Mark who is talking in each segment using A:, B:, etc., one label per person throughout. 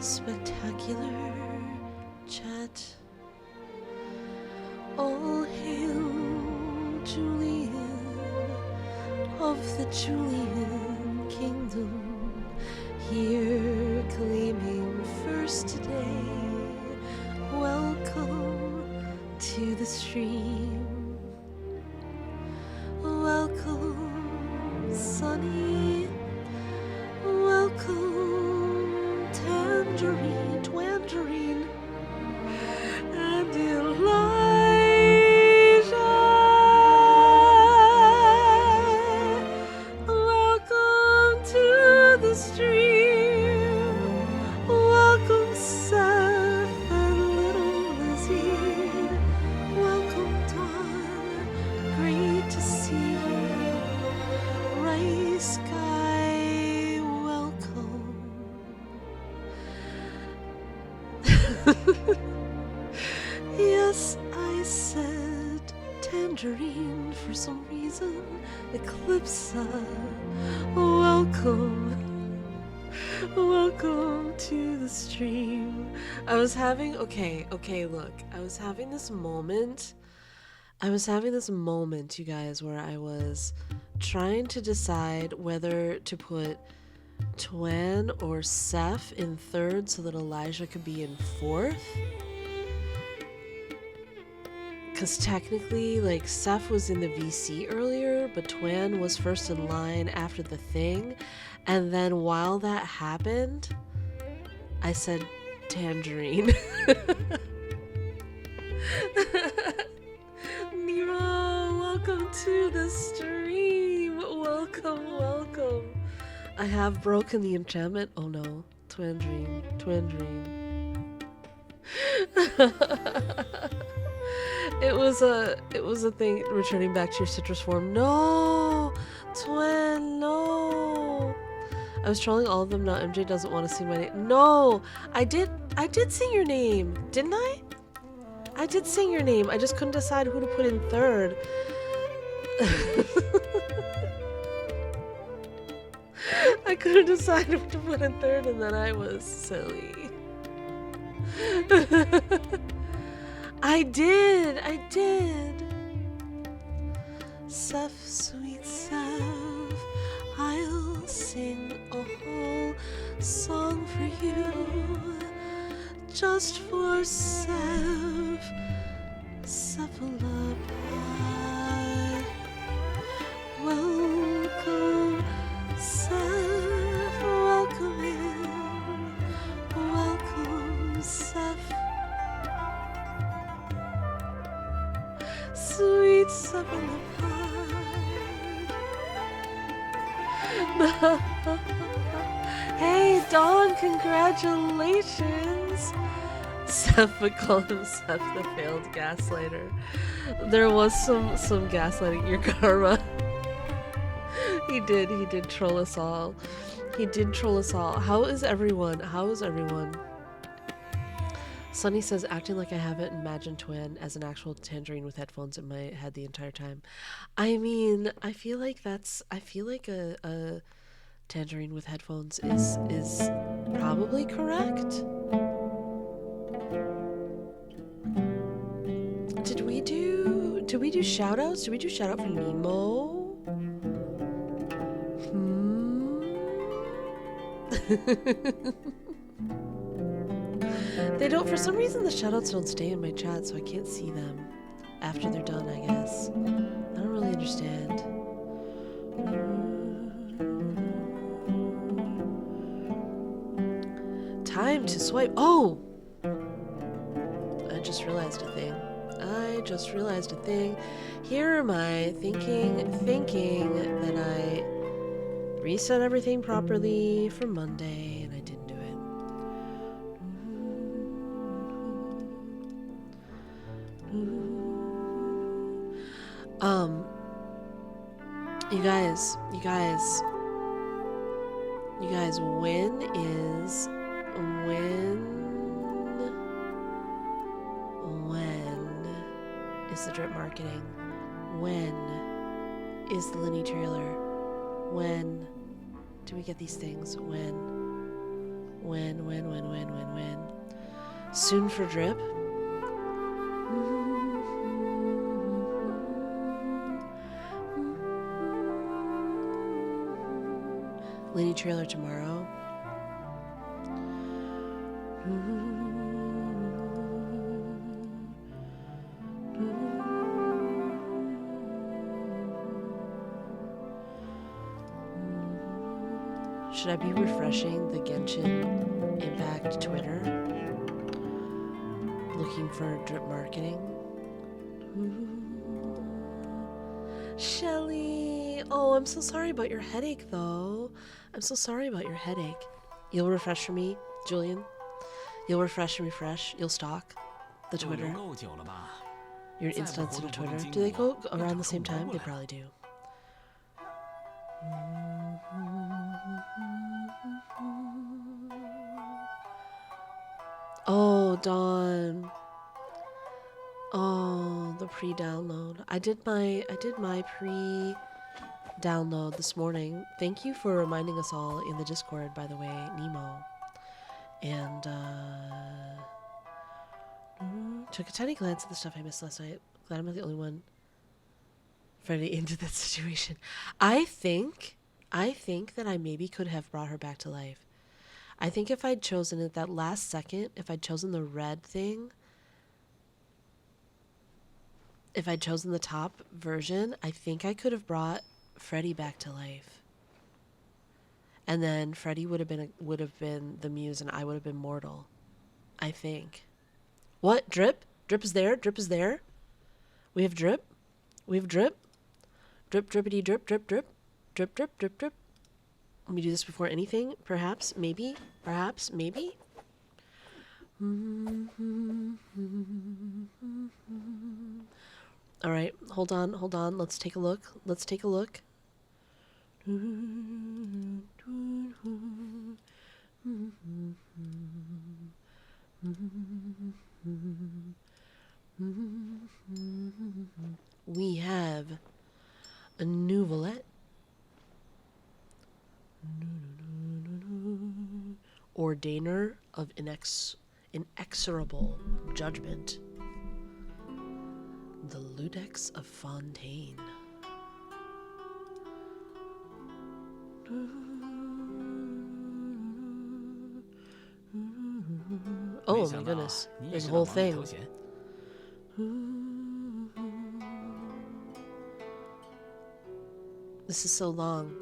A: spectacular chat. All hail Julian of the Julian Kingdom, here claiming first today. Welcome to the stream. Welcome, Sunny. Welcome, Tangerine, Twangerine, and Elijah. Welcome to the stream. Welcome, Seth and little Lizzie. Welcome, Dawn. Great to see you. Rice Guy, welcome. Yes, I said Tangerine for some reason. Eclipsa, welcome. Welcome to the stream. I was having, okay, look. I was having this moment, you guys, where I was trying to decide whether to put Twan or Seth in third so that Elijah could be in fourth. Because technically, like, Seth was in the VC earlier, but Twan was first in line after the thing. And then while that happened, I said Tangerine. Nero, welcome to the stream. Welcome. I have broken the enchantment. Oh no, Twandream. It was a thing returning back to your citrus form. No, Twan, no. I was trolling all of them. Now MJ doesn't want to see my name. No, I did sing your name, didn't I? I did sing your name. I just couldn't decide who to put in third. I couldn't decide who to put in third, and then I was silly. I did. Seth, sweet Seth, I'll sing a whole song for you. Just for Seth, cephalopod. Welcome, Seth, welcome in. Welcome, Seth. Sweet cephalopod. Hey, Dawn, congratulations. Seth would call himself the failed gaslighter. There was some gaslighting your karma. He did troll us all. How is everyone? Sunny says, acting like I haven't imagined Twin as an actual Tangerine with headphones in my head the entire time. I mean, I feel like a Tangerine with headphones is probably correct. Did we do shout outs? Did we do shout out for Nemo? They don't, for some reason the shoutouts don't stay in my chat, so I can't see them after they're done, I guess. I don't really understand. Time to swipe. Oh! I just realized a thing. Here am I thinking that I reset everything properly for Monday, and I didn't do it. You guys, when is the drip marketing? When is the Linny trailer? When do we get these things? When When? Soon for drip. Lady trailer tomorrow. Should I be refreshing the Genshin Impact Twitter? Looking for drip marketing? Shelly! Oh, I'm so sorry about your headache, though. I'm so sorry about your headache. You'll refresh for me, Julian? You'll refresh and refresh? You'll stalk the Twitter? You're an instance of Twitter. Do they go around the same time? They probably do. Oh, Dawn. Oh, the pre-download. I did my pre-download this morning. Thank you for reminding us all in the Discord, by the way, Nemo. And took a tiny glance at the stuff I missed last night. Glad I'm not the only one Freddie into that situation. I think that I maybe could have brought her back to life. I think if I'd chosen at that last second, if I'd chosen the red thing, if I'd chosen the top version, I think I could have brought Freddie back to life. And then Freddie would have been the muse and I would have been mortal. I think. What? Drip? Drip is there? Drip is there? We have drip? We have drip? Drip, drippity, drip, drip, drip. Drip, drip, drip, drip. Let me do this before anything. Perhaps, maybe, perhaps, maybe. All right, hold on. Let's take a look. We have a nouvelette. Ordainer of inexorable judgment. The Ludex of Fontaine. Oh my goodness, there's a whole thing. This is so long.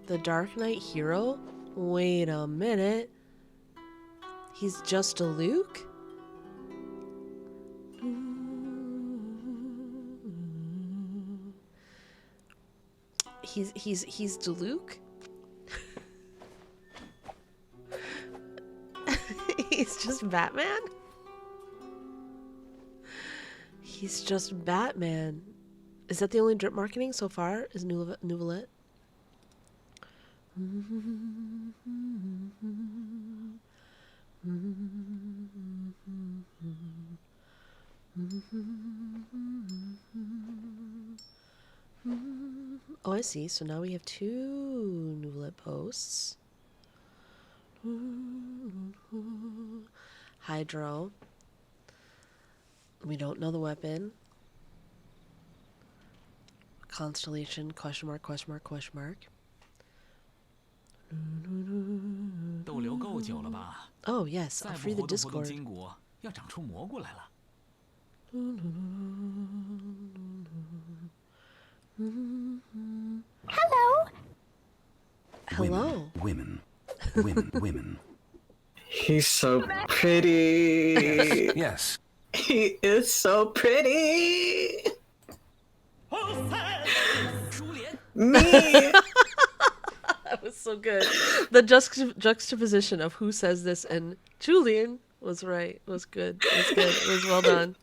A: The Dark Knight hero? Wait a minute. He's just a Luke? He's Deluke? He's just Batman? He's just Batman. Is that the only drip marketing so far? Is Nouvelette? Oh, I see. So now we have 2 Nouvelette posts. Hydro. We don't know the weapon. Constellation, question mark, question mark, question mark. Oh, yes, I'll free the Discord.
B: Hello.
A: Hello.
C: Women.
D: He's so pretty.
C: Yes.
D: He is so pretty. Me.
A: That was so good. The juxtaposition of who says this and Julian was right. Was good. Was good. It was well done.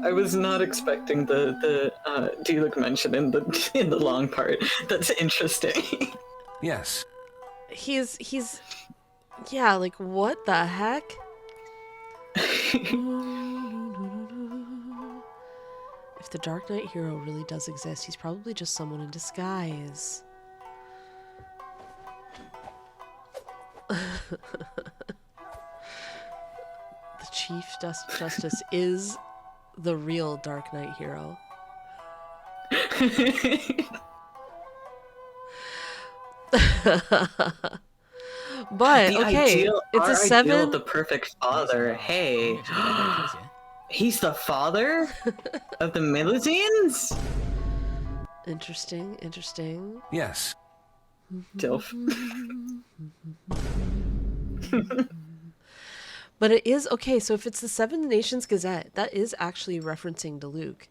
D: I was not expecting the Deluc mention in the long part. That's interesting.
C: Yes.
A: He's yeah, like what the heck? If the Dark Knight hero really does exist, he's probably just someone in disguise. The Chief Justice is the real Dark Knight hero. But okay, it's a 7.
D: The perfect father. Hey, he's the father of the Melusines?
A: Interesting, interesting.
C: Yes.
D: Dilf.
A: But it is okay, so if it's the Seven Nations Gazette, that is actually referencing to Luke.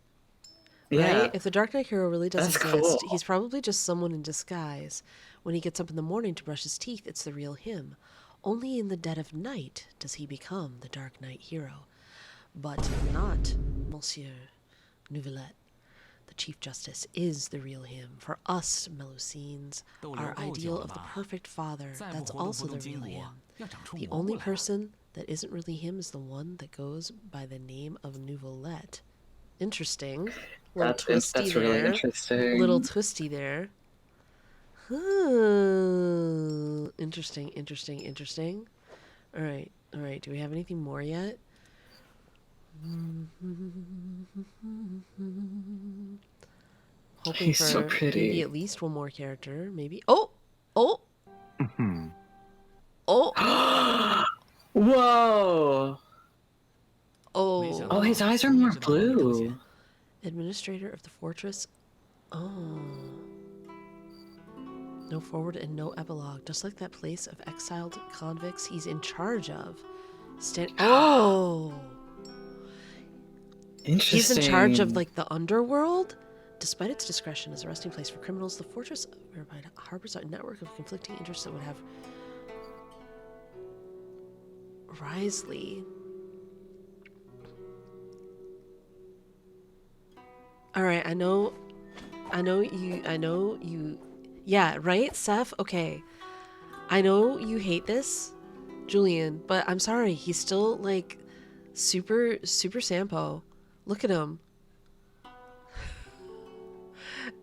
D: Yeah.
A: Right? If the Dark Knight hero really does
D: That's
A: exist,
D: cool.
A: he's probably just someone in disguise. When he gets up in the morning to brush his teeth, it's the real him. Only in the dead of night does he become the Dark Knight hero. But not Monsieur Neuvillette. The Chief Justice is the real him. For us, Melusines, our ideal of the perfect father, that's also the real him. The only person that isn't really him is the one that goes by the name of Neuvillette. Interesting.
D: That's really interesting.
A: Little twisty there. Interesting, interesting, interesting. All right. Do we have anything more yet? Hoping
D: He's
A: for
D: so pretty.
A: maybe at least one more character. Maybe. Oh! Oh!
D: Whoa!
A: Oh!
D: Oh, his eyes are more blue.
A: Administrator of the fortress. Oh. No forward and no epilogue. Just like that place of exiled convicts he's in charge of. Oh!
D: Interesting.
A: He's in charge of, like, the underworld? Despite its discretion as a resting place for criminals, the fortress harbors a network of conflicting interests that would have Risley. Alright, I know you. Yeah, right, Seth? Okay. I know you hate this, Julian, but I'm sorry. He's still, like, super Sampo. Look at him.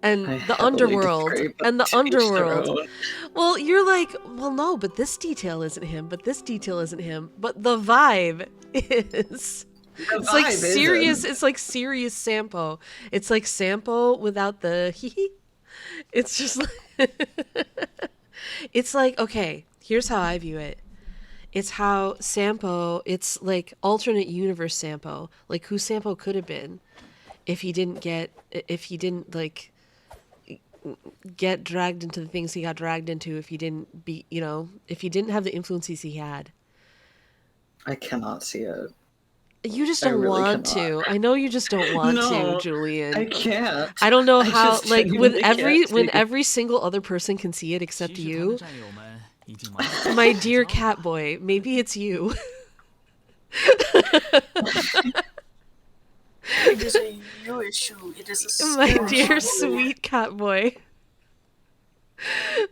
A: And the underworld. And the underworld. Well, you're like, well, no, but this detail isn't him. But this detail isn't him. But the vibe is. It's like serious. It's like serious Sampo. It's like Sampo without the hee hee. It's just like. It's like, okay, here's how I view it. It's how Sampo, it's like alternate universe Sampo, like who Sampo could have been if he didn't like get dragged into the things he got dragged into, if he didn't if he didn't have the influences he had.
D: I cannot see it.
A: You just don't want to. I know you just don't want to, Julian.
D: I can't.
A: I don't know how, like, when every single other person can see it except you. My dear cat boy, maybe it's you.
B: It is a you issue. It is a
A: my dear sweet cat boy.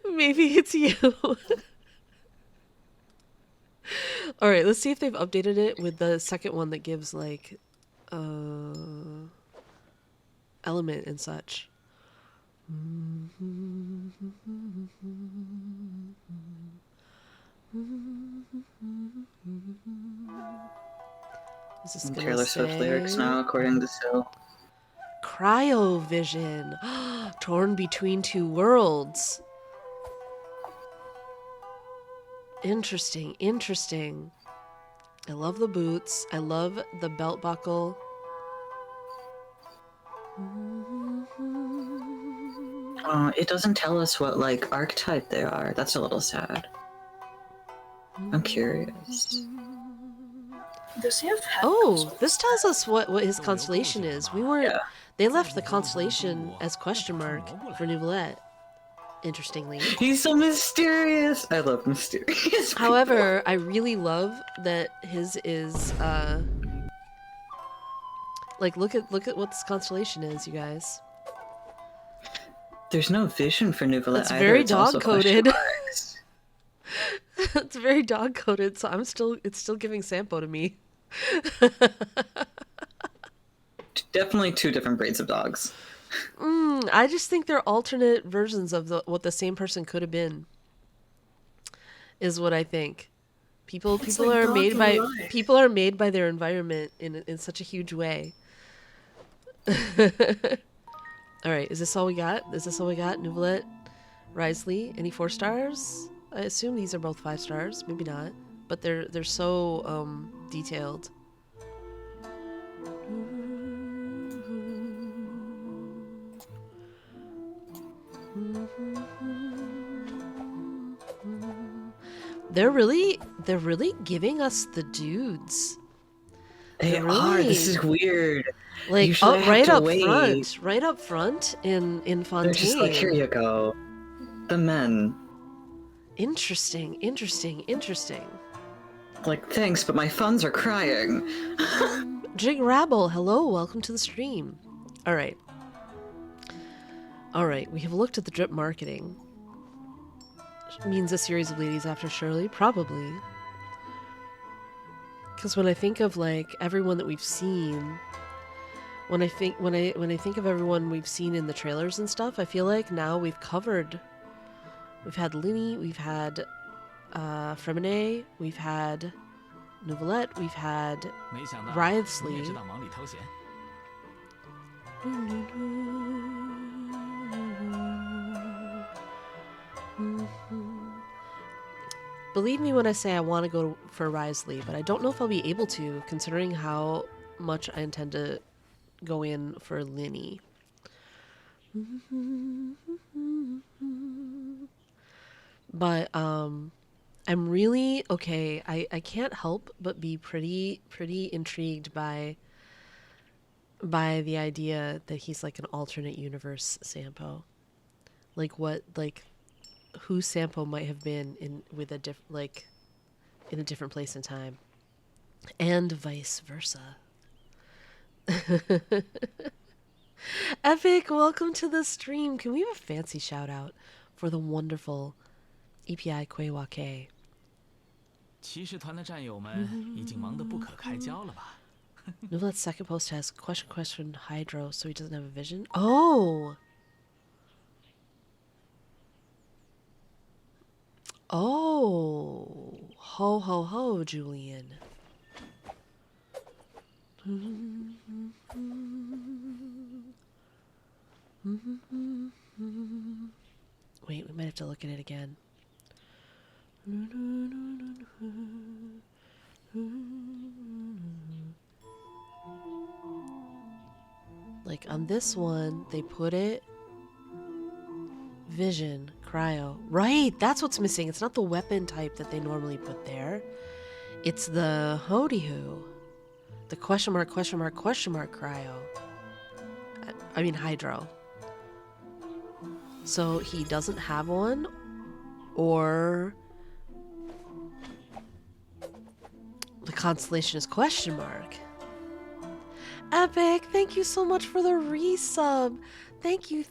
A: Maybe it's you. All right, let's see if they've updated it with the second one that gives like element and such. Is this gonna
D: Taylor Swift lyrics now, according to Sil.
A: Cryovision. Torn between two worlds. Interesting, interesting. I love the boots. I love the belt buckle.
D: It doesn't tell us what, like, archetype they are. That's a little sad. I'm curious.
B: Does he have
A: Oh, this tells us what his constellation is. We weren't... They left the constellation as question mark for Neuvillette. Interestingly.
D: He's so mysterious! I love mysterious people.
A: However, I really love that his is, like, look at what this constellation is, you guys.
D: There's no vision for Neuvillette
A: It's
D: either.
A: very
D: It's also
A: dog-coded.
D: question marks.
A: It's very dog-coded, so it's still giving Sampo to me.
D: definitely two different breeds of dogs.
A: I just think they're alternate versions of what the same person could have been. Is what I think. People
B: like
A: are
B: dog
A: made
B: in
A: by
B: life.
A: their environment in such a huge way. All right, is this all we got? Nouvellette, Risley, any 4 stars? I assume these are both 5 stars. Maybe not, but they're so detailed. They're really giving us the dudes.
D: They are. This is weird.
A: Like
D: Usually I have
A: right
D: to
A: up
D: wait.
A: right up front in Fontaine.
D: They're just like, here you go. The men.
A: Interesting.
D: Like, thanks, but my funds are crying.
A: Jig Rabble, hello, welcome to the stream. All right, we have looked at the drip marketing. Means a series of ladies after Shirley, probably. Because when I think of like everyone that we've seen, when I think of everyone we've seen in the trailers and stuff, I feel like now we've had Linny, we've had Fremine, we've had Nouvellette, we've had Risley. Believe me when I say I want to go for Risley, but I don't know if I'll be able to, considering how much I intend to go in for Linny. But I'm really okay. I can't help but be pretty intrigued by the idea that he's like an alternate universe Sampo. Like who Sampo might have been in a different place in time, and vice versa. Epic, welcome to the stream. Can we have a fancy shout out for the wonderful EPI Kwewake?
E: 骑士团的战友们已经忙得不可开交了吧？
A: Novellette's second post has question Hydro, so he doesn't have a vision. Oh, ho ho ho, Julian. Wait, we might have to look at it again. Like on this one, they put it vision, cryo. Right, that's what's missing. It's not the weapon type that they normally put there. It's the Hody-Hoo. The question mark cryo. I mean hydro. So he doesn't have one, or the constellation is question mark. Epic, thank you so much for the resub. Thank you.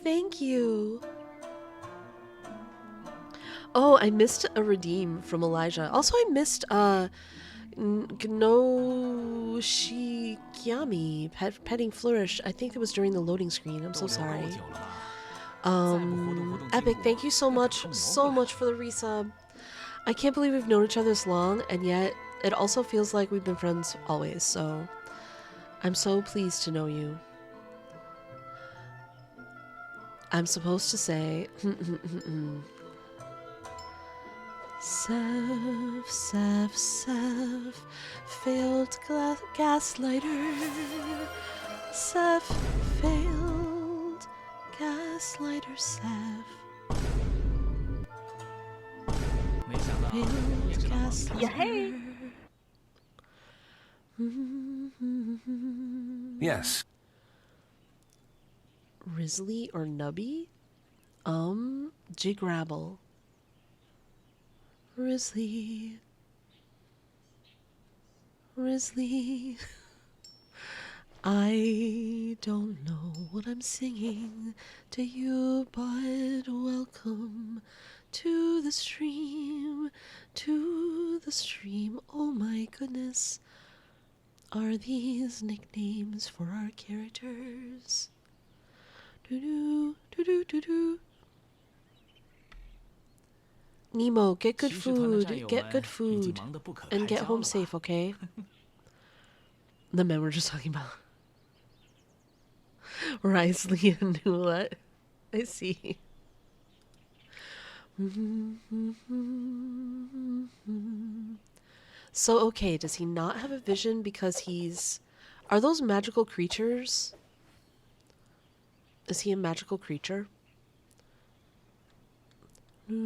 A: Oh, I missed a redeem from Elijah. Also, I missed Gnoshikiami, petting flourish. I think it was during the loading screen. I'm so sorry. Epic, thank you so much for the resub. I can't believe we've known each other this long, and yet it also feels like we've been friends always, so I'm so pleased to know you. I'm supposed to say Seth, failed gaslighter. Seth, failed gaslighter, Seth.
E: 没想到也知道忙里偷闲。
C: Yes.
A: Risley or Nubby? Jigrabble. Risley. I don't know what I'm singing to you, but welcome to the stream, Oh my goodness. Are these nicknames for our characters? Doo-doo, doo-doo, doo-doo. Nemo, get good food. Get good food. And get home safe, okay? The men were just talking about Risley and Newlet. I see. So, okay, does he not have a vision because he's... Are those magical creatures? Is he a magical creature? The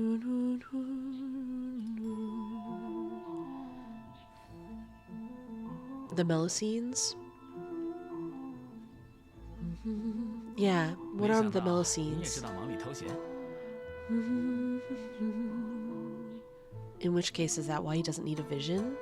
A: Melusines? Yeah, what are the Melusines? In which case, is that why he doesn't need a vision?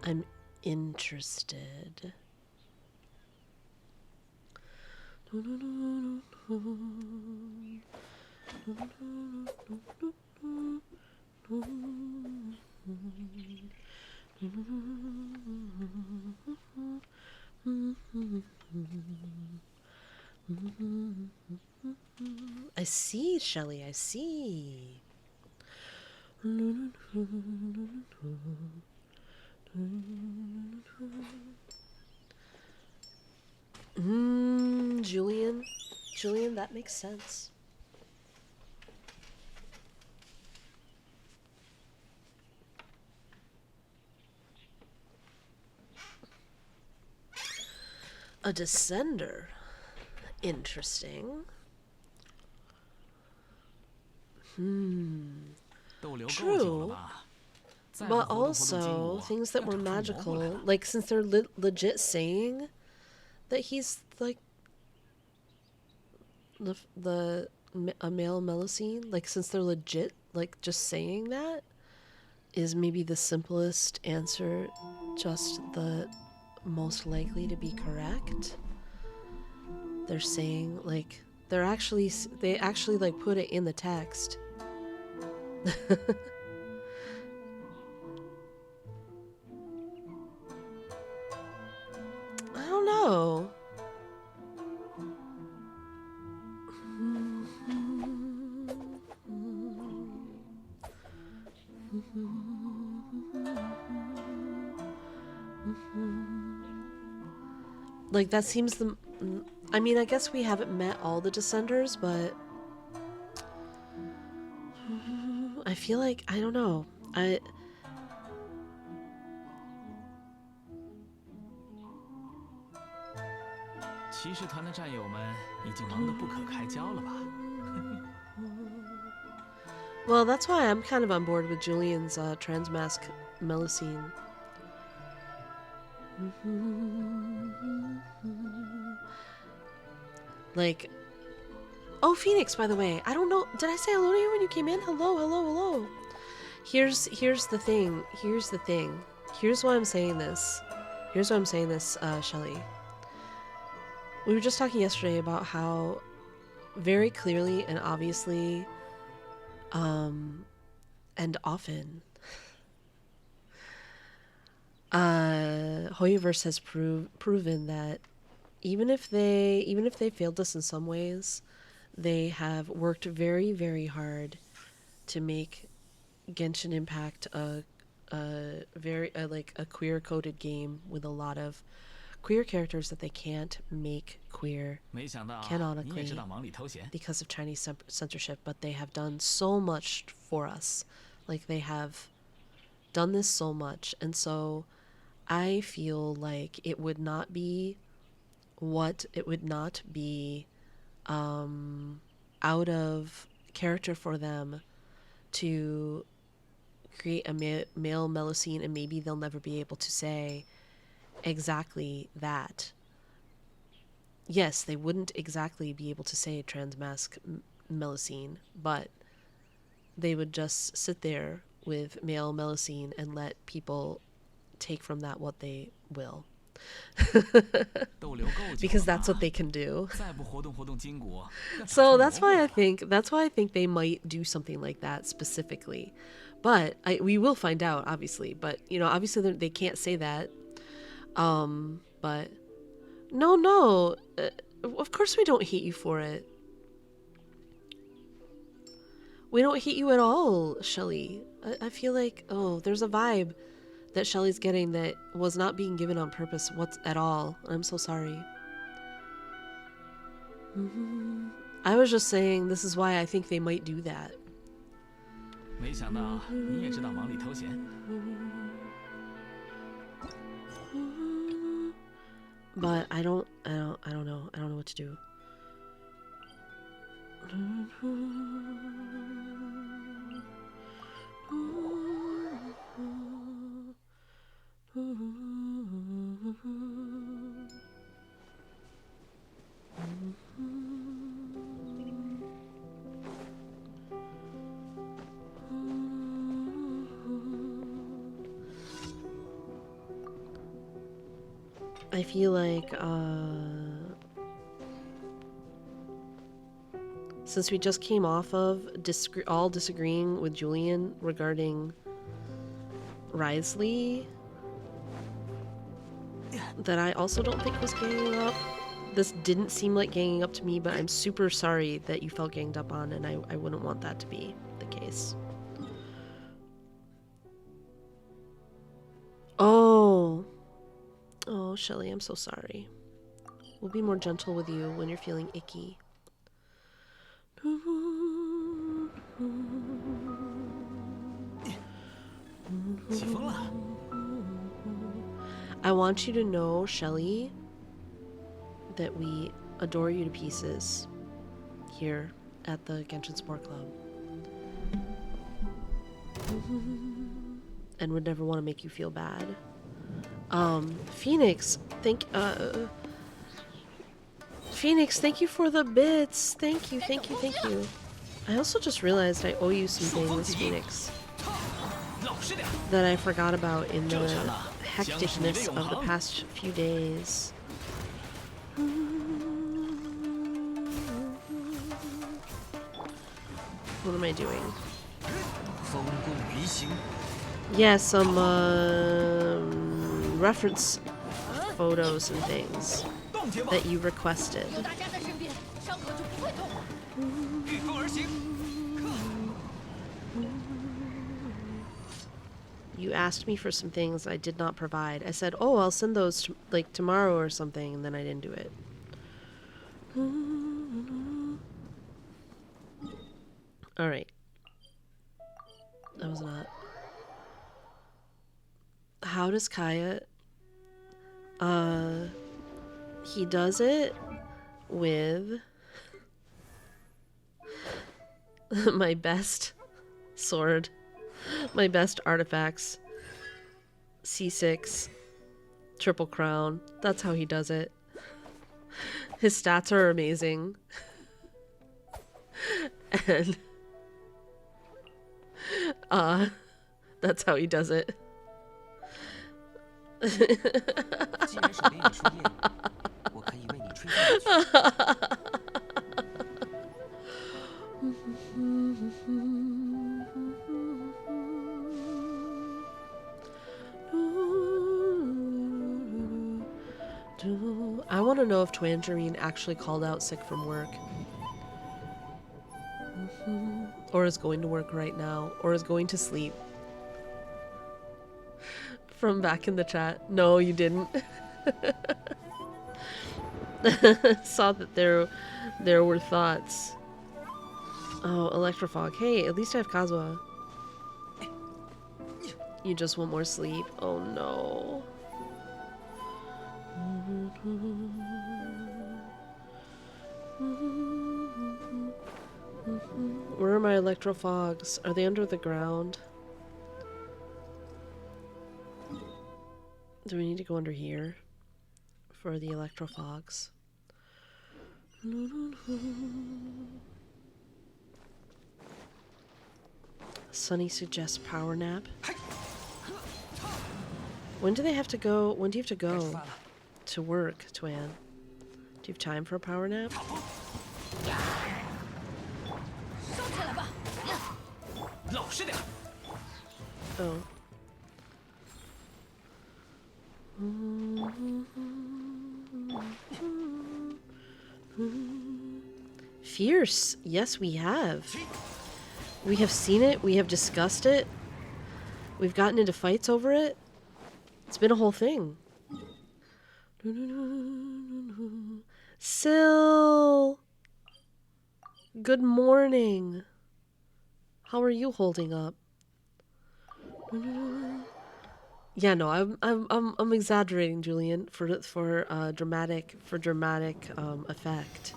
A: I'm interested. I see, Shelley, I see. Julian. Julian, that makes sense. A descender. Interesting. True. But also, things that were magical, like since they're legit saying that he's like a male Melusine, like since they're legit, like just saying that is maybe the simplest answer, just the most likely to be correct. They're saying like they actually like put it in the text. I don't know. Like that seems the... I mean, I guess we haven't met all the Descenders, but... I feel like... I don't know. I...
E: 骑士团的战友们已经忙得不可开交了吧？
A: Well, that's why I'm kind of on board with Julian's transmask Melusine. Like, oh, Phoenix, by the way, I don't know, did I say hello to you when you came in? Hello, hello, hello. Here's the thing. Here's the thing. Here's why I'm saying this. Here's why I'm saying this, Shelly. We were just talking yesterday about how very clearly and obviously and often Hoyoverse has proven that even if they failed us in some ways, they have worked very, very hard to make Genshin Impact a very like a queer coded game with a lot of queer characters that they can't make queer
E: 没想到你也
A: canonically
E: 知道忙里偷闲。
A: because of Chinese censorship, but they have done so much for us. Like they have done this so much, and so I feel like it would not be out of character for them to create a male Melusine, and maybe they'll never be able to say exactly that. Yes, they wouldn't exactly be able to say transmask Melusine, but they would just sit there with male Melusine and let people take from that what they will.
E: 逗留够久
A: Because
E: 了
A: that's
E: 嘛
A: what they can do.
E: 再不活动活动筋骨，要长
A: So
E: 出
A: that's
E: 蘑
A: why
E: 菇
A: I think they might do something like that specifically. But we will find out, obviously. But you know, obviously they can't say that. But no, of course we don't hate you for it. We don't hate you at all, Shelly. I feel like, oh, there's a vibe that Shelly's getting that was not being given on purpose at all. I'm so sorry. I was just saying this is why I think they might do that.
E: 没想到你也知道忙里偷闲。
A: But I don't know. I don't know what to do. I feel like since we just came off of all disagreeing with Julian regarding Risley, that I also don't think was ganging up. This didn't seem like ganging up to me, but I'm super sorry that you felt ganged up on, and I wouldn't want that to be the case. Oh, Shelly, I'm so sorry. We'll be more gentle with you when you're feeling icky.
E: 起风了，
A: I want you to know, Shelly, that we adore you to pieces here at the Genshin Sport Club. And would never want to make you feel bad. Phoenix, Phoenix, thank you for the bits. Thank you. I also just realized I owe you some things, Phoenix,
E: 老实点。
A: that I forgot about in the hecticness of the past few days. What am I doing?
E: 风共鱼行，
A: Yeah, some reference photos and things
E: 冻结吧，
A: that you requested.
F: 大家在身边，伤口就不会痛。
E: 御风而行。
A: You asked me for some things I did not provide. I said, oh, I'll send those like tomorrow or something, and then I didn't do it. All right. That was not. How does Kaya? He does it with my best sword, my best artifacts, C6, Triple Crown. That's how he does it. His stats are amazing. And that's how he does it.
G: 既然是给你吹夜，我可以为你吹下去。
A: I want to know if Twangerine actually called out sick from work. is going to work right now, or is going to sleep. From back in the chat. No, you didn't. Saw that there were thoughts. Oh, Electrofog. Hey, at least I have Kazuha. You just want more sleep. Oh no. Where are my Electrofogs? Are they under the ground? Do we need to go under here for the Electrofogs? Sunny suggests power nap. When do they have to go? When do you have to go to work, Twan? Do you have time for a power nap?
F: 收起来吧。
E: 老实点。
A: Oh. Fierce. Yes, we have. We have seen it. We have discussed it. We've gotten into fights over it. It's been a whole thing. Syl! Good morning. How are you holding up? Yeah, no, I'm exaggerating, Julian, for dramatic effect.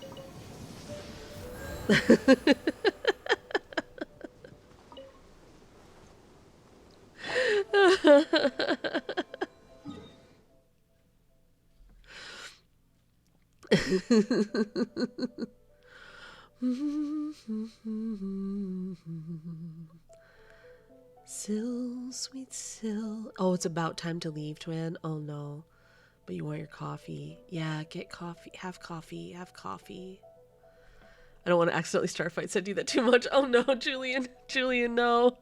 A: Syl, sweet Syl. Oh, it's about time to leave, Twan. Oh no. But you want your coffee. Yeah, get coffee. Have coffee. Have coffee. I don't want to accidentally start fights. I do that too much. Oh no, Julian. Julian, no.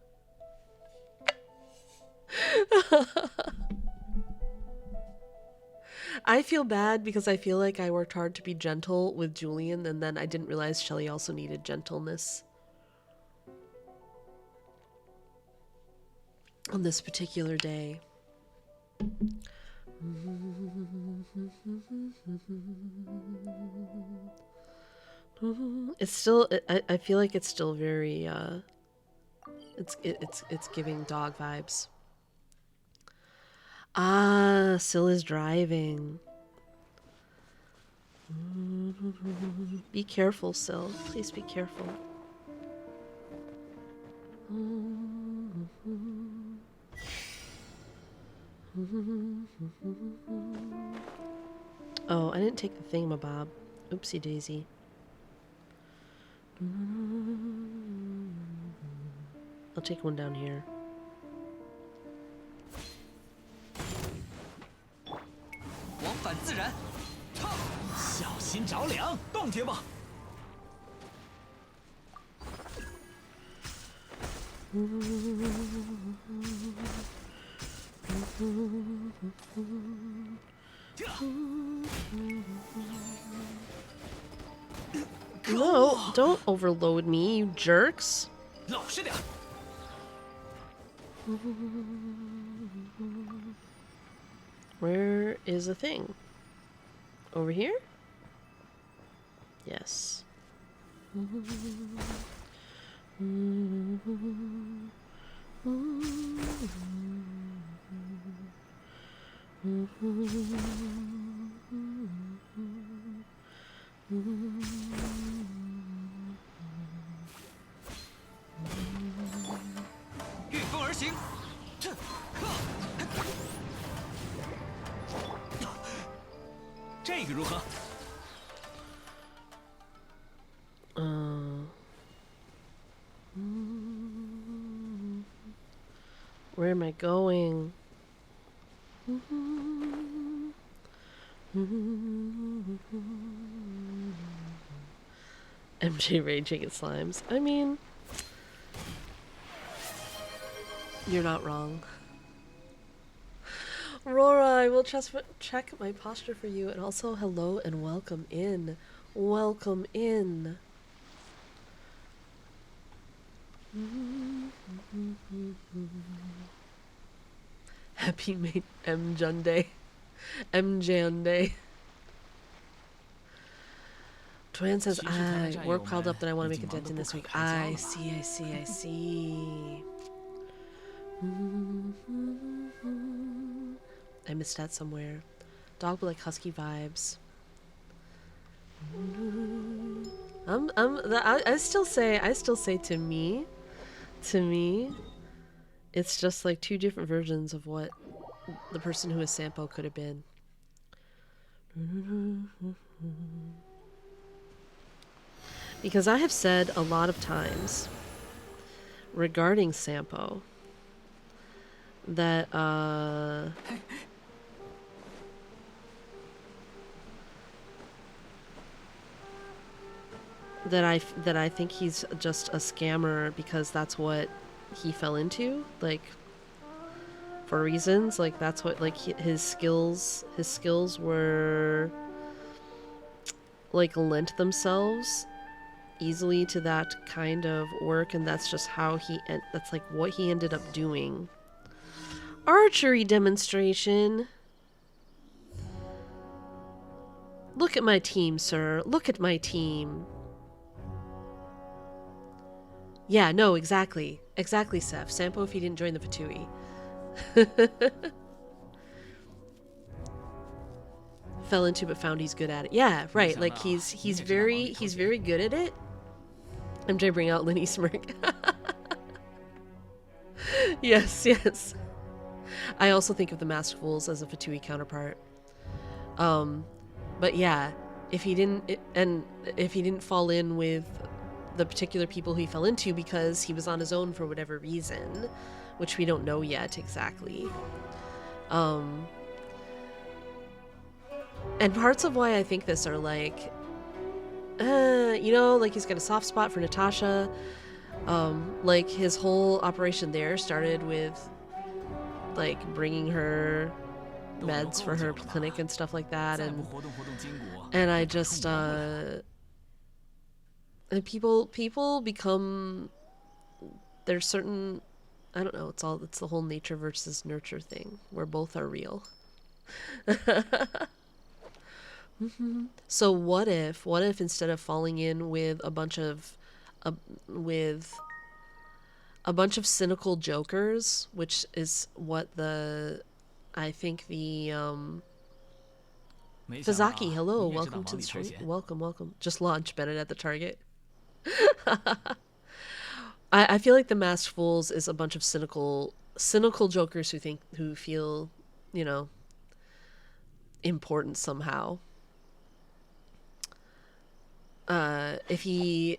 A: I feel bad because I feel like I worked hard to be gentle with Julian, and then I didn't realize Shelly also needed gentleness on this particular day. It's still, I feel like it's still very, it's giving dog vibes. Ah, Syl is driving. Be careful, Syl. Please be careful. Oh, I didn't take the thingamabob. Oopsie daisy. I'll take one down here.
G: 往返自然。
E: 小心着凉，冻结吧。
A: No, don't overload me, you jerks.
E: 老实点。
A: Where is the thing? Over here? Yes. Where am I going? MJ raging at slimes. I mean, you're not wrong. Aurora, I will check my posture for you, and also hello and welcome in. Welcome in. Happy mate M Junday. M Janday. Twan says, work piled up that I want to make a dent in this week. I see, I see, I see. I missed that somewhere. Dog with like husky vibes. I still say to me, it's just like two different versions of what the person who is Sampo could have been. Because I have said a lot of times regarding Sampo that that I think he's just a scammer because that's what he fell into, like for reasons, like that's what, like his skills were like lent themselves easily to that kind of work, and that's just how that's like what he ended up doing. Archery demonstration. Look at my team, sir. Look at my team. Yeah, no, exactly. Exactly, Seth. Sampo if he didn't join the Fatui. Fell into but found he's good at it. Yeah, right. Like he's very good at it. MJ bring out Lenny smirk. Yes, yes. I also think of the Masked Fools as a Fatui counterpart. But yeah, if he didn't fall in with the particular people he fell into because he was on his own for whatever reason, which we don't know yet exactly. And parts of why I think this are like, you know, like he's got a soft spot for Natasha. Like his whole operation there started with like bringing her meds for her clinic and stuff like that, and I just and people become, there's certain, I don't know, it's the whole nature versus nurture thing where both are real. So what if instead of falling in with a bunch of cynical jokers, which is what I think the Fazaki, hello, welcome to the stream. Welcome. Just launched Bennett at the Target. I feel like the Masked Fools is a bunch of cynical jokers who feel, you know, important somehow. If he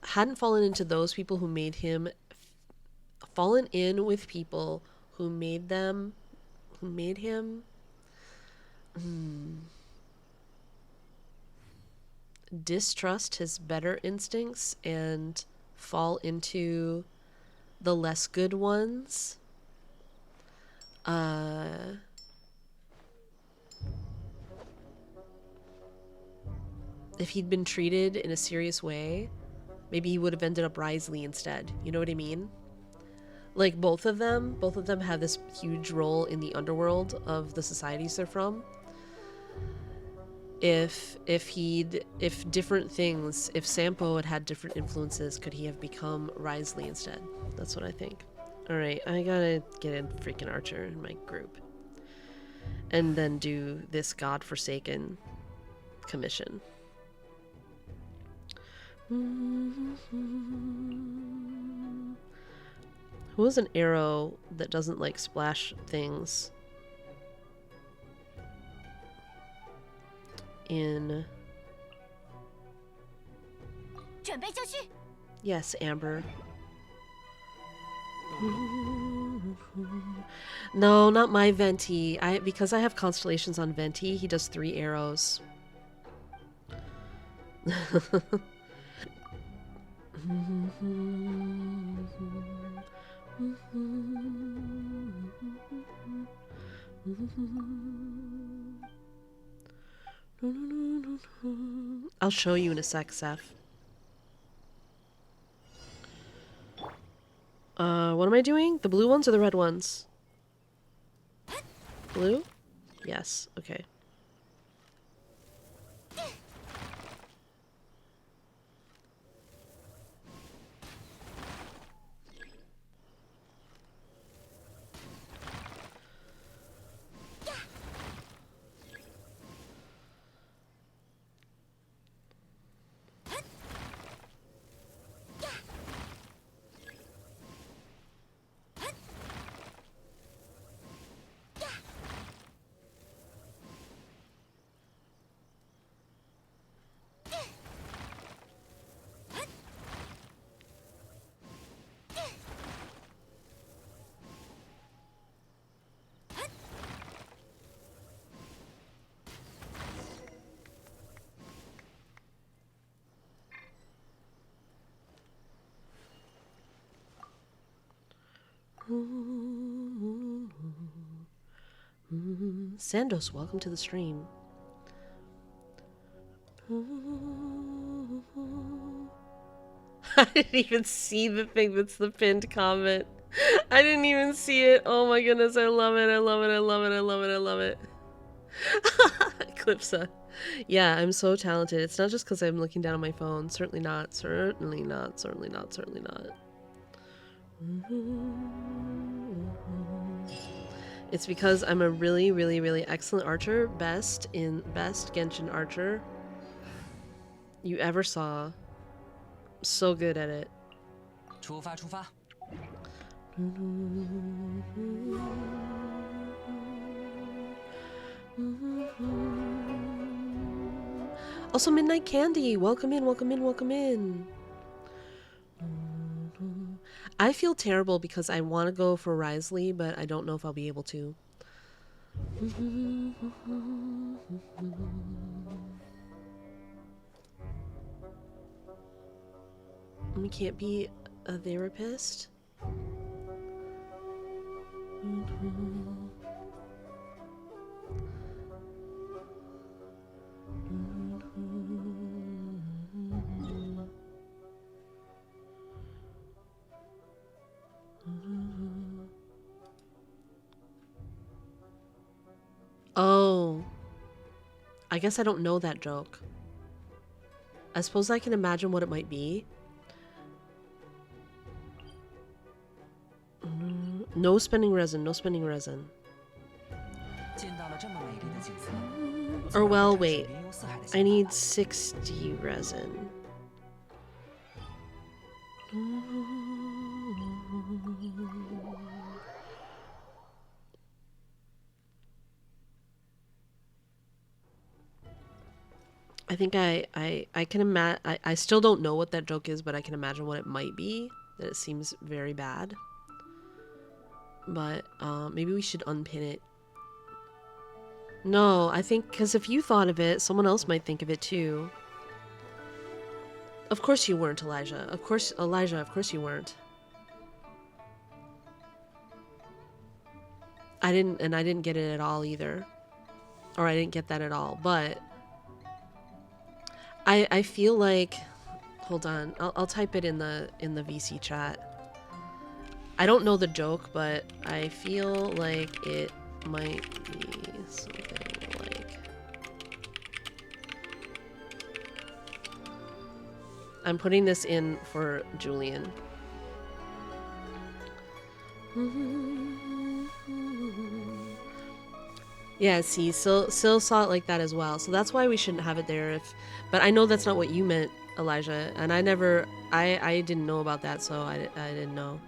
A: hadn't fallen into those people who made him, fallen in with people who made him distrust his better instincts and fall into the less good ones, if he'd been treated in a serious way, maybe he would have ended up Risley instead. You know what I mean? Like both of them have this huge role in the underworld of the societies they're from. If Sampo had different influences, could he have become Risley instead? That's what I think. Alright, I gotta get a freaking archer in my group. And then do this godforsaken commission. Who has an arrow that doesn't like splash things in? Yes, Amber. No, not my Venti. Because I have constellations on Venti, he does 3 arrows. I'll show you in a sec, Seth. What am I doing? The blue ones or the red ones? Blue? Yes, okay. Sandos, welcome to the stream. I didn't even see the thing that's the pinned comment. I didn't even see it. Oh my goodness, I love it. I love it. I love it. I love it. I love it. Eclipsa. Yeah, I'm so talented. It's not just because I'm looking down on my phone. Certainly not. Certainly not. Certainly not. Certainly not. It's because I'm a really, really, really excellent archer. Best Genshin archer you ever saw. So good at it.
G: 出发，出发。
A: Also, Midnight Candy, welcome in, welcome in, welcome in. I feel terrible because I want to go for Risley, but I don't know if I'll be able to. We can't be a therapist. Oh, I guess I don't know that joke. I suppose I can imagine what it might be. No spending resin, no spending resin.
G: 见到了这么美丽的景色，
A: Or well,
G: 这是
A: wait.
G: 云游四海的
A: I
G: 想
A: need
G: 法
A: 60 resin. I think I can imagine. I still don't know what that joke is, but I can imagine what it might be. That it seems very bad. But maybe we should unpin it. No, I think because if you thought of it, someone else might think of it too. Of course you weren't, Elijah. Of course, Elijah, of course you weren't. I didn't get it at all either. Or I didn't get that at all, but I feel like, hold on, I'll type it in the VC chat. I don't know the joke, but I feel like it might be something like, I'm putting this in for Julian. Yeah, see, Sil saw it like that as well, so that's why we shouldn't have it there. But I know that's not what you meant, Elijah, and I didn't know about that, so I didn't know.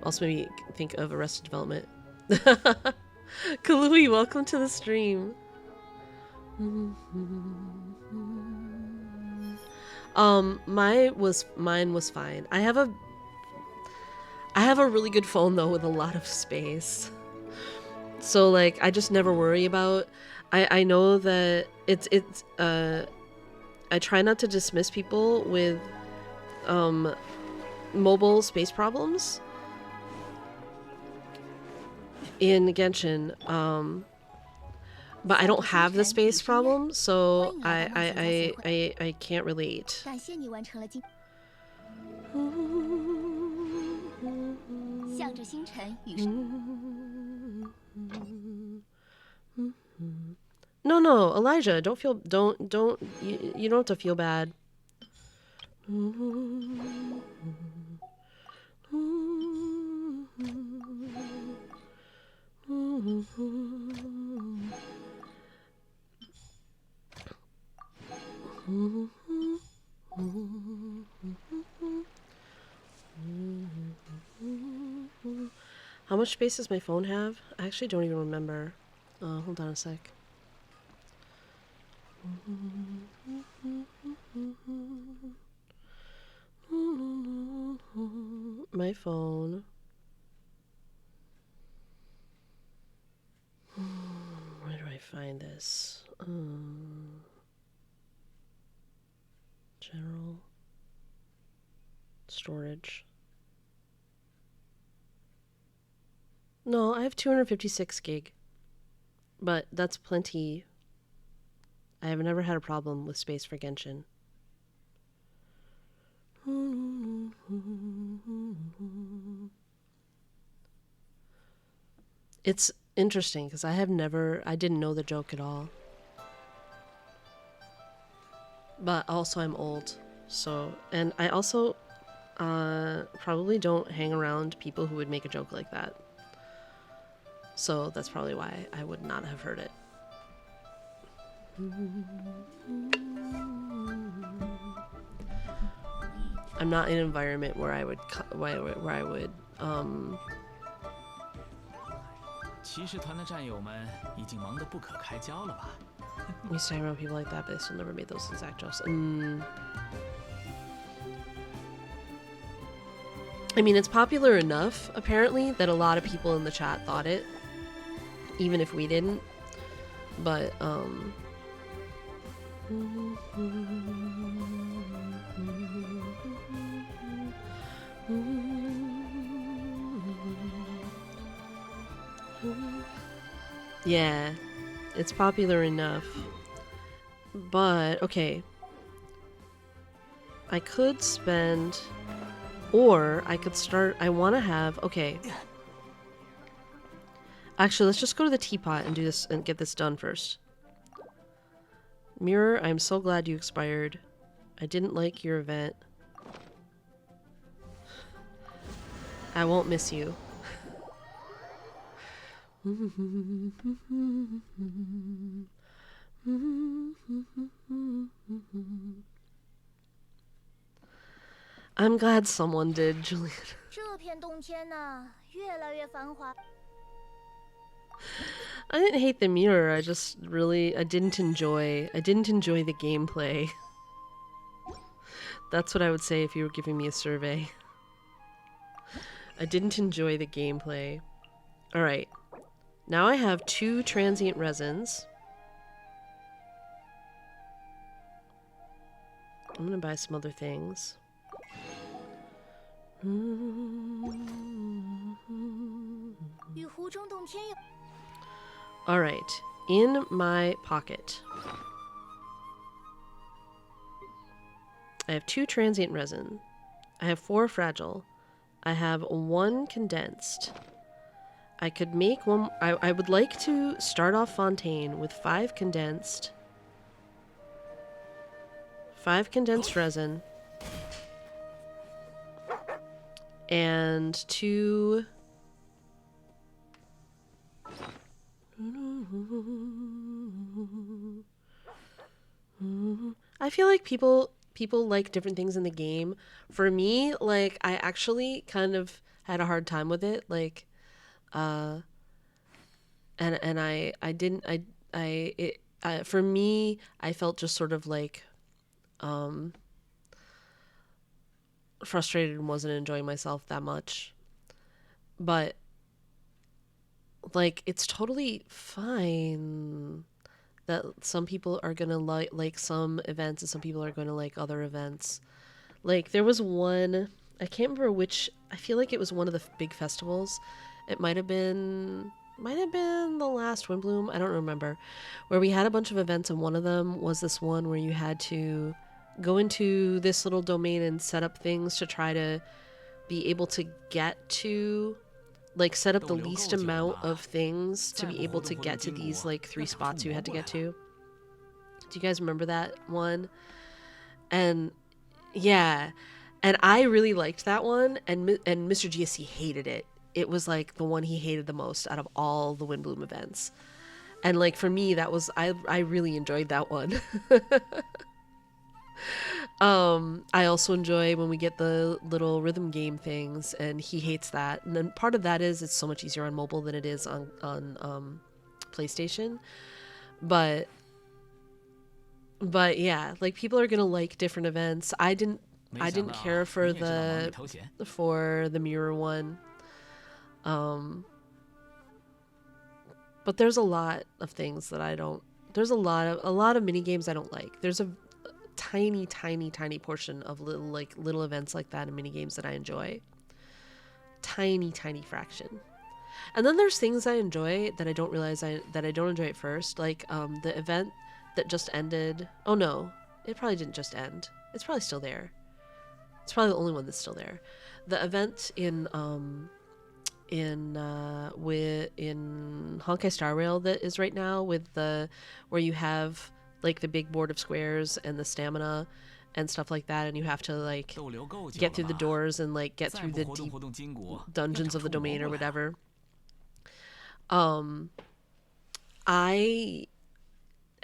A: Also maybe think of Arrested Development. Kalui, welcome to the stream. Mine was fine. I have a really good phone though with a lot of space. So like I just never worry about. I know that it's I try not to dismiss people with mobile space problems in Genshin, but I don't have the space problem, so I can't relate.
F: 是星辰与
A: No, no, Elijah, don't feel, you don't have to feel bad. How much space does my phone have? I actually don't even remember. Hold on a sec. My phone. Where do I find this? General. Storage. No, I have 256 gig. But that's plenty. I have never had a problem with space for Genshin. It's interesting because I didn't know the joke at all. But also I'm old, so, and I also probably don't hang around people who would make a joke like that. So that's probably why I would not have heard it. I'm not in an environment where I would
E: 骑士团的战友们已经忙得不可开交了吧？
A: we used to hang around people like that, but they still never made those exact jokes. I mean, it's popular enough, apparently, that a lot of people in the chat thought it, even if we didn't. But, yeah, it's popular enough. But, okay. I could spend... Or I could start... I want to have... Okay. Actually, let's just go to the teapot and do this and get this done first. Mirror, I'm so glad you expired. I didn't like your event. I won't miss you. I'm glad someone did, Julian.
F: 这片冬天呢，越来越繁华。
A: I didn't hate the mirror. I just really I didn't enjoy the gameplay. That's what I would say if you were giving me a survey. I didn't enjoy the gameplay. All right. Now I have 2 transient resins. I'm going to buy some other things. All right, in my pocket, I have 2 transient resin. I have 4 fragile. I have 1 condensed. I could make one. I would like to start off Fontaine with 5 condensed. 5 condensed resin. And 2... I feel like people like different things in the game. For me, like, I actually kind of had a hard time with it, like, and for me, I felt just sort of like frustrated and wasn't enjoying myself that much. But like, it's totally fine that some people are gonna like some events and some people are gonna like other events. Like, there was one, I can't remember which, I feel like it was one of the big festivals. It might have been the last Windbloom, I don't remember, where we had a bunch of events, and one of them was this one where you had to go into this little domain and set up things to try to be able to get to like set up the least amount of things to be able to get to these like 3 spots you had to get to. Do you guys remember that one? And yeah, and I really liked that one, and Mr. GSC hated it. It was like the one he hated the most out of all the Windbloom events. And like for me, that was I really enjoyed that one. I also enjoy when we get the little rhythm game things, and he hates that. And then part of that is it's so much easier on mobile than it is on PlayStation. But yeah, like people are gonna like different events. I didn't care for the mirror one. But there's a lot of things that I don't. There's a lot of mini games I don't like. There's a tiny portion of little events like that and mini games that I enjoy. Tiny fraction. And then there's things I enjoy that I don't realize that I don't enjoy at first, like the event that just ended. Oh no, it probably didn't just end. It's probably still there. It's probably the only one that's still there. The event in Honkai Star Rail that is right now with where you have like the big board of squares and the stamina and stuff like that, and you have to like get through the doors and like get through the deep dungeons of the domain or whatever.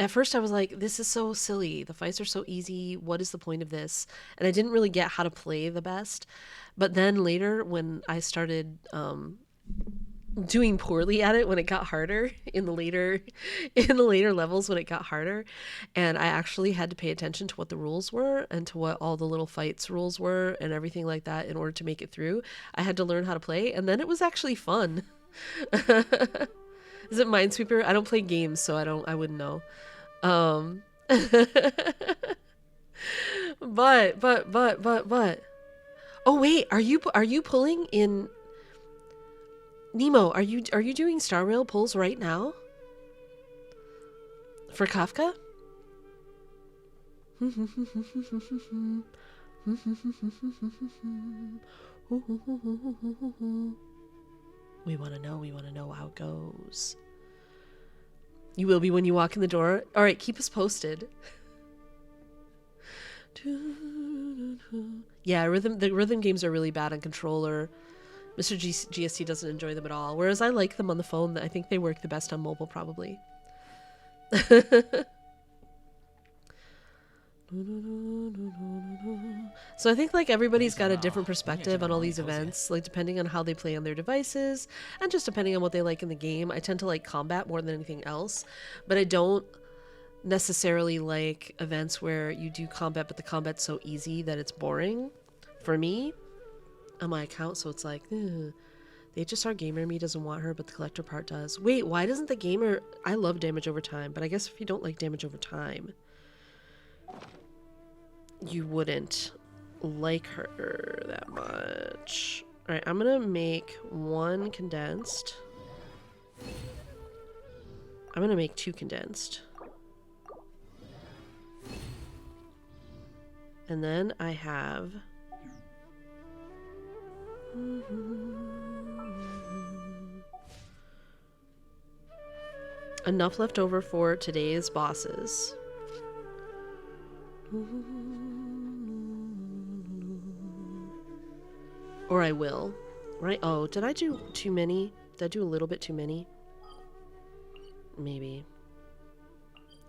A: At first I was like, this is so silly. The fights are so easy. What is the point of this? And I didn't really get how to play the best. But then later when I started doing poorly at it, when it got harder in the later levels, when it got harder, and I actually had to pay attention to what the rules were and to what all the little fights rules were and everything like that in order to make it through, I had to learn how to play, and then it was actually fun. Is it Minesweeper? I don't play games, so I wouldn't know. But. Oh wait, are you pulling in Nemo? Are you doing Star Rail pulls right now? For Kafka? We want to know how it goes. You will be when you walk in the door. All right, keep us posted. Yeah, the rhythm games are really bad on controller. Mr. GSC doesn't enjoy them at all, whereas I like them on the phone. I think they work the best on mobile, probably. So I think like everybody's got a different perspective on all these events, like depending on how they play on their devices and just depending on what they like in the game. I tend to like combat more than anything else, but I don't necessarily like events where you do combat but the combat's so easy that it's boring for me on my account. So it's like, the HSR gamer me doesn't want her, but the collector part does. Wait, why doesn't the gamer... I love damage over time, but I guess if you don't like damage over time, you wouldn't like her that much. Alright, I'm gonna make 1 condensed. I'm gonna make 2 condensed. And then I have... enough left over for today's bosses. Or I will. Right? Oh, did I do too many? Did I do a little bit too many? Maybe.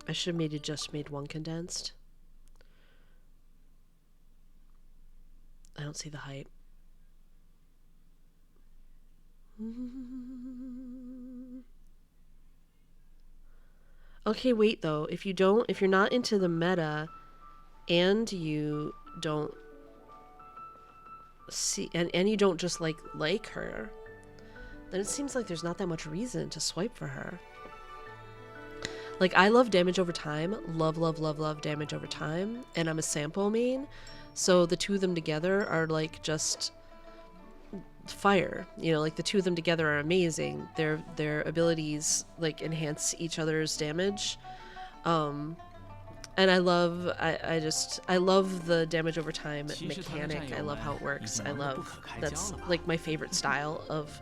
A: I should have just made 1 condensed. I don't see the height. Okay, wait though. If you're not into the meta and you don't see and you don't just like her, then it seems like there's not that much reason to swipe for her. Like, I love damage over time. Love damage over time. And I'm a Sampo main. So the two of them together are like just fire. You know, like the two of them together are amazing. Their abilities like enhance each other's damage. And I love the damage over time mechanic. I love how it works. That's like my favorite style of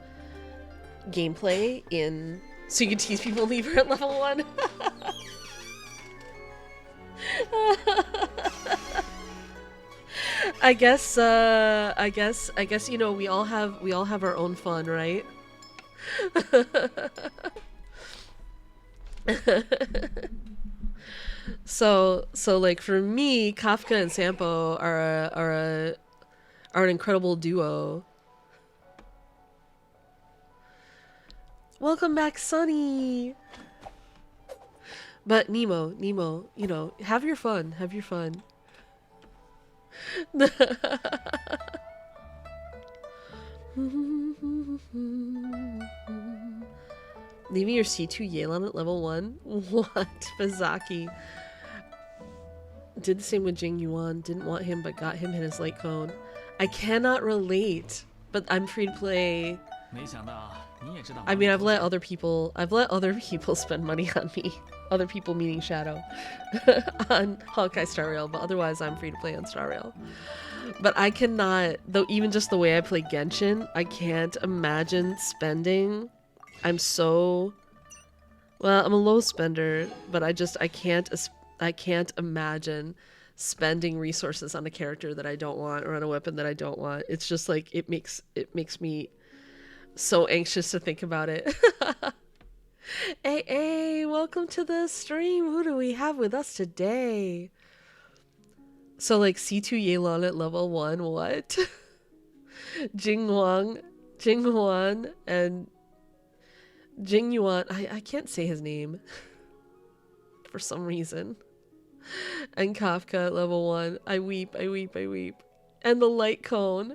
A: gameplay in so you can tease people and leave her at level 1. I guess you know, we all have our own fun, right? So like for me, Kafka and Sampo are an incredible duo. Welcome back, Sunny. But Nemo, you know, have your fun. Leaving your C2 Yelan at level 1? What? Fazaki. Did the same with Jing Yuan. Didn't want him, but got him in his light cone. I cannot relate, but I'm free to play. I mean, I've let other people spend money on me. Other people meaning Shadow. On Honkai Star Rail, but otherwise I'm free to play on Star Rail. But I cannot, though, even just the way I play Genshin, I can't imagine spending. I'm so, well, I'm a low spender, but I can't imagine spending resources on a character that I don't want or on a weapon that I don't want. It's just like, it makes me so anxious to think about it. Hey, welcome to the stream. Who do we have with us today? So like C2 Yelan at level 1, what? Jing Huan and Jing Yuan, I can't say his name for some reason. And Kafka at level 1. I weep. And the light cone.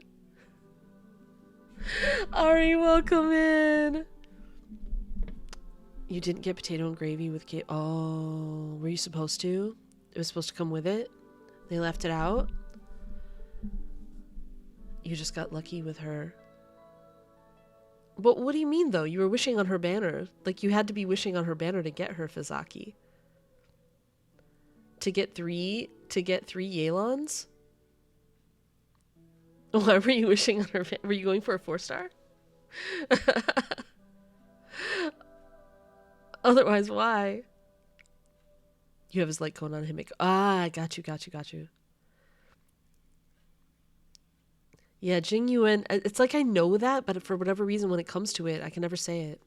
A: Ari, welcome in. You didn't get potato and gravy with oh, were you supposed to? It was supposed to come with it? They left it out? You just got lucky with her. But what do you mean, though? You were wishing on her banner. Like, you had to be wishing on her banner to get her, Fazaki. To get three Yelons? Why were you wishing on her? Were you going for a 4-star? Otherwise, why? You have his light cone on him. Ah, got you. Yeah, Jing Yuan. It's like I know that, but for whatever reason, when it comes to it, I can never say it.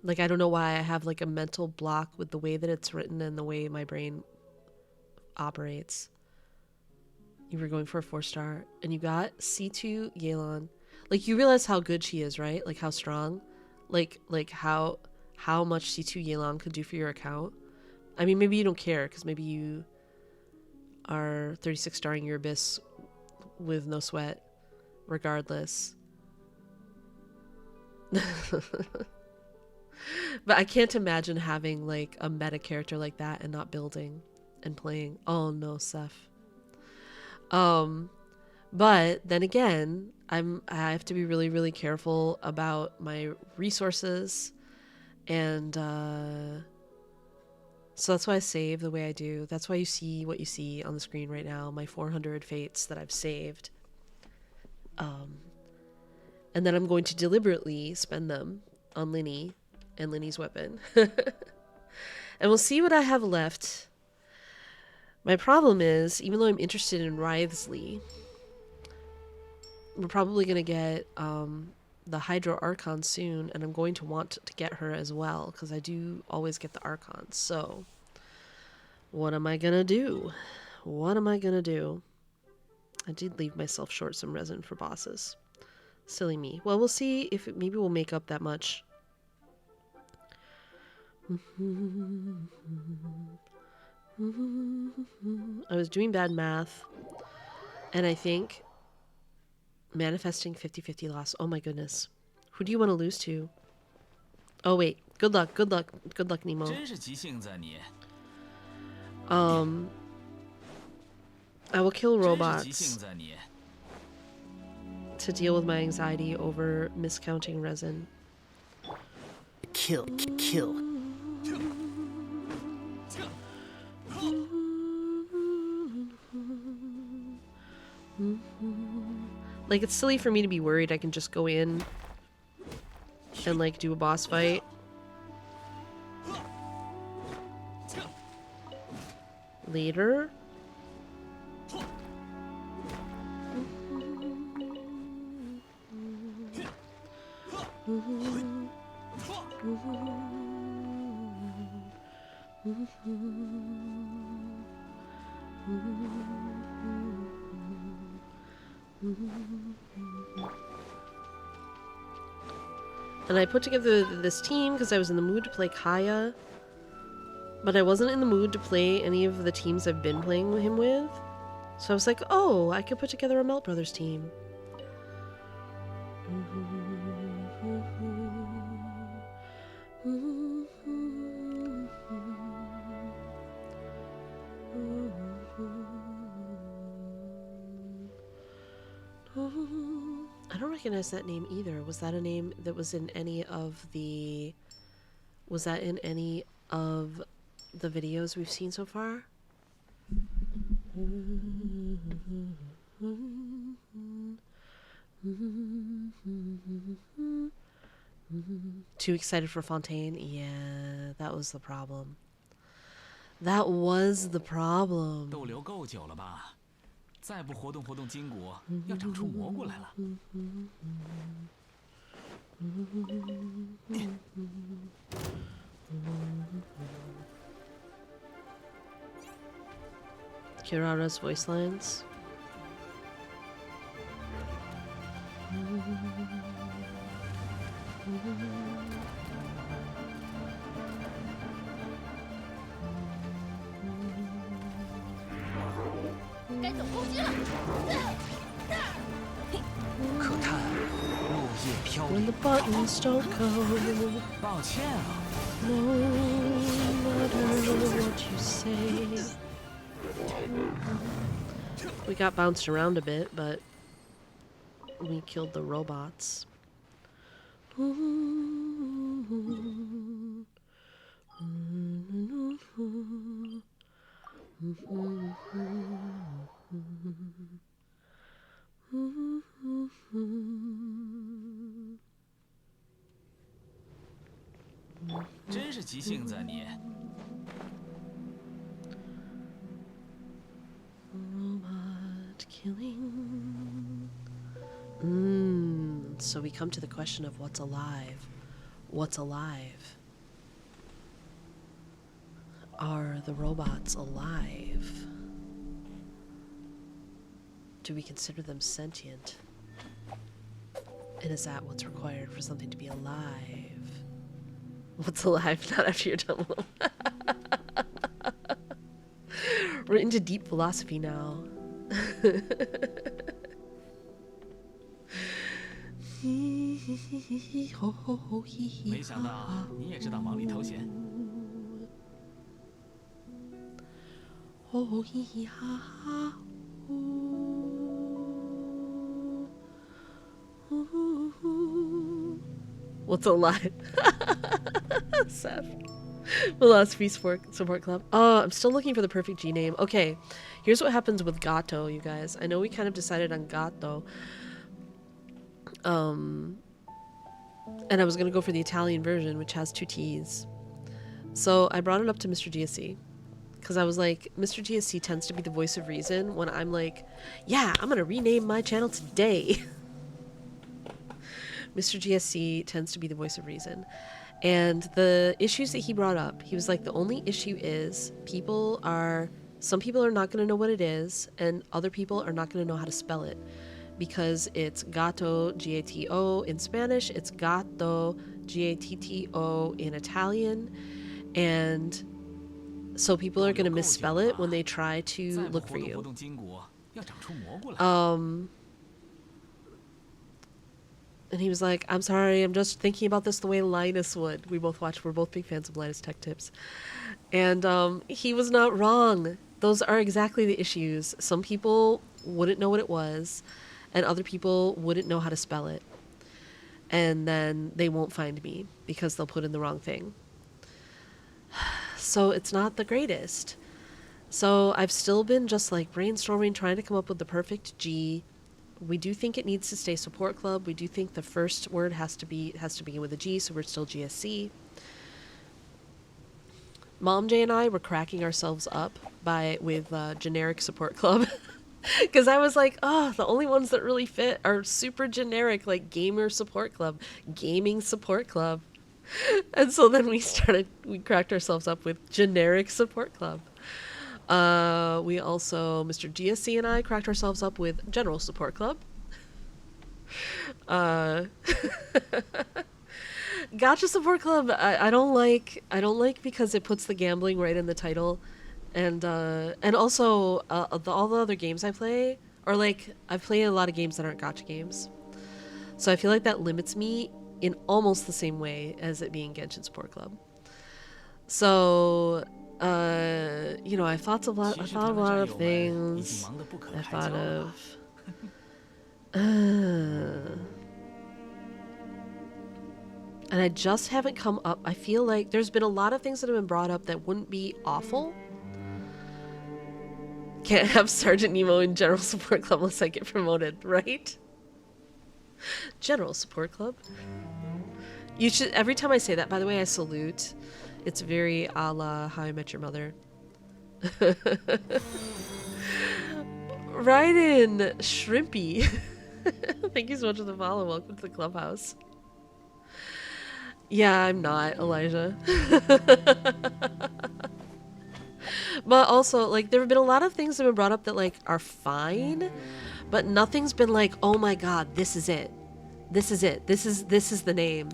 A: Like, I don't know why I have like a mental block with the way that it's written and the way my brain operates. You were going for a 4-star and you got C2 Yelan. Like, you realize how good she is, right? Like, how strong? Like how much C2 Yelan could do for your account. I mean, maybe you don't care because maybe you are 36-starring your Abyss with no sweat regardless. But I can't imagine having like a meta character like that and not building and playing. Oh no, Seth. But then again, I have to be really, really careful about my resources, and so that's why I save the way I do. That's why you see what you see on the screen right now, my 400 fates that I've saved. And then I'm going to deliberately spend them on Linny and Linny's weapon. And we'll see what I have left. My problem is, even though I'm interested in Writhsley, we're probably going to get the Hydro Archon soon, and I'm going to want to get her as well, because I do always get the Archons. So, what am I going to do? I did leave myself short some resin for bosses. Silly me. Well, we'll see if maybe we'll make up that much. I was doing bad math, and I think manifesting 50-50 loss. Oh my goodness. Who do you want to lose to? Oh wait. Good luck, Nemo. I will kill robots to deal with my anxiety over miscounting resin.
G: Kill.
A: Like, it's silly for me to be worried. I can just go in and, like, do a boss fight. Later. And I put together this team because I was in the mood to play Kaya, but I wasn't in the mood to play any of the teams I've been playing him with. So I was like, oh, I could put together a Melt Brothers team. I don't recognize that name either. Was that a name that was in any of the... Was that in any of the videos we've seen so far? Too excited for Fontaine? Yeah, that was the problem. That was the problem.
E: 逗留够久了吧？再不活动活动筋骨，要长出蘑菇来了。
A: Kirara's voice lines. When the buttons don't go,
E: 抱歉啊。
A: no matter what you say. We got bounced around a bit, but we killed the robots.
E: Robot
A: killing. So we come to the question of what's alive. What's alive? Are the robots alive? Do we consider them sentient? And is that what's required for something to be alive? What's alive? Not after you're done with them. We're into deep philosophy now.
E: 没想到你也知道忙里偷闲。
A: What's alive? Sad. Philosophy support club. Oh, I'm still looking for the perfect G name. Okay, here's what happens with Gato, you guys. I know we kind of decided on Gato. And I was going to go for the Italian version, which has 2 T's. So I brought it up to Mr. GSC. Because I was like, Mr. GSC tends to be the voice of reason when I'm like, yeah, I'm going to rename my channel today. Mr. GSC tends to be the voice of reason. And the issues that he brought up, he was like, the only issue is some people are not going to know what it is, and other people are not going to know how to spell it. Because it's gato, G-A-T-O in Spanish, it's gatto, G-A-T-T-O in Italian, and so people are going to misspell it when they try to look for you. And he was like, I'm sorry, I'm just thinking about this the way Linus would. We're both big fans of Linus Tech Tips. And he was not wrong. Those are exactly the issues. Some people wouldn't know what it was, and other people wouldn't know how to spell it. And then they won't find me because they'll put in the wrong thing. So it's not the greatest. So I've still been just like brainstorming, trying to come up with the perfect G We do think it needs to stay support club. We do think the first word has to begin with a G, so we're still GSC. Mom J and I were cracking ourselves up with generic support club. Because I was like, oh, the only ones that really fit are super generic, like gamer support club, gaming support club. And so then we cracked ourselves up with generic support club. We also, Mr. GSC and I cracked ourselves up with general support club. Gacha support club, I don't like because it puts the gambling right in the title. And also, all the other games I play are like, I play a lot of games that aren't gacha games. So I feel like that limits me in almost the same way as it being Genshin Support Club. So, you know, I thought of a lot of things. I thought of... and I just haven't come up. I feel like there's been a lot of things that have been brought up that wouldn't be awful. Can't have Sergeant Nemo in General Support Club unless I get promoted, right? General Support Club. You should, every time I say that, by the way, I salute. It's very a la How I Met Your Mother. Right in, Shrimpy. Thank you so much for the follow. Welcome to the clubhouse. Yeah, I'm not, Elijah. But also, like, there have been a lot of things that have been brought up that, like, are fine, but nothing's been like, oh my god, this is it. This is it. This is the name.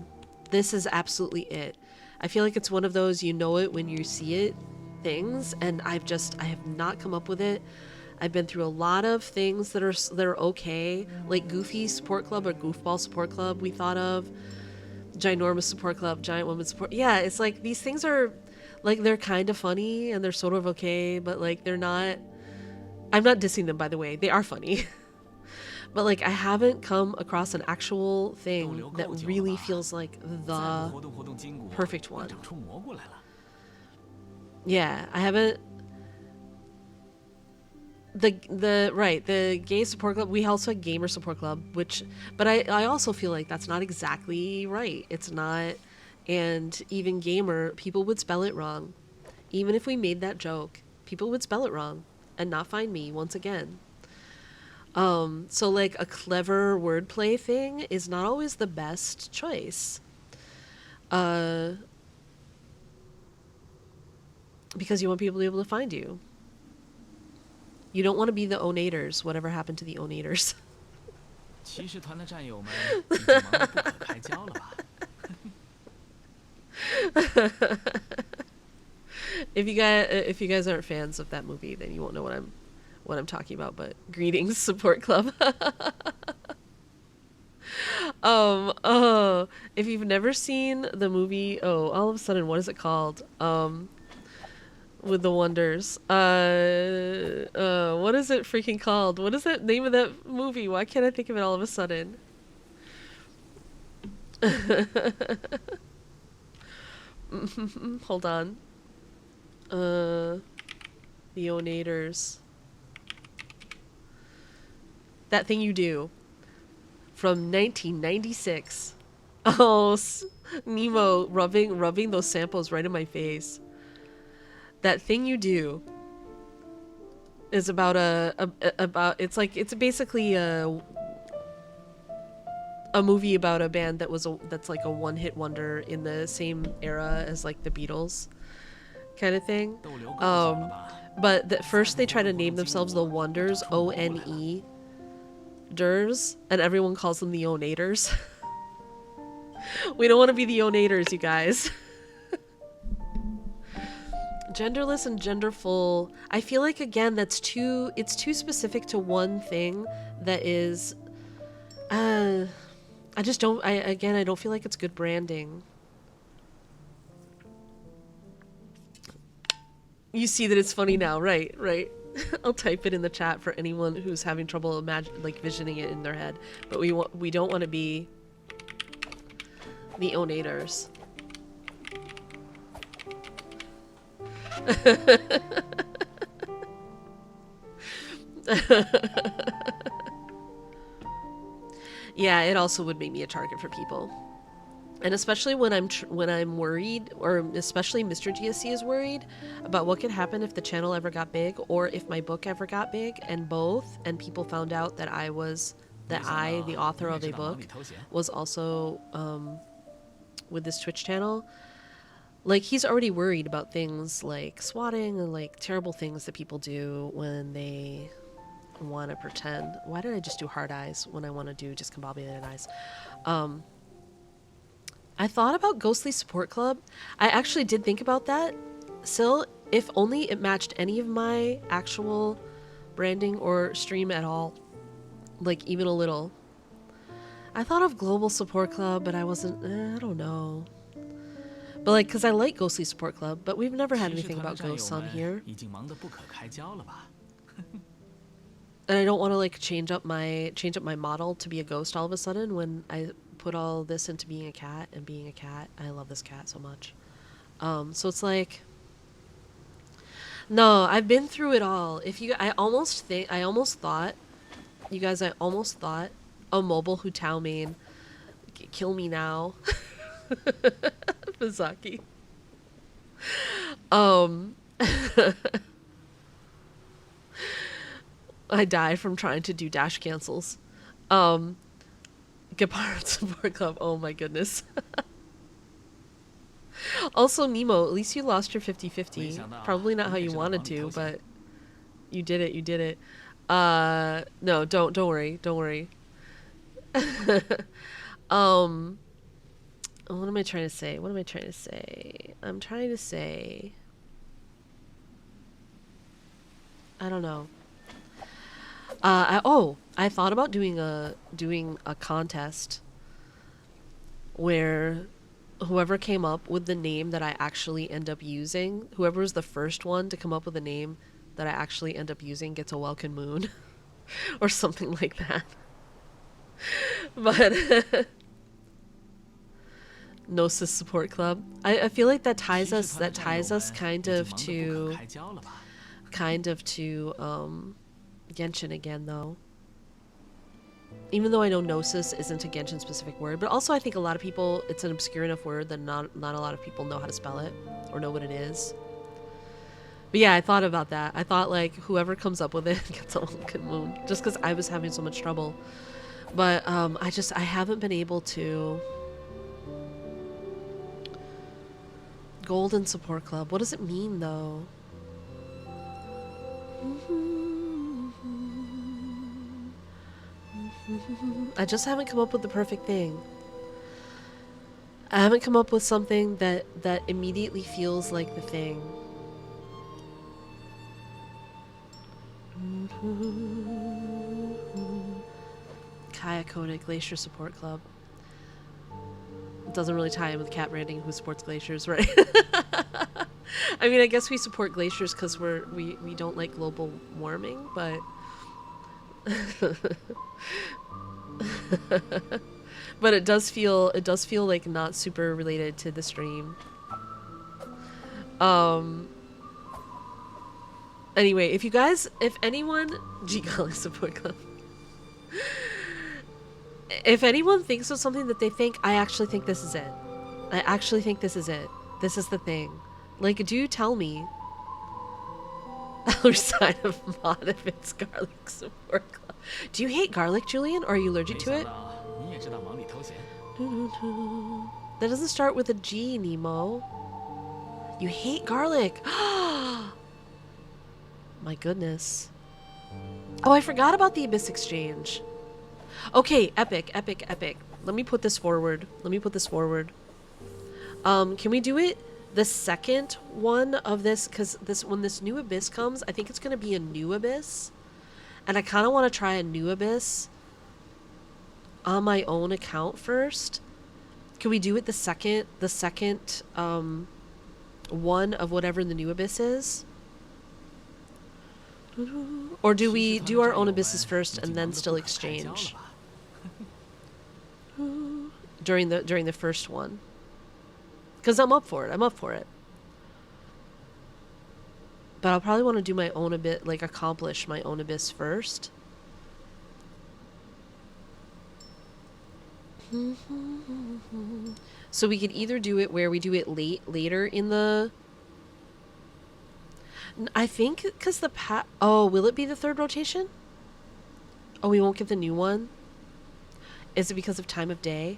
A: This is absolutely it. I feel like it's one of those, you know it when you see it things, and I have not come up with it. I've been through a lot of things that are okay, like Goofy Support Club or Goofball Support Club we thought of, Ginormous Support Club, Giant Woman Support. Yeah, it's like these things are, like, they're kind of funny and they're sort of okay, but like they're not, I'm not dissing them, by the way, they are funny. But like I haven't come across an actual thing that really feels like the perfect one. Yeah, I haven't. The gay support club, we also had gamer support club, but I also feel like that's not exactly right. It's not, and even gamer, people would spell it wrong. Even if we made that joke, people would spell it wrong and not find me once again. So like a clever wordplay thing is not always the best choice. Because you want people to be able to find you. You don't want to be the onators. Whatever happened to the onators? If you guys aren't fans of that movie, then you won't know what I'm talking about. But greetings, support club. If you've never seen the movie, all of a sudden, what is it called? With the Wonders. What is it freaking called? What is the name of that movie? Why can't I think of it all of a sudden? Hold on. The Onators. That Thing You Do. From 1996. Oh, Nemo rubbing those samples right in my face. That Thing You Do is about it's basically a movie about a band that's like a one-hit wonder in the same era as like the Beatles kind of thing. But first they try to name themselves the Wonders, O-N-E Ders, and everyone calls them the Onators. We don't want to be the Onators, you guys. Genderless and genderful. I feel like, again, it's too specific to one thing that is, I don't feel like it's good branding. You see that it's funny now, right? I'll type it in the chat for anyone who's having trouble visioning it in their head. But we don't want to be the Onators. Yeah, it also would make me a target for people. And especially when I'm worried, or especially Mr. GSC is worried about what could happen if the channel ever got big, or if my book ever got big, and people found out that I, the author of a book, was also with this Twitch channel. Like, he's already worried about things like swatting and like terrible things that people do when they want to pretend. Why did I just do hard eyes when I want to do discombobulated eyes? I thought about Ghostly Support Club. I actually did think about that. Still, if only it matched any of my actual branding or stream at all. Like, even a little. I thought of Global Support Club, but I wasn't... I don't know. But, like, because I like Ghostly Support Club, but we've never had anything about ghosts on here. And I don't want to, like, change up my model to be a ghost all of a sudden when I put all this into being a cat, and being a cat, I love this cat so much. So it's like, no, I've been through it all. I almost thought, you guys, a mobile who Tao main, kill me now, Mizaki. I die from trying to do dash cancels. Gepard Support Club. Oh my goodness. Also, Nemo, at least you lost your 50-50. Probably not how you wanted to, but you did it. You did it. No, don't worry. Don't worry. What am I trying to say? I'm trying to say, I don't know. I thought about doing a contest where whoever came up with the name that I actually end up using, whoever was the first one to come up with a name that I actually end up using gets a Welkin Moon or something like that. But Gnosis Support Club. I feel like that ties us kind of to Genshin again, though. Even though I know Gnosis isn't a Genshin specific word, but also I think a lot of people, it's an obscure enough word that not a lot of people know how to spell it or know what it is. But yeah, I thought about that. I thought, like, whoever comes up with it gets a Welkin Moon, just because I was having so much trouble. But I haven't been able to. Golden Support Club. What does it mean, though? I just haven't come up with the perfect thing. I haven't come up with something that immediately feels like the thing. Kaya Koenig, Glacier Support Club. It doesn't really tie in with cat branding who supports glaciers, right? I mean, I guess we support glaciers because we don't like global warming, but but it does feel like not super related to the stream. Anyway, if anyone G-Golly Support Club. If anyone thinks of something that they think, I actually think this is it. I actually think this is it. This is the thing. Like, do tell me. Other side of mod if it's garlic support club. Do you hate garlic, Julian? Or are you allergic to it? That doesn't start with a G, Nemo. You hate garlic. My goodness. Oh, I forgot about the Abyss Exchange. Okay, epic. Let me put this forward. Can we do it the second one of this? Because when this new Abyss comes, I think it's going to be a new Abyss. And I kind of want to try a new Abyss on my own account first. Can we do it the second one of whatever the new Abyss is? Or do we do our own Abysses first and then still exchange? During the first one. Because I'm up for it. But I'll probably want to do my own Abyss, like accomplish my own Abyss first. So we could either do it where we do it later in the... I think because the oh, will it be the third rotation? Oh, we won't get the new one? Is it because of time of day?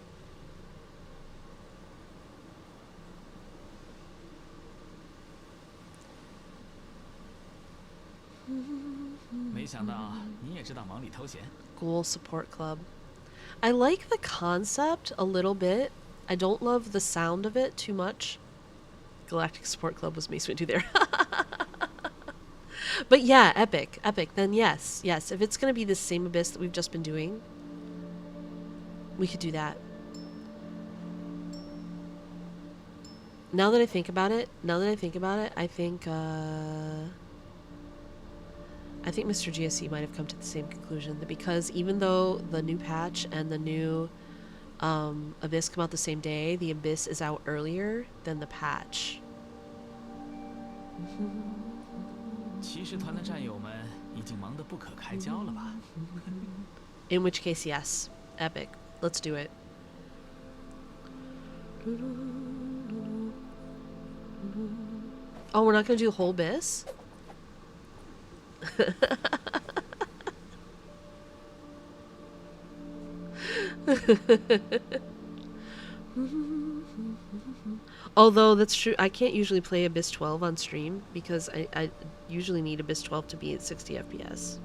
A: Ghoul Support Club. I like the concept a little bit. I don't love the sound of it too much. Galactic Support Club was Mace Windu there. But yeah, epic. Epic. Then yes. Yes. If it's going to be the same Abyss that we've just been doing, we could do that. Now that I think about it, I think Mr. GSC might have come to the same conclusion, that because even though the new patch and the new Abyss come out the same day, the Abyss is out earlier than the patch. In which case, yes. Epic. Let's do it. Oh, we're not going to do the whole Abyss? Although that's true, I can't usually play Abyss 12 on stream because I usually need Abyss 12 to be at 60 FPS.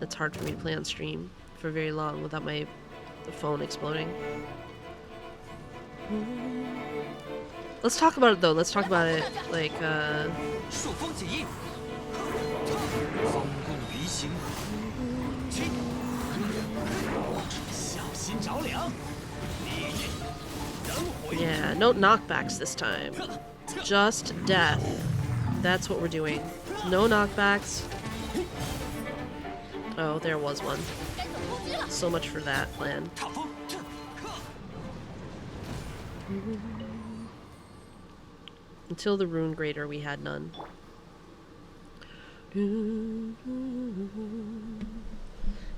A: It's hard for me to play on stream for very long without my phone exploding. Let's talk about it though. Let's talk about it like yeah, no knockbacks this time. Just death. That's what we're doing. No knockbacks. Oh, there was one. So much for that plan. Until the Rune Grader, we had none.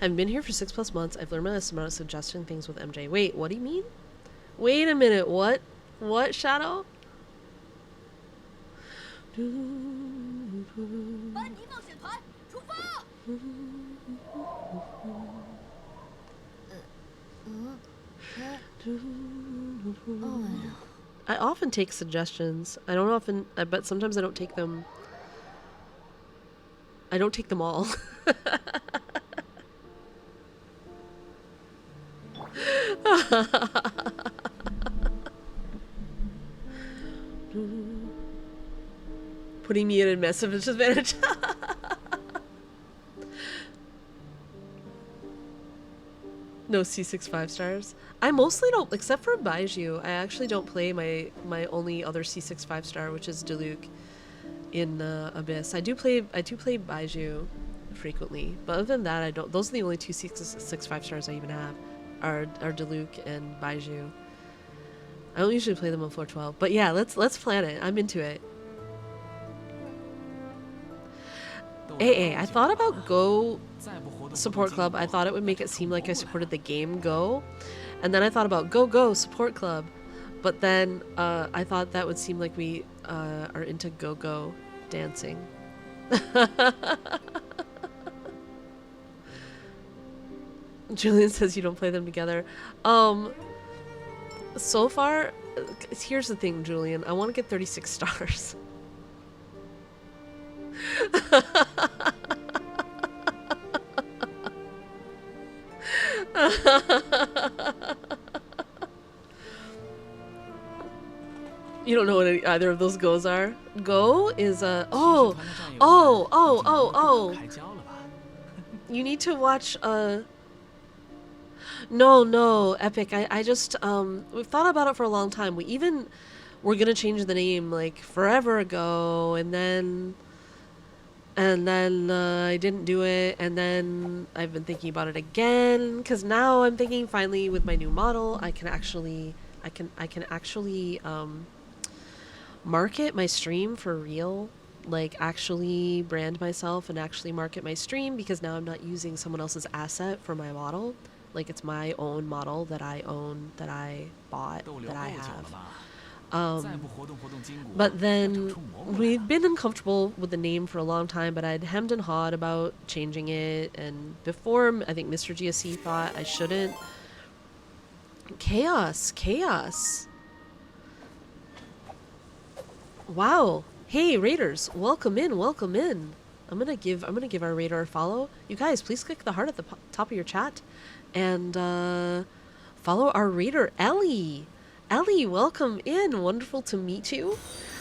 A: I've been here for 6+ months. I've learned my lesson about suggesting things with MJ. Wait, what do you mean? Wait a minute, what? What, Shadow? I often take suggestions. I don't often, but sometimes I don't take them. I don't take them all. Putting me at a massive disadvantage. No C6 5-stars. I mostly don't, except for Baiju, I actually don't play my only other C6 5-star, which is Diluc in Abyss. I do play Baiju frequently, but other than that, I don't. Those are the only two C6 5-stars I even have, are Diluc and Baiju. I don't usually play them on floor 12, but yeah, let's plan it. I'm into it. AA, I thought about Go Support Club. I thought it would make it seem like I supported the game Go, and then I thought about Go Support Club, but then I thought that would seem like we are into go dancing. Julian says you don't play them together. So far, here's the thing, Julian. I want to get 36 stars. You don't know what either of those goes are? Go is a... Oh! You need to watch No, Epic. I just, we've thought about it for a long time. We're gonna change the name, like, forever ago, and then I didn't do it, and then I've been thinking about it again, because now I'm thinking, finally, with my new model, I can actually market my stream for real, like, actually brand myself and actually market my stream, because now I'm not using someone else's asset for my model. Like it's my own model that I own, that I bought,
E: 逗留
A: that I
E: 够久
A: have.
E: 了吧？再
A: Um,
E: 不活动活动筋骨，
A: but
E: 要
A: then
E: 长出蘑菇来
A: we'd
E: 了。
A: been uncomfortable with the name for a long time, but I'd hemmed and hawed about changing it. And before, I think Mr. GSC thought I shouldn't. Chaos, chaos. Wow. Hey, Raiders, welcome in, welcome in. I'm gonna give our Raider a follow. You guys, please click the heart at the top of your chat, and follow our Raider, Ellie. Ellie, welcome in. Wonderful to meet you.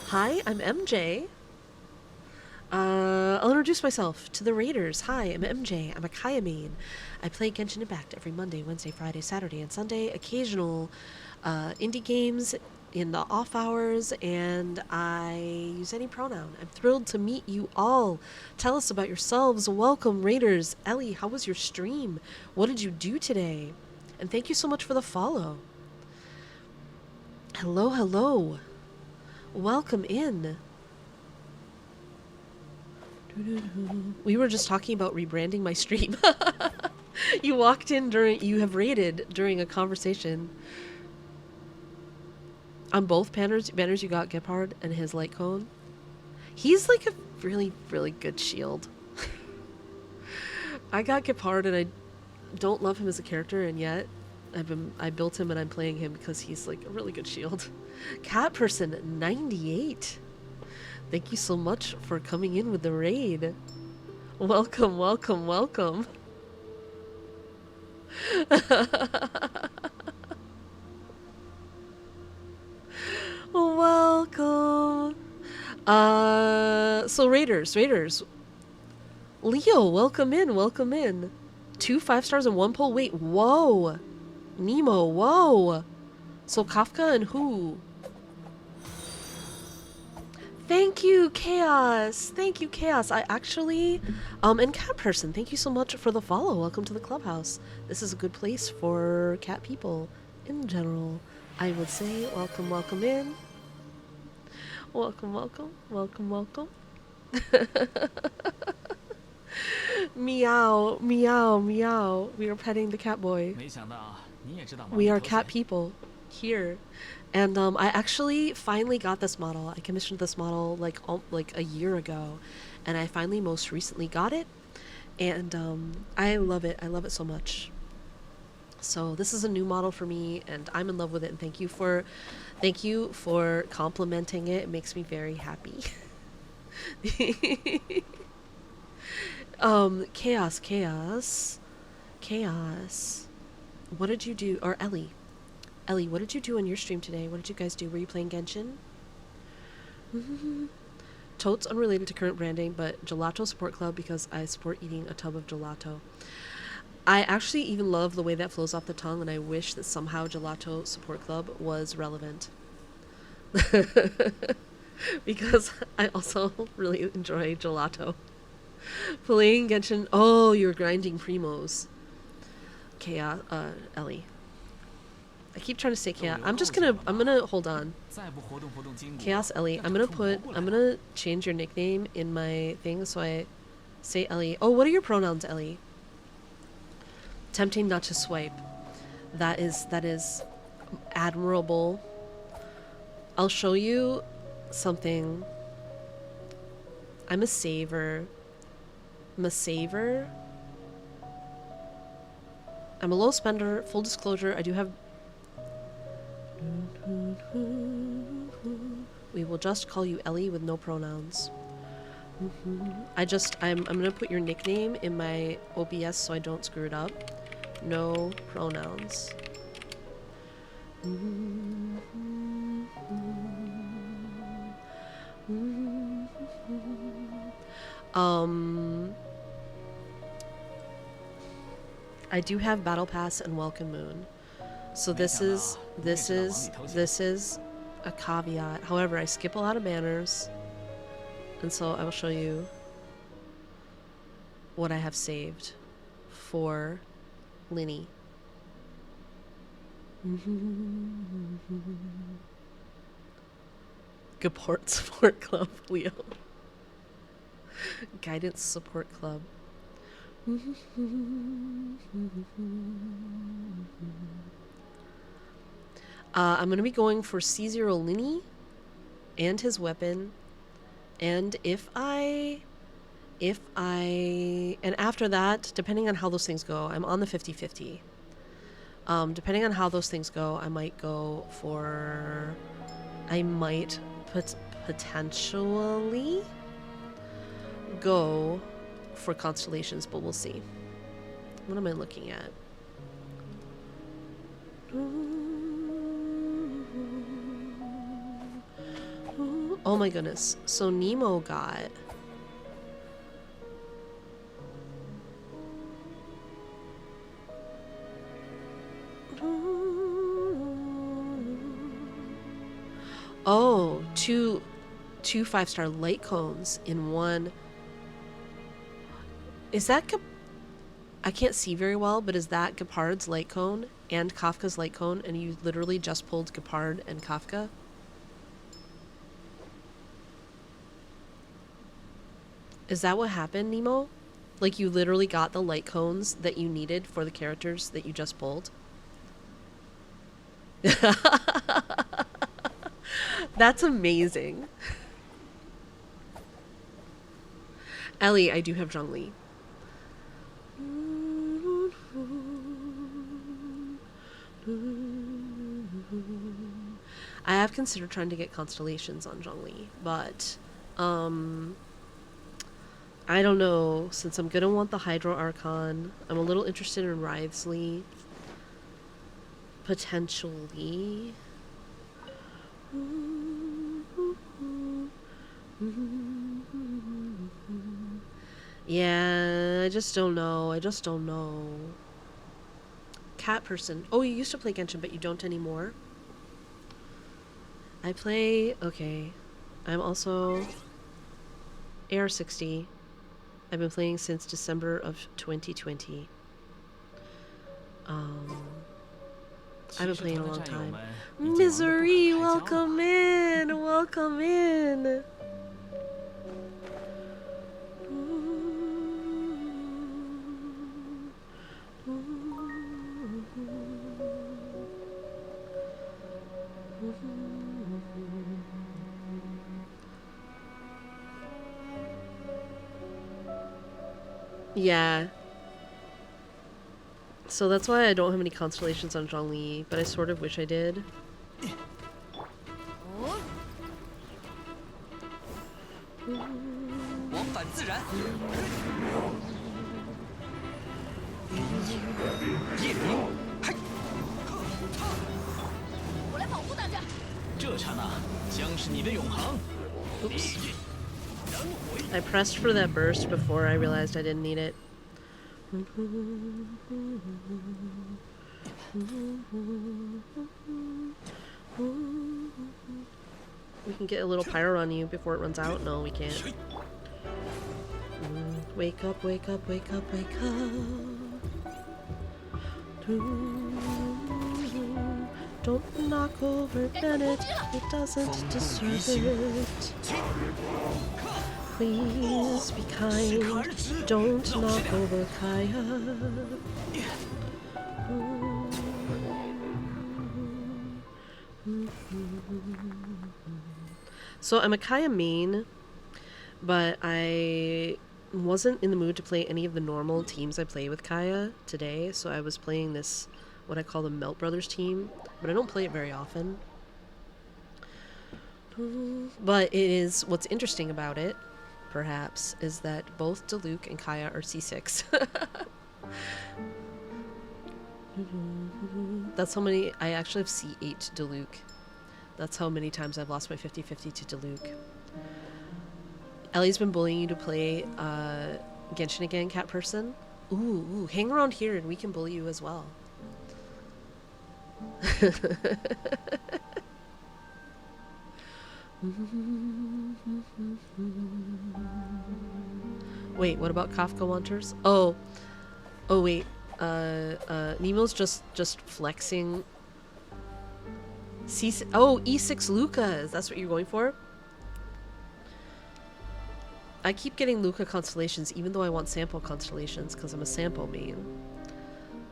A: Hi, I'm MJ. I'll introduce myself to the Raiders. Hi, I'm MJ. I'm a Kaya main. I play Genshin Impact every Monday, Wednesday, Friday, Saturday, and Sunday. Occasional indie games in the off hours, and I use any pronoun. I'm thrilled to meet you all. Tell us about yourselves. Welcome, Raiders. Ellie, how was your stream? What did you do today? And thank you so much for the follow. Hello, hello. Welcome in. We were just talking about rebranding my stream. You walked in you have raided during a conversation. On both banners you got Gepard and his light cone. He's like a really, really good shield. I got Gepard and I don't love him as a character, and yet I built him and I'm playing him because he's like a really good shield. Cat person 98. Thank you so much for coming in with the raid. Welcome, welcome, welcome. Welcome. So Raiders. Leo, welcome in, welcome in. 2 5 stars and 1 poll. Wait, whoa. Nemo, whoa. So Kafka and who? Thank you, Chaos. Thank you, Chaos. I actually, and Cat Person, thank you so much for the follow. Welcome to the clubhouse. This is a good place for cat people in general. I would say welcome, welcome in. Welcome, welcome, welcome, welcome. Meow, meow, meow. We are petting the cat boy.
E: 没想到你也知道
A: We
E: 盲
A: are
E: 头
A: cat
E: 衔
A: people here. And I actually finally got this model. I commissioned this model like a year ago, and I finally most recently got it, and I love it. I love it so much. So this is a new model for me, and I'm in love with it. And thank you for complimenting it. It makes me very happy. Chaos. What did you do? Or Ellie, what did you do on your stream today? What did you guys do? Were you playing Genshin? Totes unrelated to current branding, but Gelato Support Club because I support eating a tub of gelato. I actually even love the way that flows off the tongue, and I wish that somehow Gelato Support Club was relevant. Because I also really enjoy gelato. Playing Genshin. Oh, you're grinding primos. Chaos, Ellie. I keep trying to say chaos. I'm gonna hold on.
E: 再不活动活动筋骨，
A: Chaos Ellie.
E: 要
A: I'm
E: 长
A: gonna
E: 出蘑菇来了。
A: change your nickname in my thing so I say Ellie. Oh, what are your pronouns, Ellie? Tempting not to swipe. That is admirable. I'll show you something. I'm a saver. I'm a low spender. Full disclosure, I do have... We will just call you Ellie with no pronouns. I'm gonna put your nickname in my OBS so I don't screw it up. No pronouns. I do have Battle Pass and Welcome Moon. So this is a caveat. However, I skip a lot of banners. And so I will show you what I have saved for Linny. Geport Support Club, Leo. Guidance Support Club. I'm gonna be going for C0 Linny and his weapon, and and after that, depending on how those things go, I'm on the 50-50. Depending on how those things go, I might potentially go for constellations, but we'll see. What am I looking at? Oh my goodness. So Nemo got... Oh, two 5-star light cones in one. Is that... I can't see very well, but is that Gepard's light cone and Kafka's light cone, and you literally just pulled Gepard and Kafka? Is that what happened, Nemo? Like, you literally got the light cones that you needed for the characters that you just pulled? That's amazing. Ellie, I do have Zhongli. I have considered trying to get constellations on Zhongli, but I don't know, since I'm gonna want the Hydro Archon. I'm a little interested in Wriothesley. Potentially. Yeah, I just don't know. Cat person. Oh, you used to play Genshin, but you don't anymore? I play... Okay. I'm also... AR60. I've been playing since December of 2020. I've been playing a long time. Misery, welcome in! Welcome in! Yeah. So that's why I don't have any constellations on Zhongli, but I sort of wish I did. Oops. I pressed for that burst before I realized I didn't need it. We can get a little pyro on you before it runs out. No, we can't. Wake up, wake up, wake up, wake up. Don't knock over Bennett. He doesn't deserve it. Please be kind. Don't knock over Kaya. So I'm a Kaya main, but I wasn't in the mood to play any of the normal teams I play with Kaya today, so I was playing this, what I call the Melt Brothers team, but I don't play it very often. But it is, what's interesting about it, perhaps, is that both Diluc and Kaya are C6. That's how many, I actually have C8 Diluc. That's how many times I've lost my 50-50 to Diluc. Ellie's been bullying you to play Genshin again, cat person. Ooh, hang around here and we can bully you as well. Wait, what about Kafka Wanters? Oh wait, Nemo's just flexing. E6 Lucas, that's what you're going for? I keep getting Luca constellations even though I want sample constellations because I'm a sample main.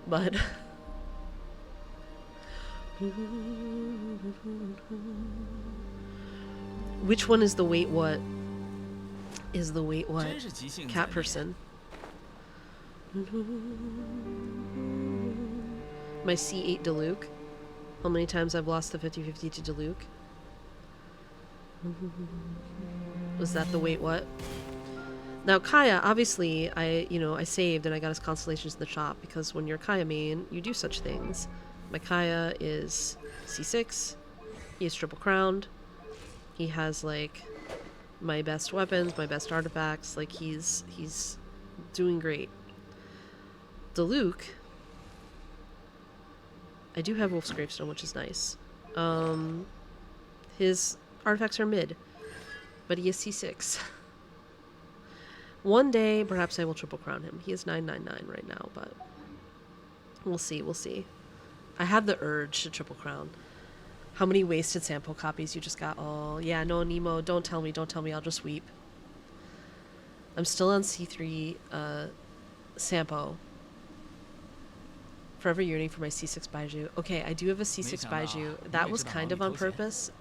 A: But which one is the wait what? Is the wait what?
E: 真是急性子
A: Cat
E: 你
A: person. My C8 Diluc. How many times I've lost the 50-50 to Diluc? Was that the wait what? Now Kaya, obviously, I saved and I got his constellations in the shop because when you're Kaya main, you do such things. My Kaya is C6. He is triple crowned. He has like my best weapons, my best artifacts. Like he's doing great. Diluc, I do have Wolf's Gravestone, which is nice. His artifacts are mid, but he is C6. One day, perhaps I will triple crown him. He is 999 right now, but we'll see, we'll see. I have the urge to triple crown. How many wasted sample copies you just got? Oh, yeah, no, Nemo, don't tell me, I'll just weep. I'm still on C3, Sampo. Forever yearning for my C6 Baiju. Okay, I do have a C6 Baiju. That was kind of on purpose.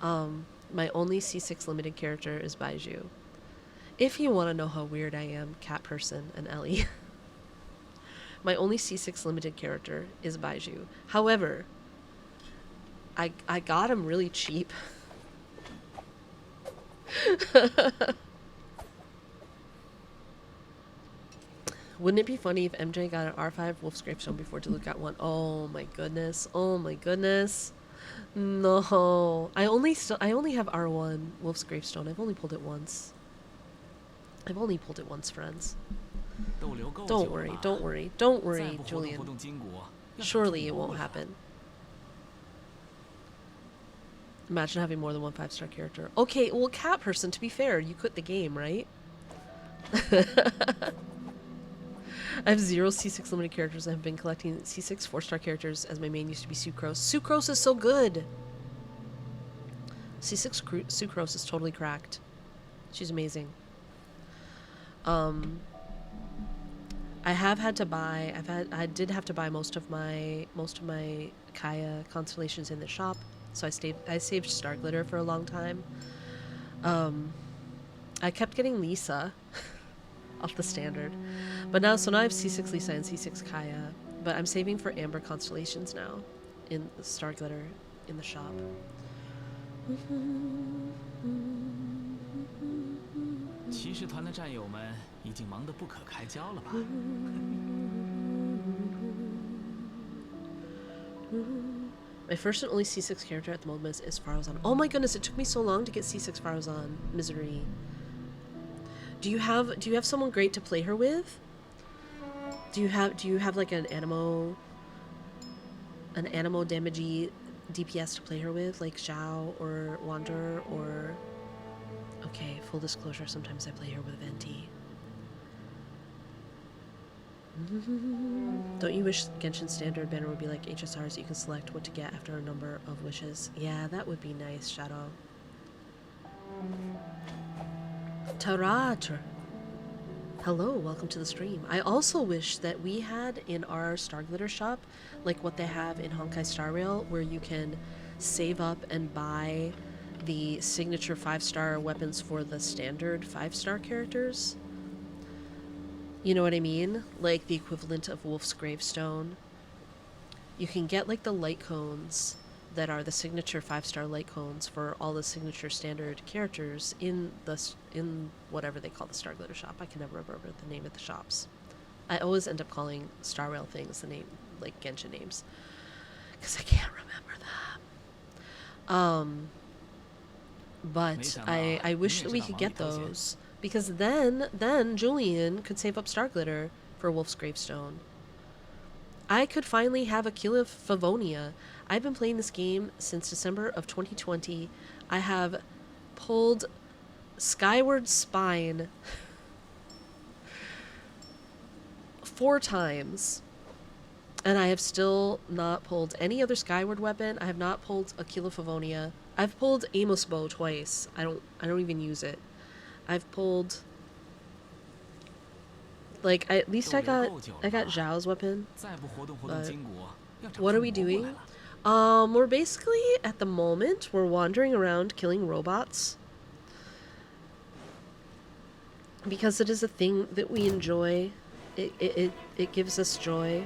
A: My only C6 limited character is Baiju. If you want to know how weird I am, Cat Person and Ellie. My only C6 limited character is Baiju. However, I got him really cheap. Wouldn't it be funny if MJ got an R5 Wolf's Gravestone before Diluc got one? Oh my goodness. Oh my goodness. No. I only have R1 Wolf's Gravestone. I've only pulled it once. I've only pulled it once, friends. Don't worry, Julian. Surely it won't happen. Imagine having more than one 5-star character. Okay, well, Cat Person, to be fair, you quit the game, right? I have 0 C6 limited characters. I've been collecting C6 4-star characters as my main used to be Sucrose. Sucrose is so good! C6 Sucrose is totally cracked. She's amazing. I did have to buy most of my Kaya constellations in the shop, so I saved Star Glitter for a long time. I kept getting Lisa off the standard, but now I have C6 Lisa and C6 Kaya, but I'm saving for Amber constellations now in the Star Glitter in the shop.
E: 骑士团的战友们已经忙得不可开交了吧？
A: My first and only C6 character at the moment is Farozan. Oh my goodness, it took me so long to get C6 Farozan. Misery. Do you have someone great to play her with? Do you have like an animo damagey DPS to play her with, like Xiao or Wander or... Okay, full disclosure, sometimes I play her with Venti. Don't you wish Genshin standard banner would be like HSR so you can select what to get after a number of wishes? Yeah, that would be nice, Shadow. Taratr. Hello, welcome to the stream. I also wish that we had in our Star Glitter shop, like what they have in Honkai Star Rail, where you can save up and buy the signature 5-star weapons for the standard 5-star characters. You know what I mean? Like the equivalent of Wolf's Gravestone. You can get like the light cones that are the signature 5-star light cones for all the signature standard characters in whatever they call the Star Glitter shop. I can never remember the name of the shops. I always end up calling Star Rail things the name, like Genshin names, because I can't remember them. But I wish that we could get those, because then Julian could save up Star Glitter for Wolf's Gravestone. I could finally have Aquila Favonia. I've been playing this game since December of 2020. I have pulled Skyward Spine 4 times, and I have still not pulled any other Skyward weapon. I have not pulled Aquila Favonia. I've pulled Amos Bow twice. I don't even use it. I've pulled like at least I got Zhao's weapon.
E: 再不活动活动筋骨，要找
A: What
E: 出
A: are we
E: 蘑菇来
A: doing?
E: 了。
A: We're basically at the moment we're wandering around killing robots because it is a thing that we enjoy. It gives us joy.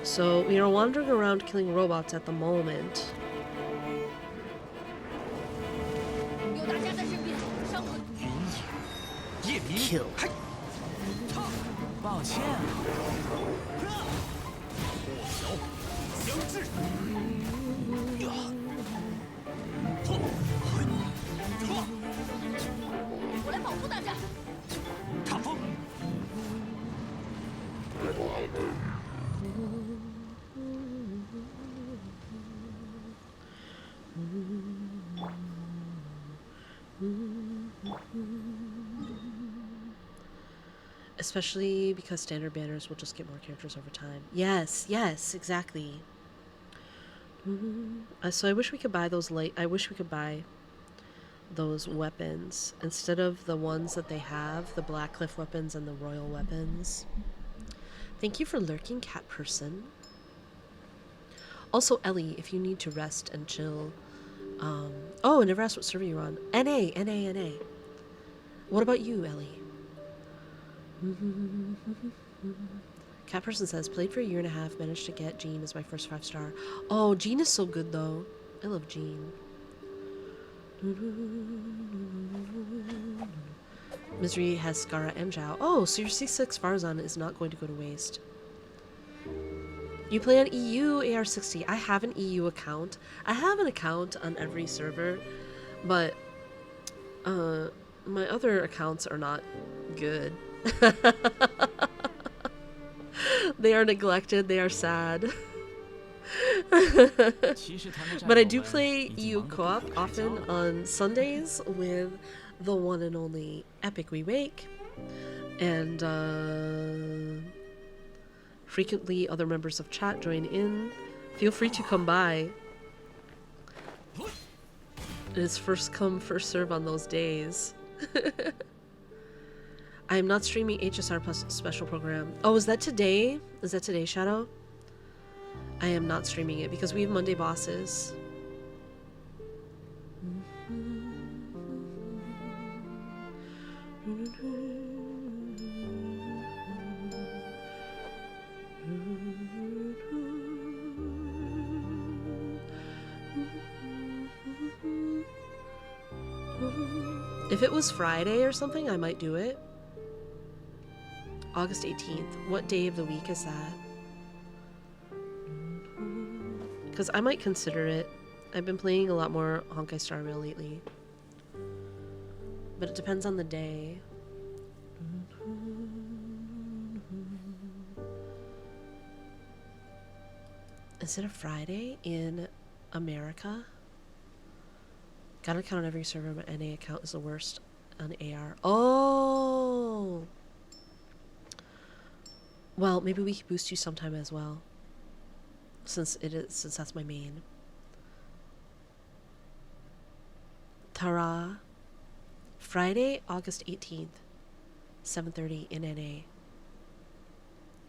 A: So we are wandering around killing robots at the moment.
F: 有大家在身边，伤痕。
E: 夜明
A: Kill.
E: 抱歉啊。破晓相制。
F: 我来保护大家。
E: 插风。
A: Especially because standard banners will just get more characters over time. Yes, yes, exactly. So I wish we could buy those I wish we could buy those weapons instead of the ones that they have, the Blackcliff weapons and the Royal weapons. Thank you for lurking, cat person. Also, Ellie, if you need to rest and chill. Oh, I never asked what server you're on. NA, NA, NA. What about you, Ellie? Cat person says, played for a year and a half, managed to get Jean as my first 5-star. Oh, Jean is so good though. I love Jean. Misery has Skara and Zhao. Oh, so your C6 Farzan is not going to go to waste. You play on EU AR60. I have an EU account. I have an account on every server, but my other accounts are not good. They are neglected, they are sad. But I do play EU co-op often on Sundays with the one and only Epic We Wake, and frequently other members of chat join in. Feel free to come by. It is first come, first serve on those days. I am not streaming HSR Plus special program. Oh, is that today? Is that today, Shadow? I am not streaming it because we have Monday bosses. If it was Friday or something, I might do it. August 18th. What day of the week is that? Because I might consider it. I've been playing a lot more Honkai Star Rail lately. But it depends on the day. Is it a Friday in America? Got an account on every server, but NA account is the worst on AR. Oh! Well, maybe we could boost you sometime as well. Since that's my main. Tara. Friday, August 18th. 7:30 in NA.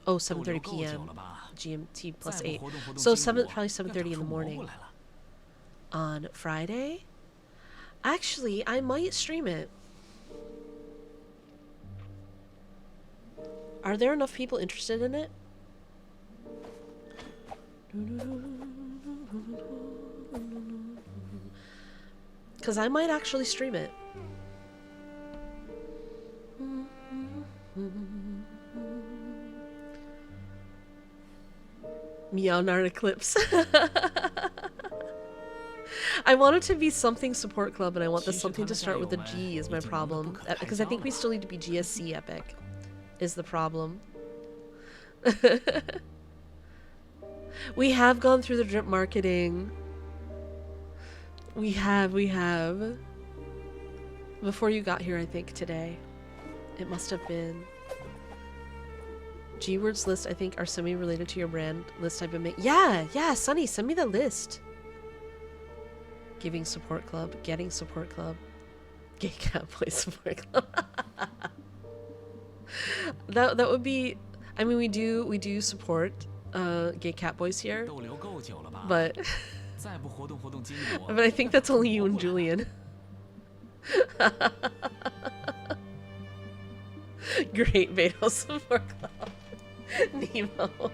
A: Oh, 7:30 p.m. GMT plus 8. So probably 7:30 in the morning. On Friday? Actually, I might stream it. Are there enough people interested in it? Because I might actually stream it. Meownar Eclipse. I want it to be something support club, and I want this something to start with a G is my problem. Because I think we still need to be GSC epic. Is the problem. We have gone through the drip marketing. We have. Before you got here, I think, today. It must have been. G-words list, I think, are semi-related to your brand list I've been making. Yeah, Sunny, send me the list. Giving support club. Getting support club. Gay cat boy support club. that would be. I mean, we do support gay cat boys here,
E: 逗留够久了吧？
A: but
E: 再不活动活动筋骨，
A: but I think that's only you and Julian. Great Beto support club. Nemo.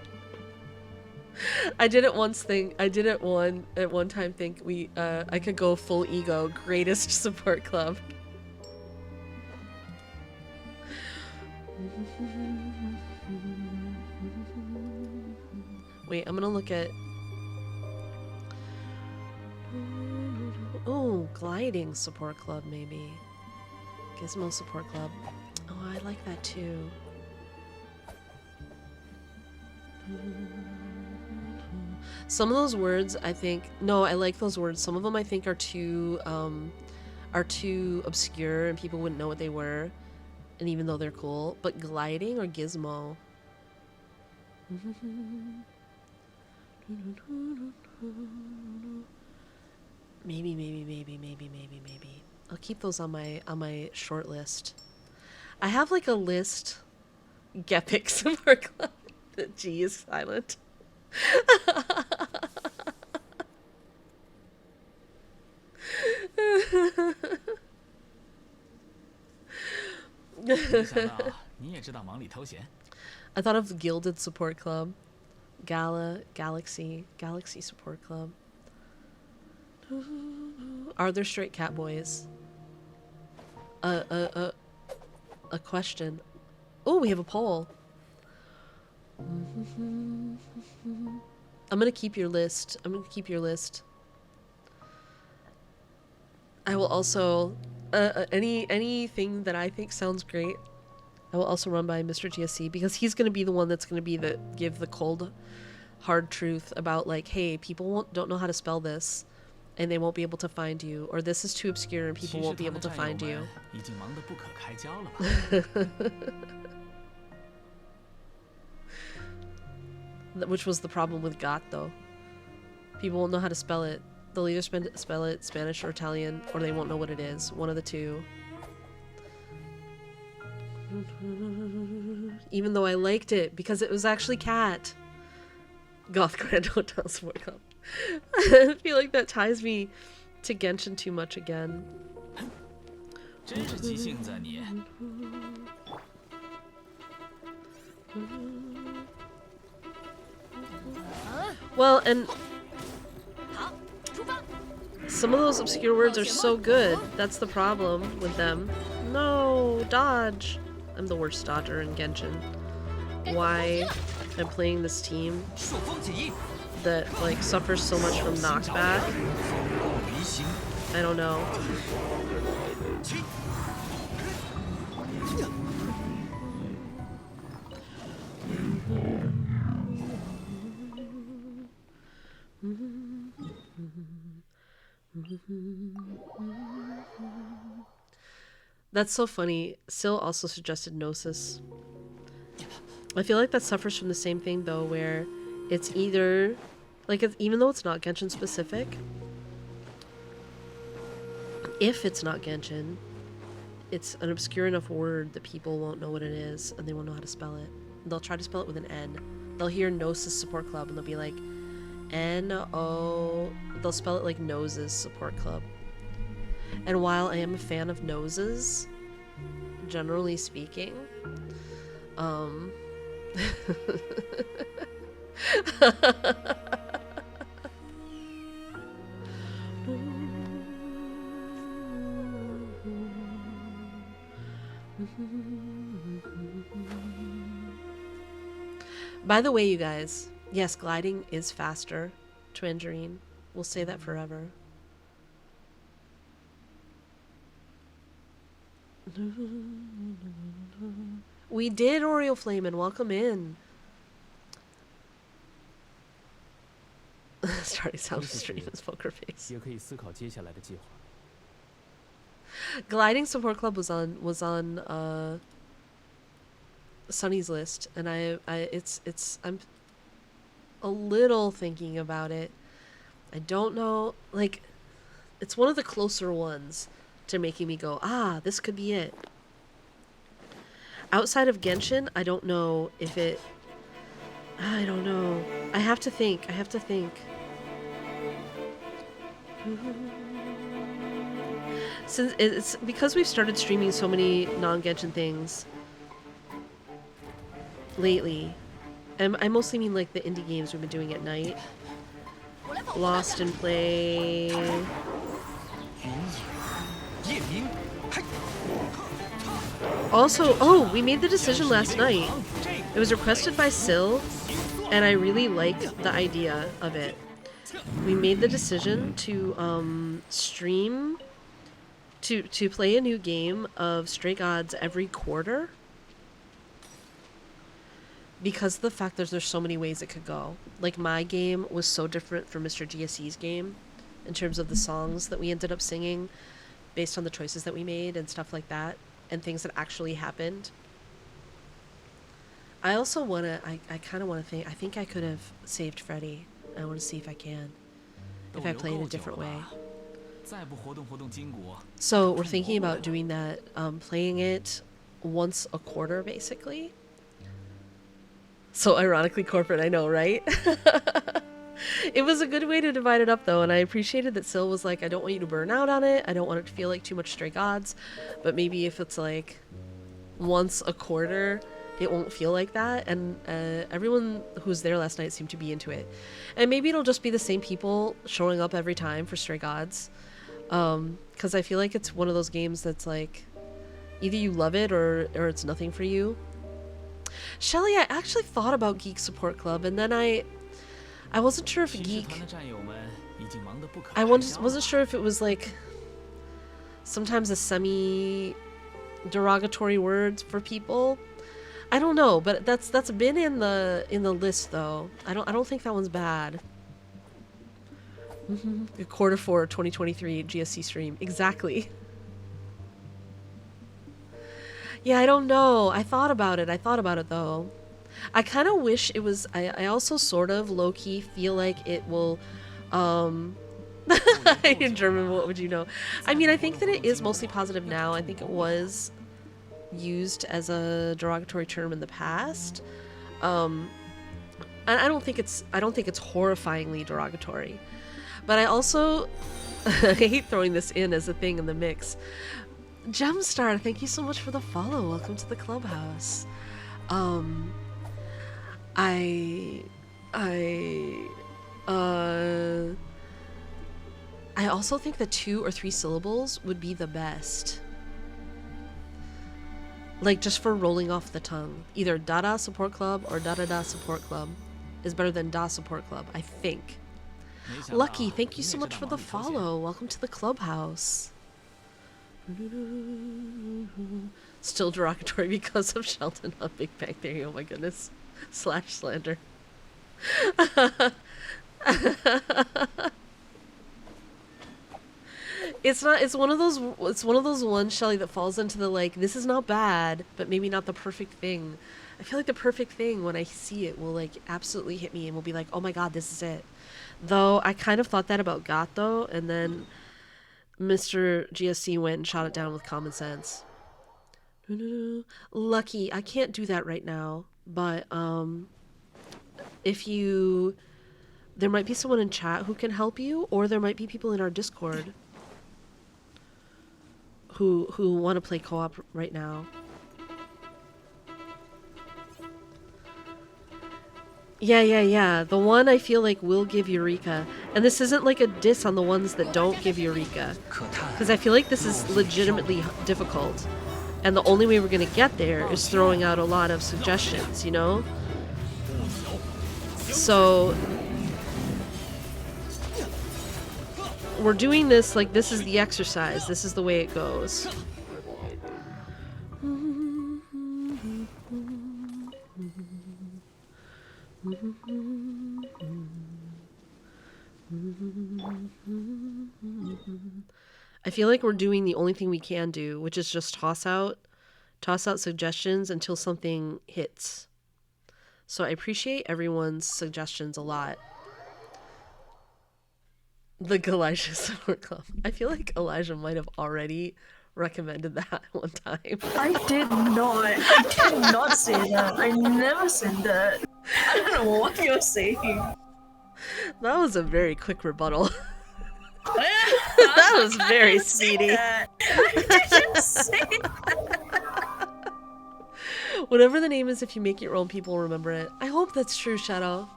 A: I did it at one time think I could go full ego, greatest support club. Wait, I'm gonna look at... Oh, gliding support club maybe. Gizmo support club. Oh, I like that too. Some of those words I think... No, I like those words. Some of them I think are too obscure and people wouldn't know what they were. And even though they're cool. But gliding or gizmo? Maybe. I'll keep those on my short list. I have like a list. Gepic support club. The G is silent.
E: 没想到你也知道忙里偷闲。
A: I thought of the Gilded Support Club. Galaxy Support Club. Are there straight cat boys? A question. Oh, we have a poll. I'm gonna keep your list. I will also anything that I think sounds great, I will also run by Mr. GSC because he's gonna be the one that's gonna be give the cold, hard truth about like, hey, people don't know how to spell this, and they won't be able to find you, or this is too obscure and people won't be able to find you.
E: 已经忙得不可开交了吧？
A: Which was the problem with GOT though. People won't know how to spell it. They'll either spell it Spanish or Italian, or they won't know what it is. One of the two. Even though I liked it because it was actually cat. Goth Grand Hotel Support Club. I feel like that ties me to Genshin too much again.
E: 真是急性子啊你！
A: Well, and some of those obscure words are so good. That's the problem with them. No, dodge. I'm the worst dodger in Genshin. Why I'm playing this team that like suffers so much from knockback? I don't know. That's so funny. Sil also suggested Gnosis. I feel like that suffers from the same thing though, where it's either like even though it's not Genshin specific, if it's not Genshin, it's an obscure enough word that people won't know what it is and they won't know how to spell it. They'll try to spell it with an N. They'll hear Gnosis Support Club and they'll be like N-O... They'll spell it like Noses Support Club. And while I am a fan of noses, generally speaking, By the way, you guys, yes, gliding is faster. Tangerine. We'll say that forever. We did, Oreo Flamin'. Welcome in. Starting sound stream is poker face.
H: 也可以思考接下来的计划。
A: Gliding Support Club was on Sunny's list, and I'm a little thinking about it. I don't know, like, it's one of the closer ones to making me go, ah, this could be it. Outside of Genshin, I don't know if it... I don't know. I have to think. Since it's because we've started streaming so many non-Genshin things lately, and I mostly mean like the indie games we've been doing at night. Lost in Play. Also, oh, we made the decision last night. It was requested by Syl, and I really like the idea of it. We made the decision to stream, to play a new game of Stray Gods every quarter. Because of the fact that there's so many ways it could go. Like, my game was so different from Mr. GSE's game in terms of the songs that we ended up singing based on the choices that we made and stuff like that, and things that actually happened. I also want to, I kind of want to think, I think I could have saved Freddy. I want to see if I can. If I play it a different way. So we're thinking about doing that, playing it once a quarter, basically. So ironically corporate, I know, right? It was a good way to divide it up, though, and I appreciated that Syl was like, I don't want you to burn out on it. I don't want it to feel like too much Stray Gods. But maybe if it's like once a quarter, it won't feel like that. And everyone who was there last night seemed to be into it. And maybe it'll just be the same people showing up every time for Stray Gods. Because I feel like it's one of those games that's like, either you love it or it's nothing for you. Shelly, I actually thought about Geek Support Club, and then I wasn't sure if geek... I wasn't sure if it was like sometimes a semi-derogatory word for people. I don't know, but that's been in the list though. I don't think that one's bad. Quarter 4 2023 GSC stream. Exactly. Yeah, I don't know. I thought about it though. I kind of wish it was... I also sort of low-key feel like it will... In German, what would you know? I mean, I think that it is mostly positive now. I think it was used as a derogatory term in the past. I don't think it's horrifyingly derogatory. But I also... I hate throwing this in as a thing in the mix. Gemstar, thank you so much for the follow. Welcome to the clubhouse. I also think that 2 or 3 syllables would be the best. Like, just for rolling off the tongue. Either Dada Support Club or Da-da-da Support Club is better than Da Support Club, I think. Lucky, thank you so much for the follow. Welcome to the clubhouse. Still derogatory because of Sheldon on Big Bang Theory. Oh my goodness. / slander. It's one of those ones, Shelly, that falls into the like, this is not bad, but maybe not the perfect thing. I feel like the perfect thing, when I see it, will like absolutely hit me and will be like, oh my god, this is it. Though I kind of thought that about Gato, and then Mr. GSC went and shot it down with common sense. Lucky, I can't do that right now, but if you... There might be someone in chat who can help you, or there might be people in our Discord who want to play co-op right now. Yeah. The one I feel like will give Eureka. And this isn't like a diss on the ones that don't give Eureka. Because I feel like this is legitimately difficult. And the only way we're going to get there is throwing out a lot of suggestions, you know? So... we're doing this like this is the exercise. This is the way it goes. I feel like we're doing the only thing we can do, which is just toss out suggestions until something hits. So I appreciate everyone's suggestions a lot. The Elijah Support Club. I feel like Elijah might have already recommended that one time.
B: I did not. I did not say that. I never said that. I don't know what you're saying.
A: That was a very quick rebuttal. That was very speedy.
B: I didn't say that.
A: Whatever the name is, if you make it your own, people will remember it. I hope that's true, Shadow.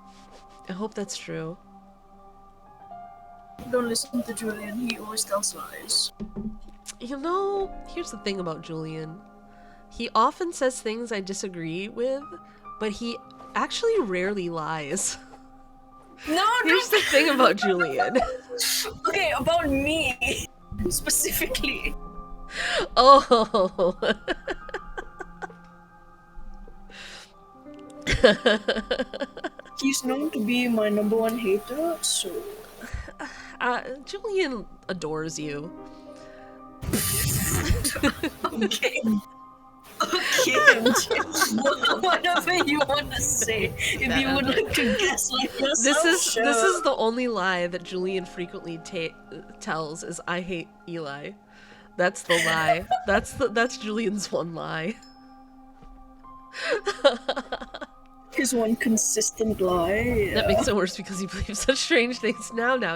A: I hope that's true.
B: Don't listen to Julian. He always tells lies.
A: You know, here's the thing about Julian. He often says things I disagree with, but he actually rarely lies.
B: No,
A: Here's the thing about Julian.
B: Okay, about me specifically.
A: Oh.
B: He's known to be my #1 hater, so.
A: Julian adores you.
B: Okay. Okay, whatever you want to say. If you would like to gaslight yourself,
A: This is the only lie that Julian frequently tells is I hate Eli. That's the lie. That's Julian's one lie.
B: His one consistent lie. Yeah.
A: That makes it worse because he believes such strange things. No. No.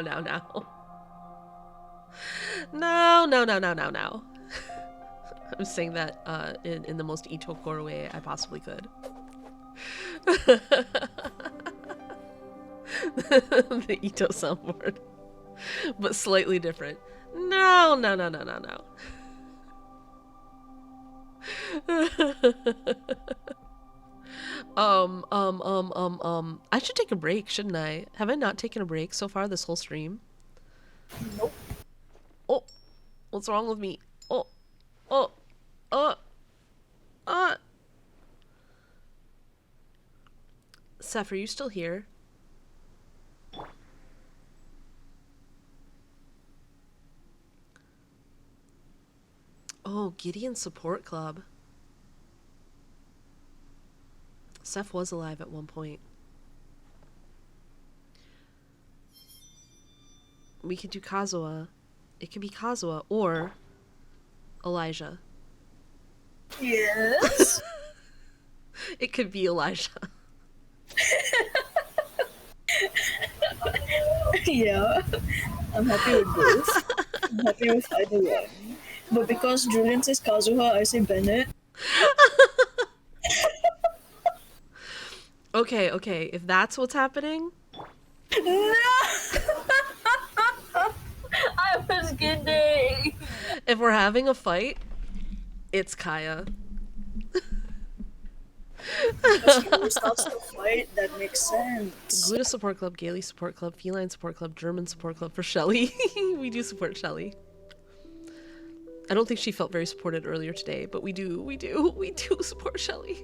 A: I'm saying that in the most Itokoro way I possibly could. The Ito soundboard. But slightly different. No. I should take a break, shouldn't I? Have I not taken a break so far this whole stream?
B: Nope.
A: Oh, what's wrong with me? Seth, are you still here? Oh, Gideon Support Club. Seth was alive at one point. We could do Kazuha. It could be Kazuha or Elijah.
B: Yes.
A: It could be Elijah.
B: Yeah. I'm happy with both. I'm happy with either one. But because Julian says Kazuha, I say Bennett.
A: Okay, if that's what's happening.
B: No! I was kidding!
A: If we're having a fight, it's Kaya.
B: Because he starts to fight, that makes sense.
A: Gluta Support Club, Gaily Support Club, Feline Support Club, German Support Club for Shelly. We do support Shelly. I don't think she felt very supported earlier today, but we do support Shelly.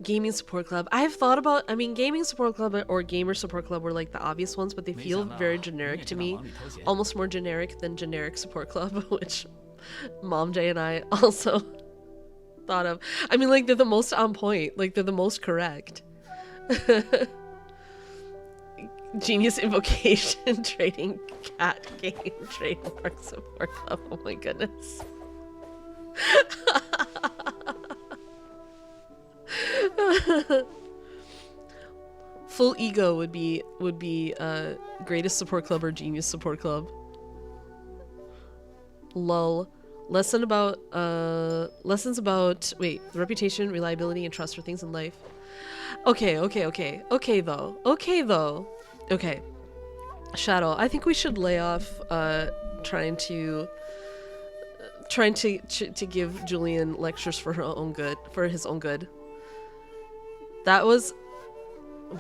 A: Gaming Support Club. I have thought about, Gaming Support Club or Gamer Support Club were like the obvious ones, but they feel very generic to me. Almost more generic than Generic Support Club, which Mom J and I also thought of. Like they're the most on point. Like they're the most correct. Genius Invocation, Trading Cat Game, Trademark Support Club. Oh my goodness. Full Ego would be Greatest Support Club or Genius Support Club. Lull. Lessons about the reputation, reliability, and trust for things in life. Okay though. Okay. Shadow, I think we should lay off trying to give Julian lectures for his own good. That was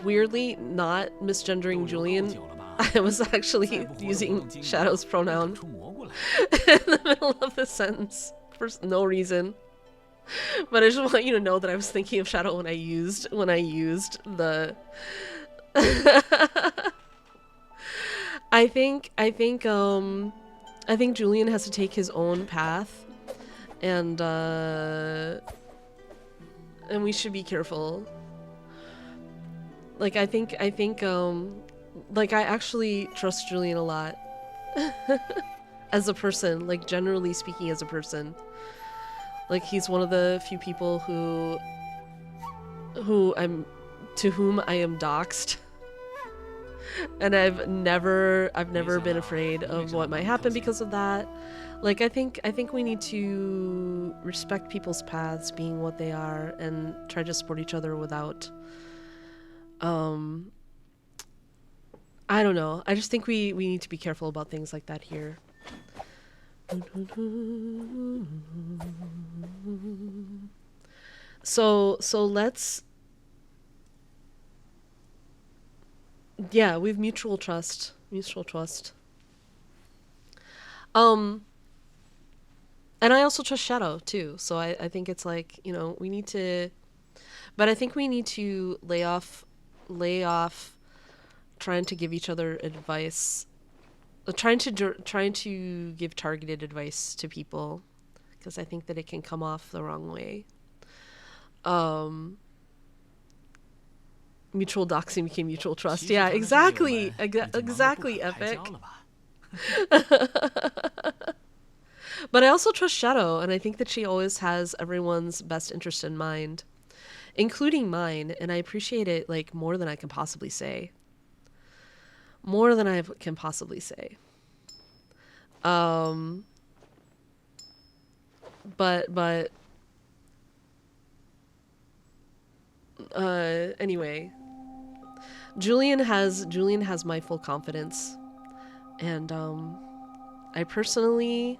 A: weirdly not misgendering Julian. I was actually using Shadow's pronoun in the middle of the sentence for no reason. But I just want you to know that I was thinking of Shadow when I used the I think Julian has to take his own path, and we should be careful. Like I think like, I actually trust Julian a lot. As a person, like, generally speaking as a person. Like, he's one of the few people to whom I am doxxed. And I've never been afraid of what might happen because of that. Like, I think we need to respect people's paths being what they are and try to support each other without I don't know. I just think we need to be careful about things like that here. So let's, yeah, we have mutual trust. And I also trust Shadow too. So I think it's like, you know, we need to, but I think we need to lay off trying to give each other advice, trying to give targeted advice to people, because I think that it can come off the wrong way. Mutual doxing became mutual trust. Yeah, exactly. Exactly, Epic. But I also trust Shadow, and I think that she always has everyone's best interest in mind, including mine, and I appreciate it, like, more than I can possibly say. More than I can possibly say. Anyway, Julian has my full confidence, and I personally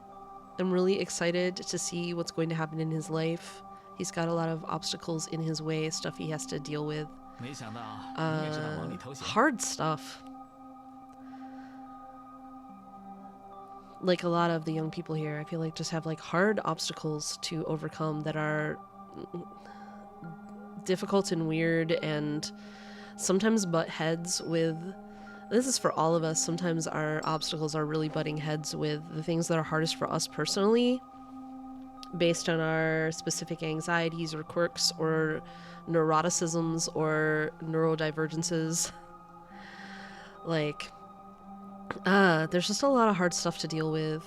A: am really excited to see what's going to happen in his life. He's got a lot of obstacles in his way, stuff he has to deal with, hard stuff. Like a lot of the young people here, I feel like just have like hard obstacles to overcome that are difficult and weird, and sometimes butt heads with, this is for all of us, sometimes our obstacles are really butting heads with the things that are hardest for us personally, based on our specific anxieties or quirks or neuroticisms or neurodivergences. Like, there's just a lot of hard stuff to deal with.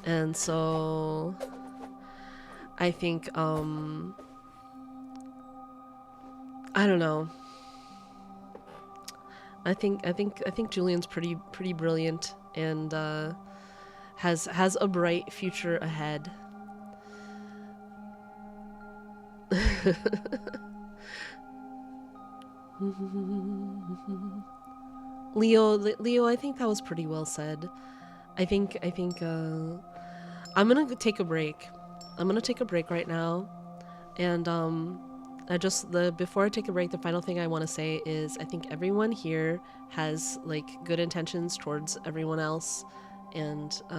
A: And so I think, I don't know. I think Julian's pretty brilliant and has a bright future ahead. Leo, I think that was pretty well said. I think I'm gonna take a break. I'm gonna take a break right now, and before I take a break, the final thing I want to say is I think everyone here has like good intentions towards everyone else, and I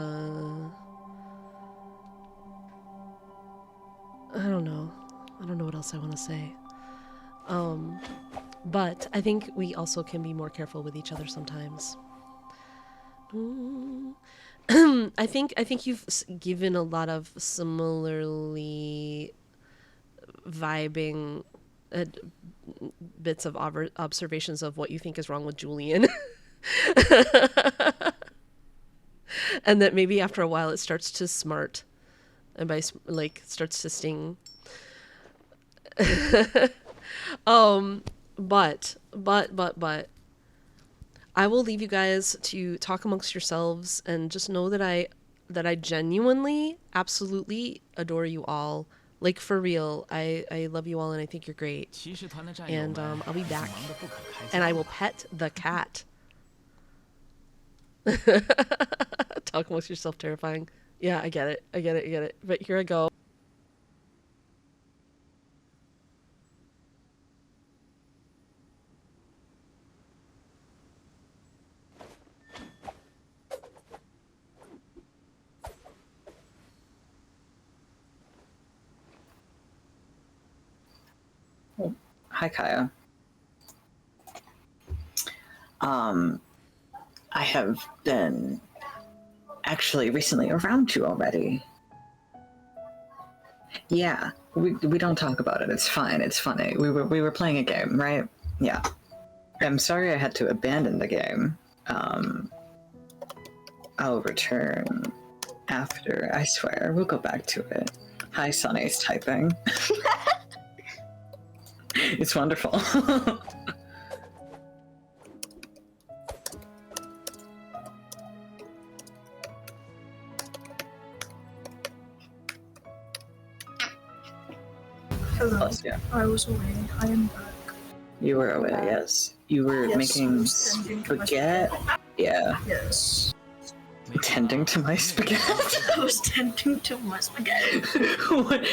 A: don't know what else I want to say. But I think we also can be more careful with each other sometimes. I think you've given a lot of similarly vibing bits of observations of what you think is wrong with Julian. And that maybe after a while it starts to smart, and by like starts to sting. But I will leave you guys to talk amongst yourselves, and just know that I genuinely, absolutely adore you all. Like, for real, I love you all, and I think you're great. And I'll be back, and I will pet the cat. Talk amongst yourself, terrifying. Yeah, I get it. But here I go.
D: Hi, Kaya. I have been actually recently around you already. Yeah, we don't talk about it. It's fine. It's funny. We were playing a game, right? Yeah. I'm sorry I had to abandon the game. I'll return after, I swear. We'll go back to it. Hi, Sunny's typing. It's wonderful.
B: Hello.
D: Plus, yeah.
B: I was away. I am back.
D: You were away, yes. You were
B: Yes, I
D: making
B: was tending to my
D: spaghetti. Yeah.
B: Yes.
D: Tending to my spaghetti.
B: I was tending to my spaghetti.
D: What?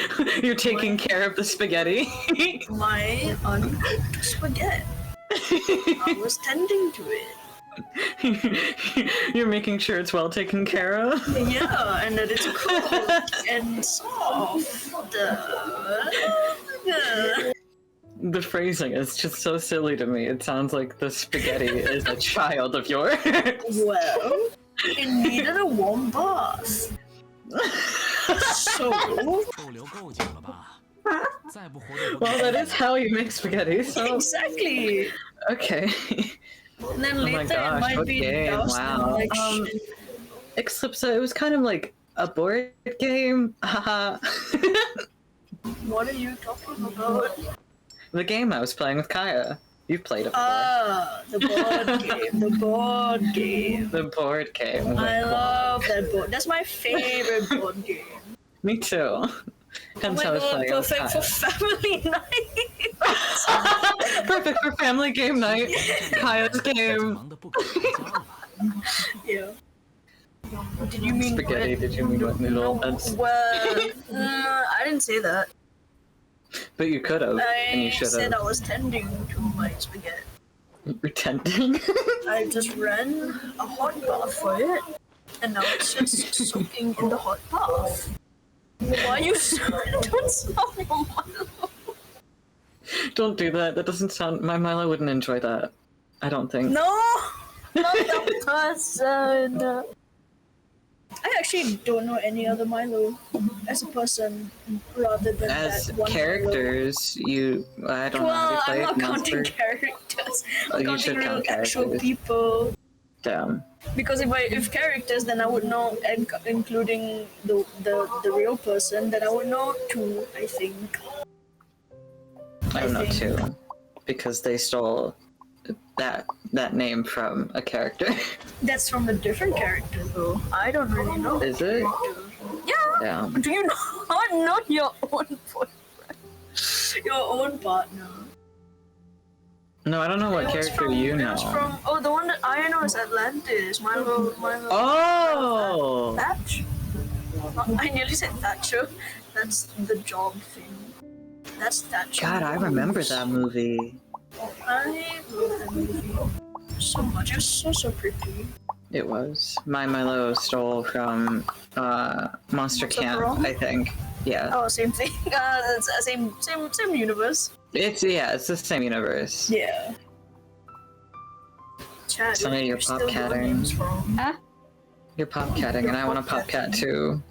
D: You're taking care of the spaghetti?
B: My uncooked spaghetti. I was tending to it.
D: You're making sure it's well taken care of?
B: Yeah, and that it's cooked and soft.
D: The phrasing is just so silly to me. It sounds like the spaghetti is a child of yours.
B: Well, it needed a warm bath. So,
E: 逗留够久了吧？再不活动不
D: Well, that is how you make spaghetti, so...
B: exactly.
D: Okay.
B: And then
D: Oh my
B: later
D: gosh,
B: it might
D: what
B: be
D: game,
B: doused in
D: wow.
B: like shit.
D: Eclipse, it was kind of like a board game. Haha.
B: What are you talking about?
D: The game I was playing with Kaya. You've played it before.
B: Ah, the board game. The board game.
D: The board game.
B: I love that board. That's my favorite board game.
D: Me too.
B: Oh
D: Hence
B: my
D: I was
B: god,
D: playing with
B: perfect for
D: Kaya.
B: family night.
D: Perfect for family game night. Kaya's game.
E: 忙得不可开交了。
B: Yeah. Did you mean
D: Spaghetti,
B: what?
D: did you mean what noodle? That's...
B: Well, I didn't say that.
D: But you could have, and you
B: I
D: should
B: said
D: have.
B: I was tending to my spaghetti.
D: Pretending.
B: I just ran a hot bath for it, and now it's just soaking in the hot bath. Why you don't stop your Milo?
D: Don't do that. That doesn't sound. My Milo wouldn't enjoy that. I don't think.
B: No, not that person. I actually don't know any other Milo as a person rather than
D: As
B: that one
D: characters, you. I don't
B: Milo.
D: know. Have you
B: Well, I'm
D: played
B: not counting
D: Monster?
B: characters.
D: Oh,
B: I'm
D: you
B: counting
D: should
B: real
D: count
B: actual
D: characters.
B: people.
D: Damn.
B: Because if characters, then I would know, and including the real person, then I would know too. I think.
D: I don't know
B: think.
D: too, because they stole that name from a character.
B: That's from a different character, though. I don't really know.
D: Is it?
B: Yeah.
D: Yeah.
B: Do you not know your own boyfriend? Your own partner?
D: No, I don't know what
B: It was
D: character
B: from-
D: you
B: it
D: know.
B: was from, oh, the one that I know is Atlantis. Milo.
D: Oh.
B: Thatch? I nearly said Thatcher. That's the job thing. That's Thatcher.
D: God, I remember that movie.
B: I love that movie so much. It was so pretty.
D: It was. My Milo stole from Monster Camp,
B: Pro?
D: I think. Yeah.
B: Oh, same thing. It's same universe.
D: It's the same universe.
B: Yeah. Chad,
D: Some of your
B: you're still doing
D: popcatting.
B: names wrong. Huh?
D: You're popcatting, and I want a popcat too.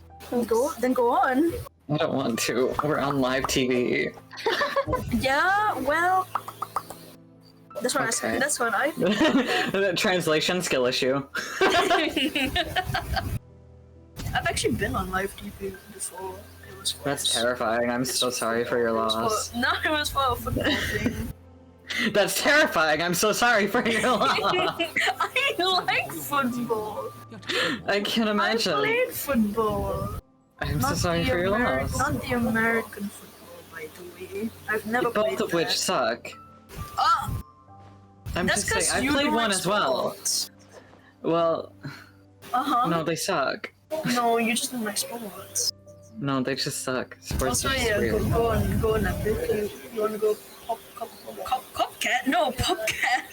B: Then go on.
D: I don't want to. We're on live TV.
B: Yeah, well, that's what
D: Okay.
B: that's what I.
D: The translation skill issue.
B: I've actually been on live TV before. It was for
D: That's terrifying. I'm so sorry for your loss.
B: No, it was for a football thing.
D: That's terrifying. I'm so sorry for your loss.
B: I like football.
D: I can't
B: I
D: imagine.
B: played football.
D: I'm so sorry
B: the
D: for your loss.
B: Not the American football, by the way. I've never played
D: Both of which
B: that.
D: suck.
B: Ah,
D: I'm
B: that's
D: just saying,
B: because
D: I
B: you
D: played
B: don't
D: one
B: like
D: as well.
B: sports.
D: Well,
B: Uh-huh.
D: no, they suck.
B: No, you just don't like sports.
D: No, they just suck. Sports
B: Also,
D: are just
B: yeah,
D: weird.
B: go on a bit. You wanna go copcat? No, popcat.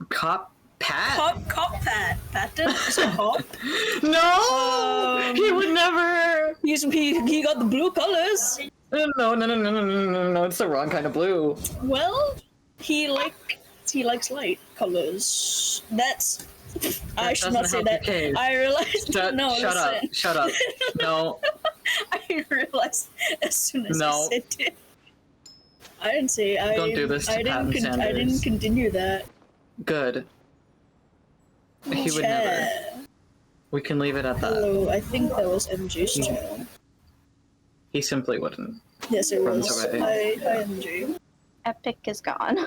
D: Cop Pat?
B: Coppat. Patton? Is it hop?
D: No! He would never!
B: He got the blue colors.
D: No, it's the wrong kind of blue.
B: Well, he likes light colors. That's. I should not say
D: doesn't help
B: that.
D: your case.
B: I realized. No,
D: Shut up. No.
B: I realized as soon as
D: No.
B: I said it. I didn't say.
D: Don't do this to Patton
B: I
D: Sanders.
B: didn't continue that.
D: Good. He would never. We can leave it at that.
B: Hello, I think that was MJ's channel.
D: He simply wouldn't.
B: Yes, it
D: Runs
B: was.
D: away.
B: Hi, MJ.
H: Epic is gone.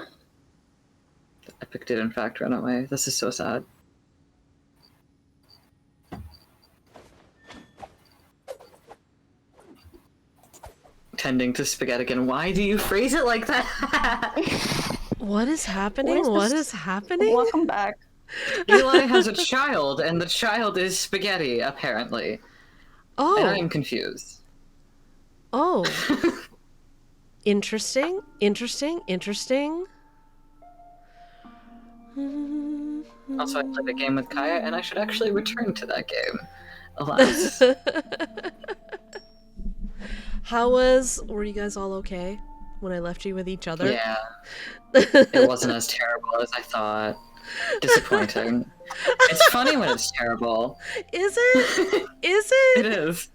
D: Epic did in fact run away. This is so sad. Tending to spaghetti again. Why do you phrase it like that?
A: What is happening?
H: What
A: What
H: is
A: is happening?
H: Welcome back.
D: Eli has a child, and the child is spaghetti, apparently. And
A: Oh,
D: I'm confused.
A: oh. Interesting, interesting, interesting.
D: Also, I played a game with Kaya, and I should actually return to that game. Alas.
A: Were you guys all okay when I left you with each other?
D: Yeah. It wasn't as terrible as I thought. Disappointing. It's funny when it's terrible.
A: Is it? Is
D: It
A: it?
D: is.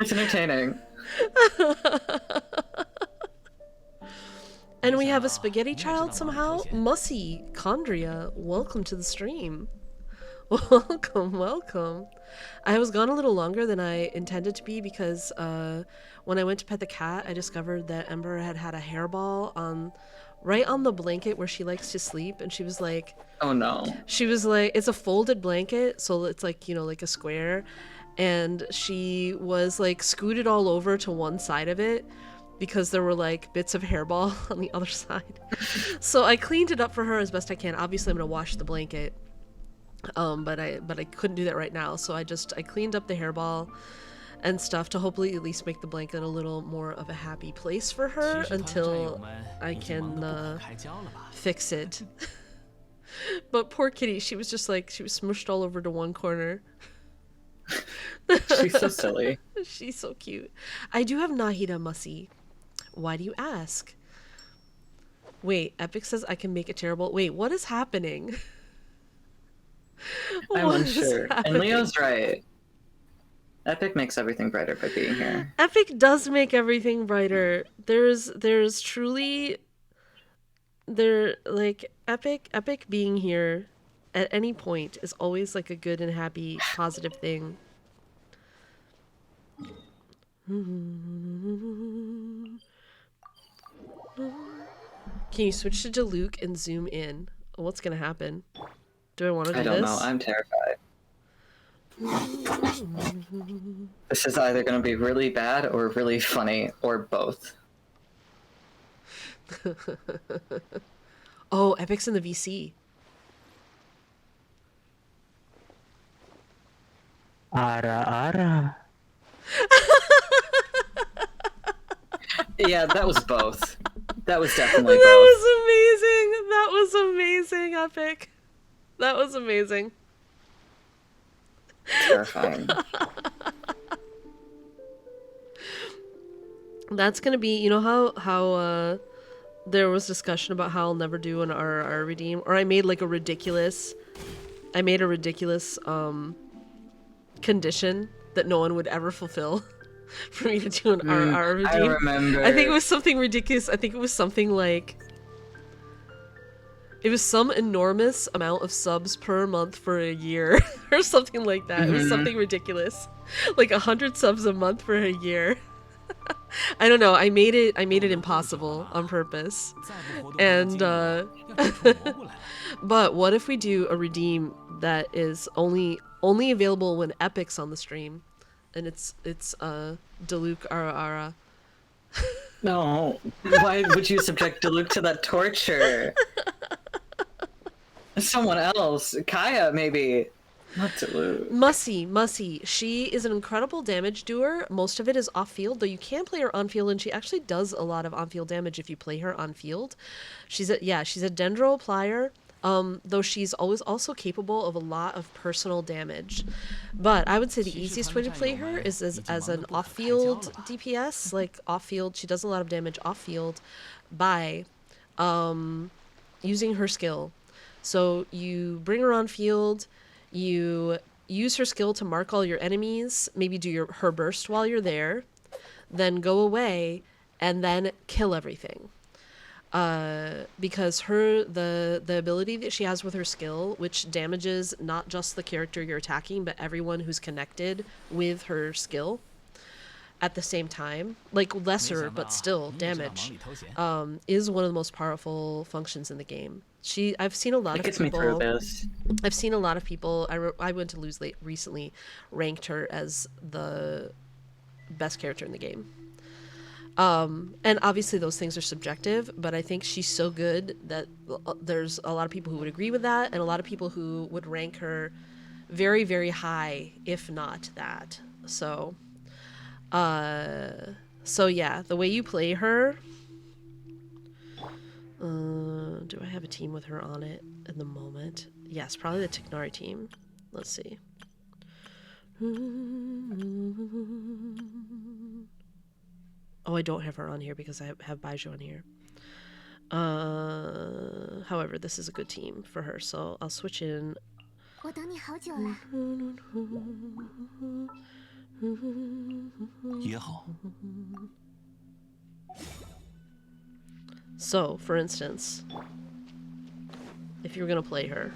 D: It's entertaining.
A: And we have a spaghetti child somehow? Mussy, Chondria, welcome to the stream. Welcome, welcome. I was gone a little longer than I intended to be because when I went to pet the cat, I discovered that Ember had had a hairball right on the blanket where she likes to sleep, and she was like,
D: Oh no.
A: it's a folded blanket, so it's like, you know, like a square, and she was like scooted all over to one side of it because there were like bits of hairball on the other side. So I cleaned it up for her as best I can. Obviously I'm gonna wash the blanket, but I couldn't do that right now, so I cleaned up the hairball and stuff to hopefully at least make the blanket a little more of a happy place for her until I can fix it. But poor kitty, she was just like, she was smushed all over to one corner.
D: She's so silly.
A: She's so cute. I do have Nahida Mussy. Why do you ask? Wait, Epic says I can make it terrible. Wait, what is happening?
D: I'm
A: What is
D: unsure. And
A: happening?
D: Leo's right. Epic makes everything brighter by being here.
A: Epic does make everything brighter. There's truly Epic being here at any point is always like a good and happy positive thing. Can you switch to Diluc and zoom in? What's gonna happen? Do I want to do
D: I
A: this?
D: don't know. I'm terrified. This is either going to be really bad or really funny, or both.
A: Oh, Epic's in the VC.
I: Ara ara.
D: Yeah, that was both. That was definitely
A: That
D: both.
A: was amazing. That was amazing, Epic. That was amazing.
D: Terrifying.
A: That's gonna be, you know how there was discussion about how I'll never do an RR redeem, or I made a ridiculous condition that no one would ever fulfill for me to do an RR redeem.
D: I remember.
A: I think it was something ridiculous. I think it was something like, it was some enormous amount of subs per month for a year or something like that. It was something ridiculous, like 100 subs a month for a year. I don't know. I made it impossible on purpose. And but what if we do a redeem that is only available when Epic's on the stream, and it's Diluc Ara Ara.
D: No. Why would you subject Diluc to that torture? Someone else. Kaya, maybe. Not Diluc.
A: Mussy. She is an incredible damage doer. Most of it is off-field, though you can play her on-field, and she actually does a lot of on-field damage if you play her on-field. She's a Dendro plier, though she's always also capable of a lot of personal damage. But I would say the easiest way to play her is as an off-field DPS. Like, off-field, she does a lot of damage off-field by using her skill. So you bring her on field, you use her skill to mark all your enemies, maybe do her burst while you're there, then go away, and then kill everything. because the ability that she has with her skill, which damages not just the character you're attacking, but everyone who's connected with her skill at the same time, like lesser but still damage, is one of the most powerful functions in the game. I've seen a lot of people. I've seen a lot of people. I went to Lose Late recently, ranked her as the best character in the game. And obviously those things are subjective, but I think she's so good that there's a lot of people who would agree with that, and a lot of people who would rank her very, very high, if not that. So yeah, the way you play her. Do I have a team with her on it at the moment? Yes, probably the Tignari team. Let's see. Oh, I don't have her on here because I have Baiju on here. However, this is a good team for her, so I'll switch in. So, for instance, if you're gonna play her,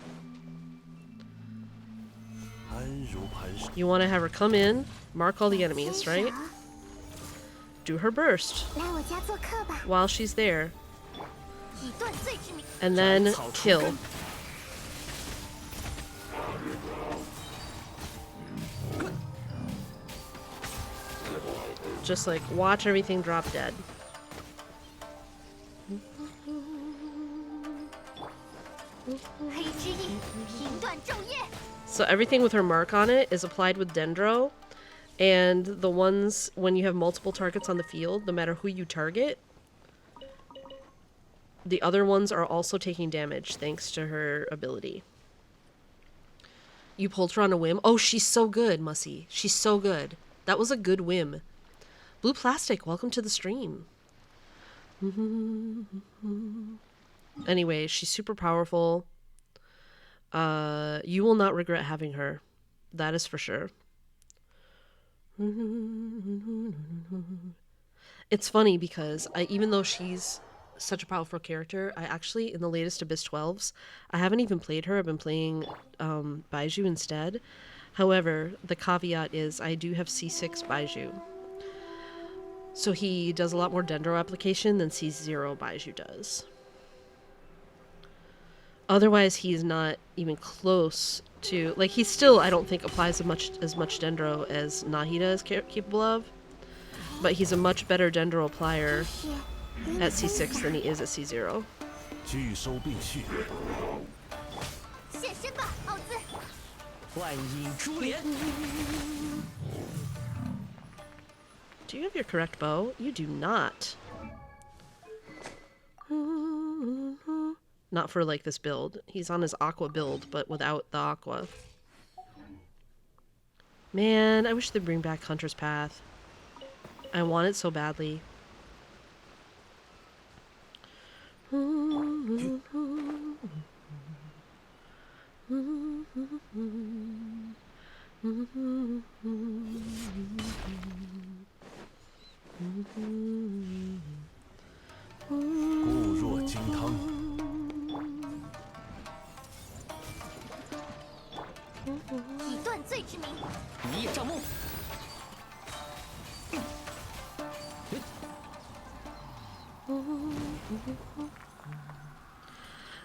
A: you want to have her come in, mark all the enemies, right? Do her burst while she's there, and then kill. Just like watch everything drop dead. So everything with her mark on it is applied with Dendro, and the ones when you have multiple targets on the field, no matter who you target, the other ones are also taking damage thanks to her ability. You pulled her on a whim. Oh, she's so good, Mussy. She's so good. That was a good whim. Blue Plastic, welcome to the stream. Anyway, she's super powerful. You will not regret having her. That is for sure. It's funny because even though she's such a powerful character, I actually, in the latest Abyss 12s, I haven't even played her. I've been playing Baiju instead. However, the caveat is I do have C6 Baiju. So he does a lot more Dendro application than C0 Baiju does. Otherwise, he's not even close to... Like, he still, I don't think, applies as much Dendro as Nahida is capable of. But he's a much better Dendro applier at C6 than he is at C0. Do you have your correct bow? You do not. Not for, like, this build. He's on his Aqua build, but without the Aqua. Man, I wish they'd bring back Hunter's Path. I want it so badly.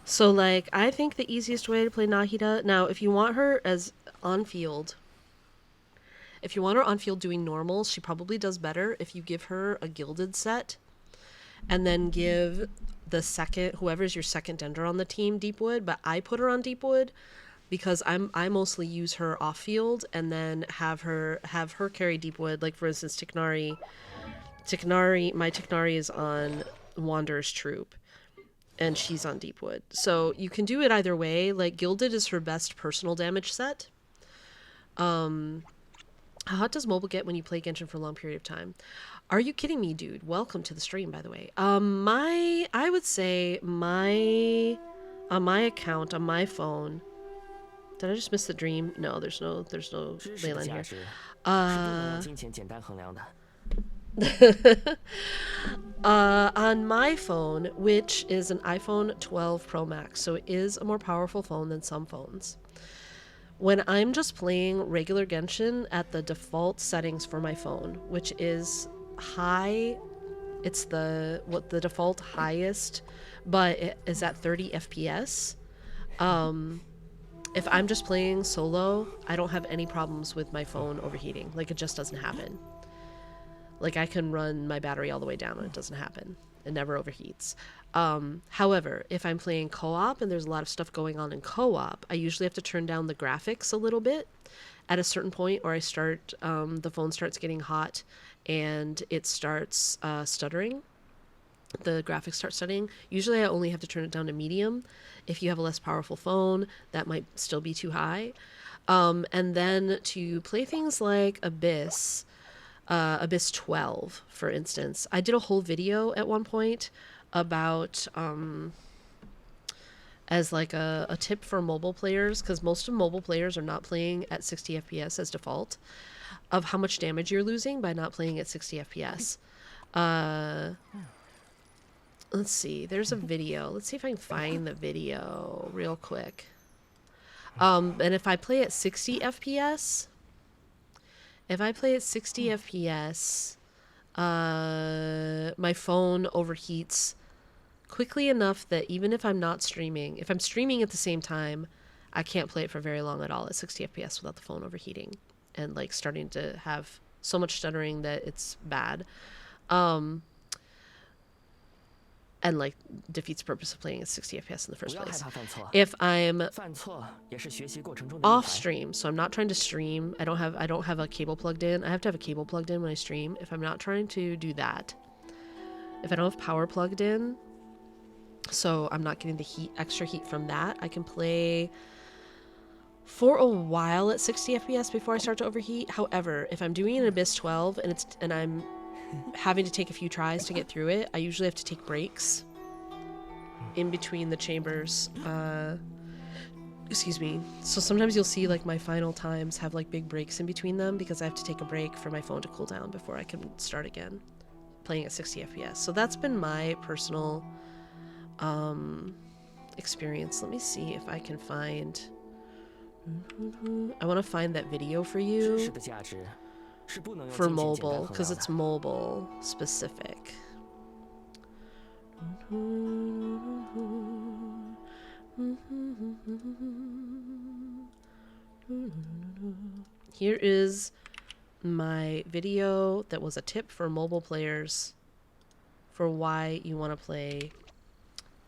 A: So, like, I think the easiest way to play Nahida... Now, if you want her as on-field... If you want her on-field doing normals, she probably does better if you give her a gilded set. And then give the second... Whoever's your second Dendro on the team, Deepwood. But I put her on Deepwood because I mostly use her off-field and then have her carry Deepwood. Like, for instance, Tignari... My Tignari is on Wanderer's Troop. And she's on Deepwood. So you can do it either way. Like, Gilded is her best personal damage set. How hot does mobile get when you play Genshin for a long period of time? Are you kidding me, dude? Welcome to the stream, by the way. I would say on my account, on my phone... Did I just miss the dream? No, there's no Leyline here. On my phone, which is an iPhone 12 Pro Max, so it is a more powerful phone than some phones. When I'm just playing regular Genshin at the default settings for my phone, which is high, it's the default highest, but it is at 30 FPS. If I'm just playing solo, I don't have any problems with my phone overheating. Like, it just doesn't happen. Like, I can run my battery all the way down and it doesn't happen. It never overheats. However, if I'm playing co-op and there's a lot of stuff going on in co-op, I usually have to turn down the graphics a little bit at a certain point, or I start, the phone starts getting hot and it starts stuttering. The graphics start stuttering. Usually I only have to turn it down to medium. If you have a less powerful phone, that might still be too high. And then to play things like Abyss 12, for instance. I did a whole video at one point about, as like a tip for mobile players, because most of mobile players are not playing at 60 FPS as default, of how much damage you're losing by not playing at 60 FPS. Let's see, there's a video. Let's see if I can find the video real quick. And if I play at 60 FPS, my phone overheats quickly enough that even if I'm not streaming, if I'm streaming at the same time, I can't play it for very long at all at 60 FPS without the phone overheating and like starting to have so much stuttering that it's bad. And like defeats the purpose of playing at 60 FPS in the first place. If I'm off stream, so I'm not trying to stream, I don't have a cable plugged in. I have to have a cable plugged in when I stream. If I'm not trying to do that, if I don't have power plugged in, so I'm not getting the extra heat from that, I can play for a while at 60 FPS before I start to overheat. However, if I'm doing an Abyss 12 and I'm having to take a few tries to get through it, I usually have to take breaks in between the chambers. Excuse me. So sometimes you'll see like my final times have like big breaks in between them because I have to take a break for my phone to cool down before I can start again playing at 60 FPS. So that's been my personal experience. Let me see if I can find... I want to find that video for you. For mobile, because it's mobile specific. Here is my video that was a tip for mobile players for why you want to play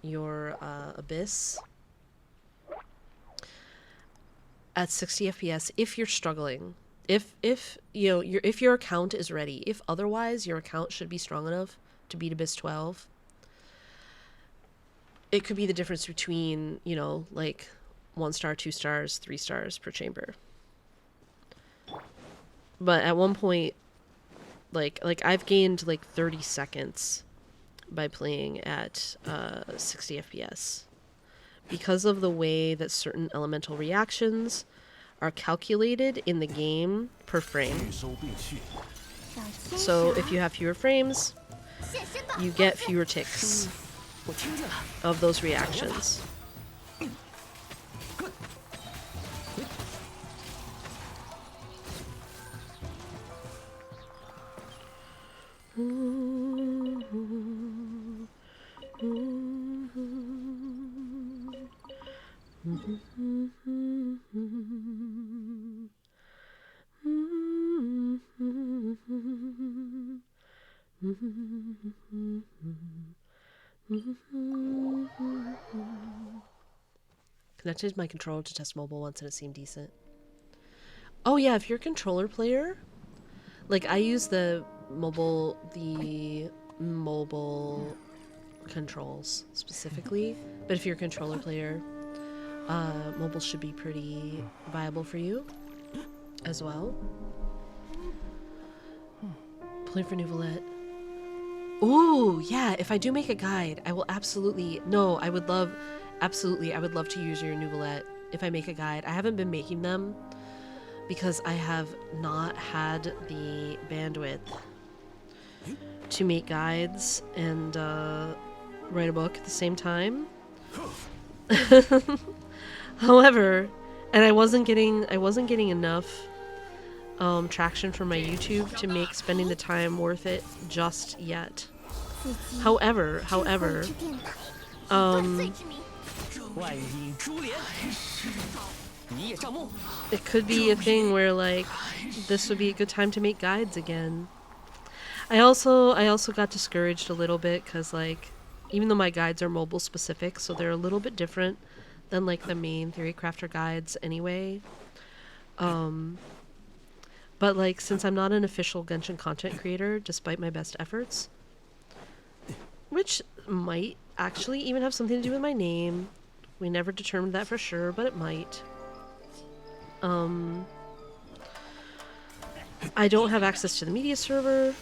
A: your Abyss at 60 FPS if you're struggling. If you know if your account is ready, if otherwise your account should be strong enough to beat Abyss 12, it could be the difference between, you know, like 1 star, 2 stars, 3 stars per chamber. But at one point, like I've gained like 30 seconds by playing at 60 FPS because of the way that certain elemental reactions are calculated in the game per frame. So if you have fewer frames, you get fewer ticks of those reactions. Connected my controller to test mobile once and it seemed decent. Oh yeah, if you're a controller player, like I use the mobile controls specifically, but if you're a controller player, mobile should be pretty viable for you as well. Play for Nouvelette. Ooh, yeah, if I do make a guide, I will absolutely, no, I would love, absolutely, I would love to use your Nouvelette if I make a guide. I haven't been making them because I have not had the bandwidth to make guides and write a book at the same time. However, and I wasn't getting enough traction from my YouTube to make spending the time worth it just yet. However, it could be a thing where like this would be a good time to make guides again. I also got discouraged a little bit because like even though my guides are mobile specific, so they're a little bit different than like the main Theory Crafter guides anyway. But like since I'm not an official Genshin content creator, despite my best efforts, which might actually even have something to do with my name. We never determined that for sure, but it might. I don't have access to the media server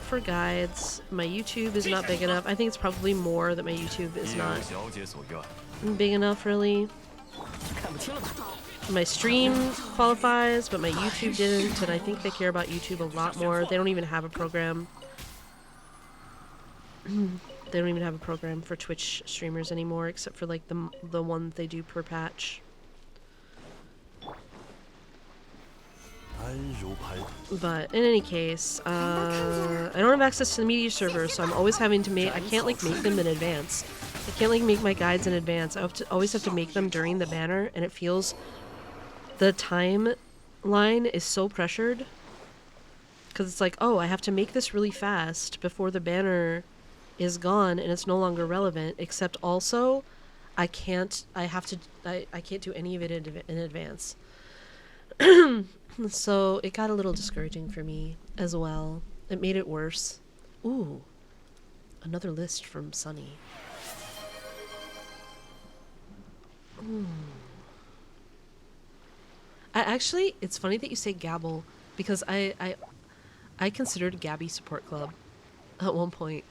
A: for guides. My YouTube is not big enough. I think it's probably more that my YouTube is not big enough, really. My stream qualifies, but my YouTube didn't, and I think they care about YouTube a lot more. They don't even have a program. They don't even have a program for Twitch streamers anymore, except for like the one they do per patch. But in any case, I don't have access to the media server, so I'm always having to make. I can't like make them in advance. I can't like make my guides in advance. I always have to make them during the banner, and it feels the timeline is so pressured because it's like, oh, I have to make this really fast before the banner is gone and it's no longer relevant. Except also, I can't do any of it in advance. So it got a little discouraging for me as well. It made it worse. Ooh, another list from Sunny. Ooh. Actually, it's funny that you say Gabble because I considered Gabby Support Club at one point.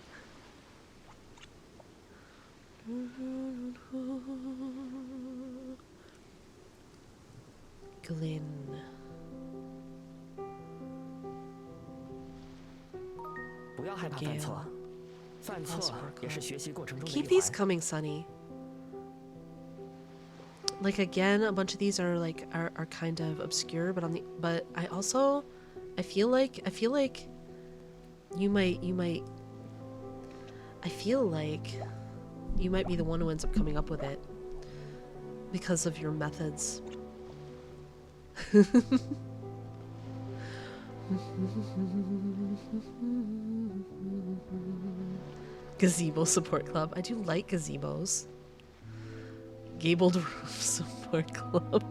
A: Glenn. Keep these coming, Sunny. Like again, a bunch of these are like are kind of obscure, but I feel like you might be the one who ends up coming up with it because of your methods. Gazebo Support Club. I do like gazebos. Gabled Roof Support Club.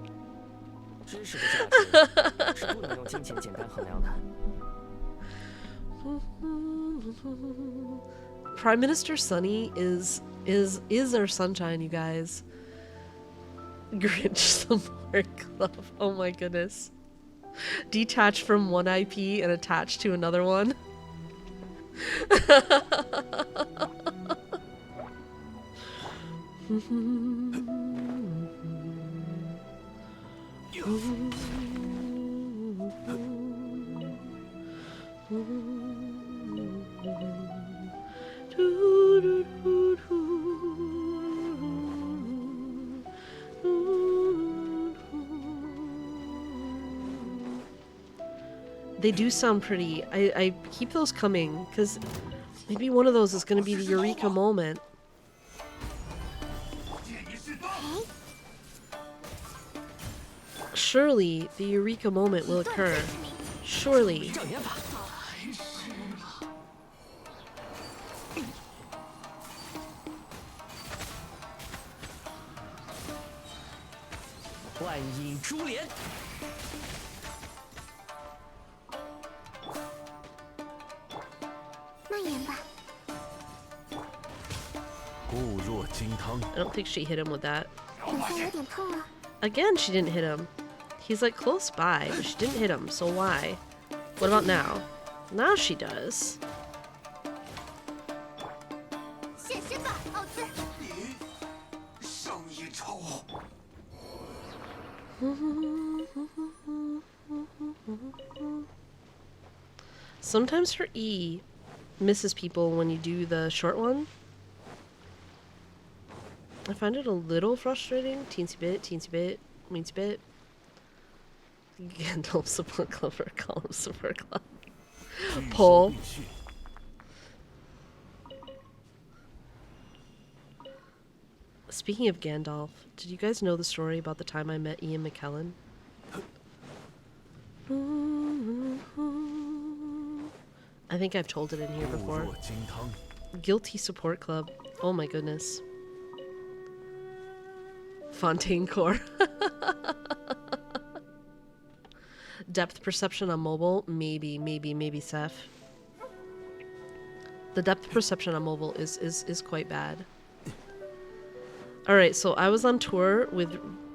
A: Prime Minister Sunny is our sunshine, you guys. Grinch Support Club. Oh my goodness. Detached from one IP and attached to another one. They do sound pretty. I keep those coming, because maybe one of those is going to be the Eureka moment. Surely the Eureka moment will occur. Surely. I don't think she hit him with that. Again, she didn't hit him. He's like close by, but she didn't hit him, so why? What about now? Now she does. Sometimes her E misses people when you do the short one. I find it a little frustrating. Teensy bit, weensy bit. Gandalf support club or column support club. Poll. Speaking of Gandalf, did you guys know the story about the time I met Ian McKellen? I think I've told it in here before. Guilty support club. Oh my goodness. Fontaine Core. Depth perception on mobile? Maybe, Seth. The depth perception on mobile is quite bad. Alright, so I was on tour with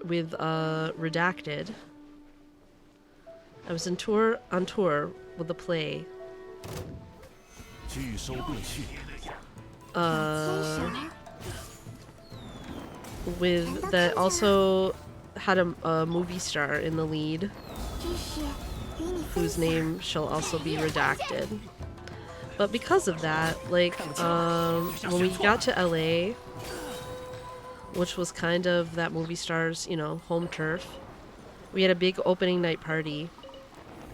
A: Redacted. I was on tour with the play. With that also had a movie star in the lead, whose name shall also be redacted. But because of that, like, when we got to LA, which was kind of that movie star's, you know, home turf, we had a big opening night party,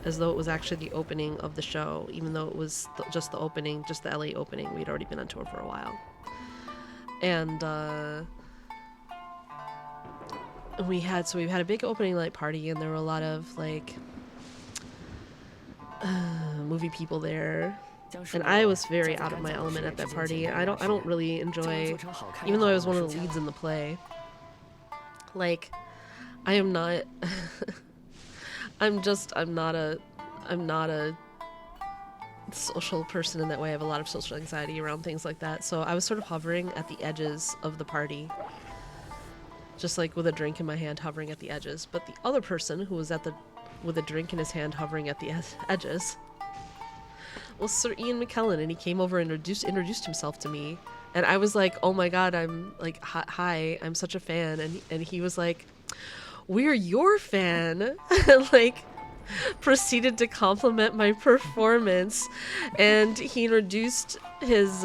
A: as though it was actually the opening of the show, even though it was just the opening, just the LA opening. We'd already been on tour for a while. And, we had a big opening night party, and there were a lot of, like, movie people there. And I was very out of my element at that party. I don't really enjoy, even though I was one of the leads in the play. Like, I am not I'm not a social person in that way. I have a lot of social anxiety around things like that. So I was sort of hovering at the edges of the party. Just like with a drink in my hand, hovering at the edges. But the other person who was with a drink in his hand, hovering at the edges, was Sir Ian McKellen, and he came over and introduced himself to me. And I was like, oh my god, I'm like, hi, I'm such a fan. And he was like, we're your fan. And like, proceeded to compliment my performance. And he introduced his,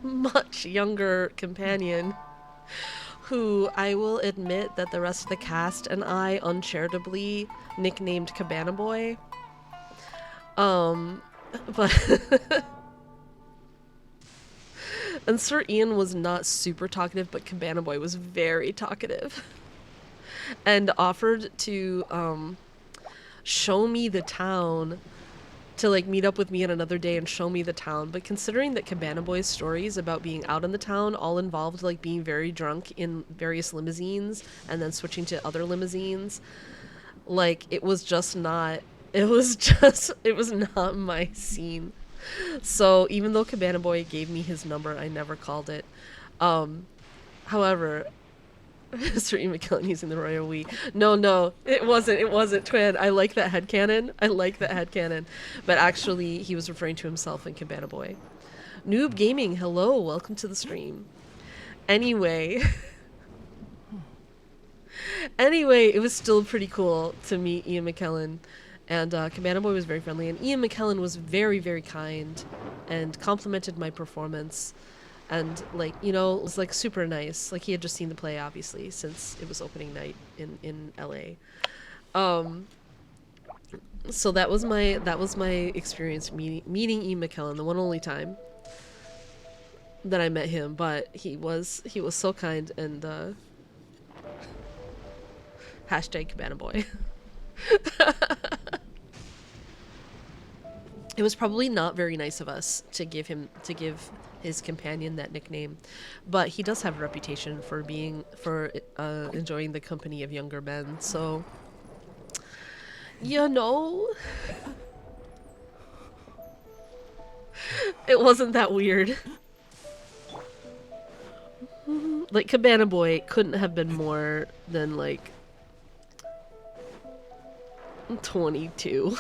A: much younger companion, who I will admit that the rest of the cast and I uncharitably nicknamed Cabana Boy. But and Sir Ian was not super talkative, but Cabana Boy was very talkative and offered to show me the town, to like meet up with me on another day and show me the town. But considering that Cabana Boy's stories about being out in the town all involved like being very drunk in various limousines and then switching to other limousines, like it was not my scene. So even though Cabana Boy gave me his number, I never called it. However, Sir Ian McKellen using the royal we. No, it wasn't Twin. I like that headcanon. But actually, he was referring to himself in Cabana Boy. Noob Gaming, hello, welcome to the stream. Anyway, it was still pretty cool to meet Ian McKellen. And Cabana Boy was very friendly. And Ian McKellen was very, very kind and complimented my performance. And, like, you know, it was, like, super nice. Like, he had just seen the play, obviously, since it was opening night in LA. So that was my experience meeting Ian McKellen, the one only time that I met him. But he was so kind, and, hashtag Cabana Boy. It was probably not very nice of us to give his companion that nickname, but he does have a reputation for enjoying the company of younger men, so you know, it wasn't that weird. Like, Cabana Boy couldn't have been more than like 22.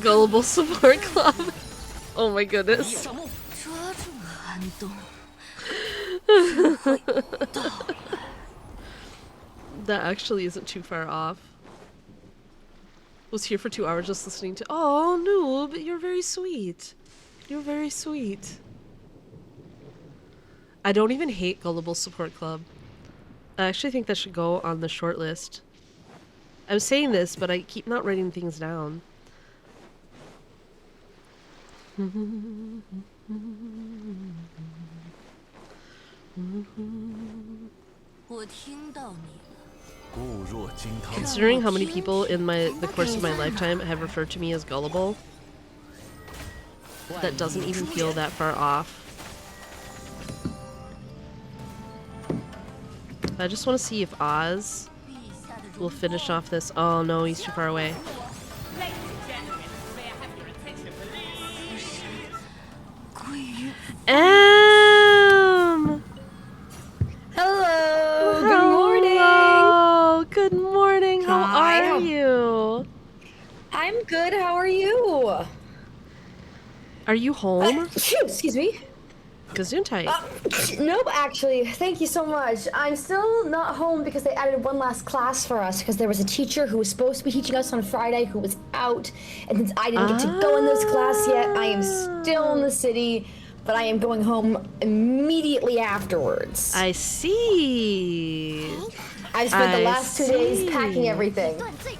A: Gullible support club. Oh my goodness. That actually isn't too far off. Was here for 2 hours just listening to. Oh, Noob, you're very sweet. You're very sweet. I don't even hate Gullible Support Club. I actually think that should go on the short list. I was saying this, but I keep not writing things down. Considering how many people in the course of my lifetime have referred to me as gullible, that doesn't even feel that far off. I just want to see if Oz will finish off this. Oh no, he's too far away.
J: Hello.
A: Good morning. Good morning. How are you?
J: I'm good. How are you?
A: Are you home?
J: Excuse me.
A: Gesundheit.
J: Nope, actually. Thank you so much. I'm still not home because they added one last class for us because there was a teacher who was supposed to be teaching us on Friday who was out. And since I didn't get to go in this class yet, I am still in the city, but I am going home immediately afterwards.
A: I see.
J: I've spent the last 2 days packing everything. It's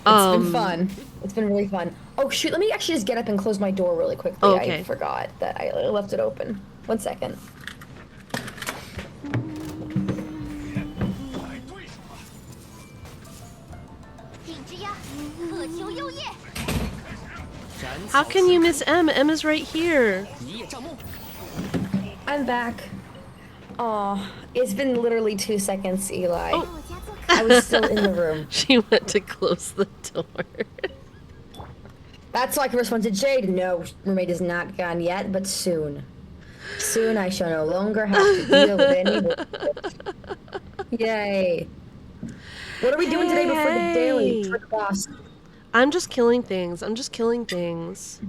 J: been fun. It's been really fun. Oh shoot, let me actually just get up and close my door really quickly.
A: Oh, okay.
J: I forgot that I left it open. 1 second.
A: How can you miss M? M is right here.
J: I'm back. Aw, it's been literally 2 seconds, Eli. Oh. I was still in the room.
A: She went to close the door.
J: That's so I can respond to Jade. No, roommate is not gone yet, but soon. Soon I shall no longer have to deal with any bullshit. Yay. What are we doing today before the daily? For the boss?
A: I'm just killing things. I'm just killing things.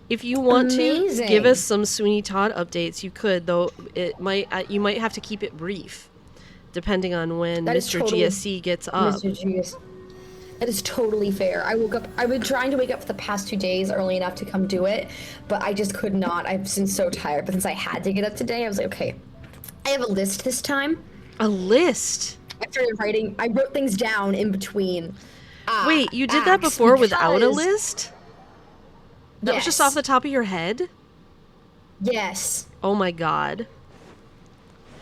A: If you want to give us some Sweeney Todd updates, you could, though it might you might have to keep it brief, depending on when Mr. GSC gets up.
J: Mr. GSC. That is totally fair. I've been trying to wake up for the past 2 days early enough to come do it, but I just could not. I've been so tired. But since I had to get up today, I was like, okay, I have a list this time.
A: A list?
J: I started writing. I wrote things down in between.
A: Wait, you did that before without a list? That was just off the top of your head?
J: Yes.
A: Oh my god.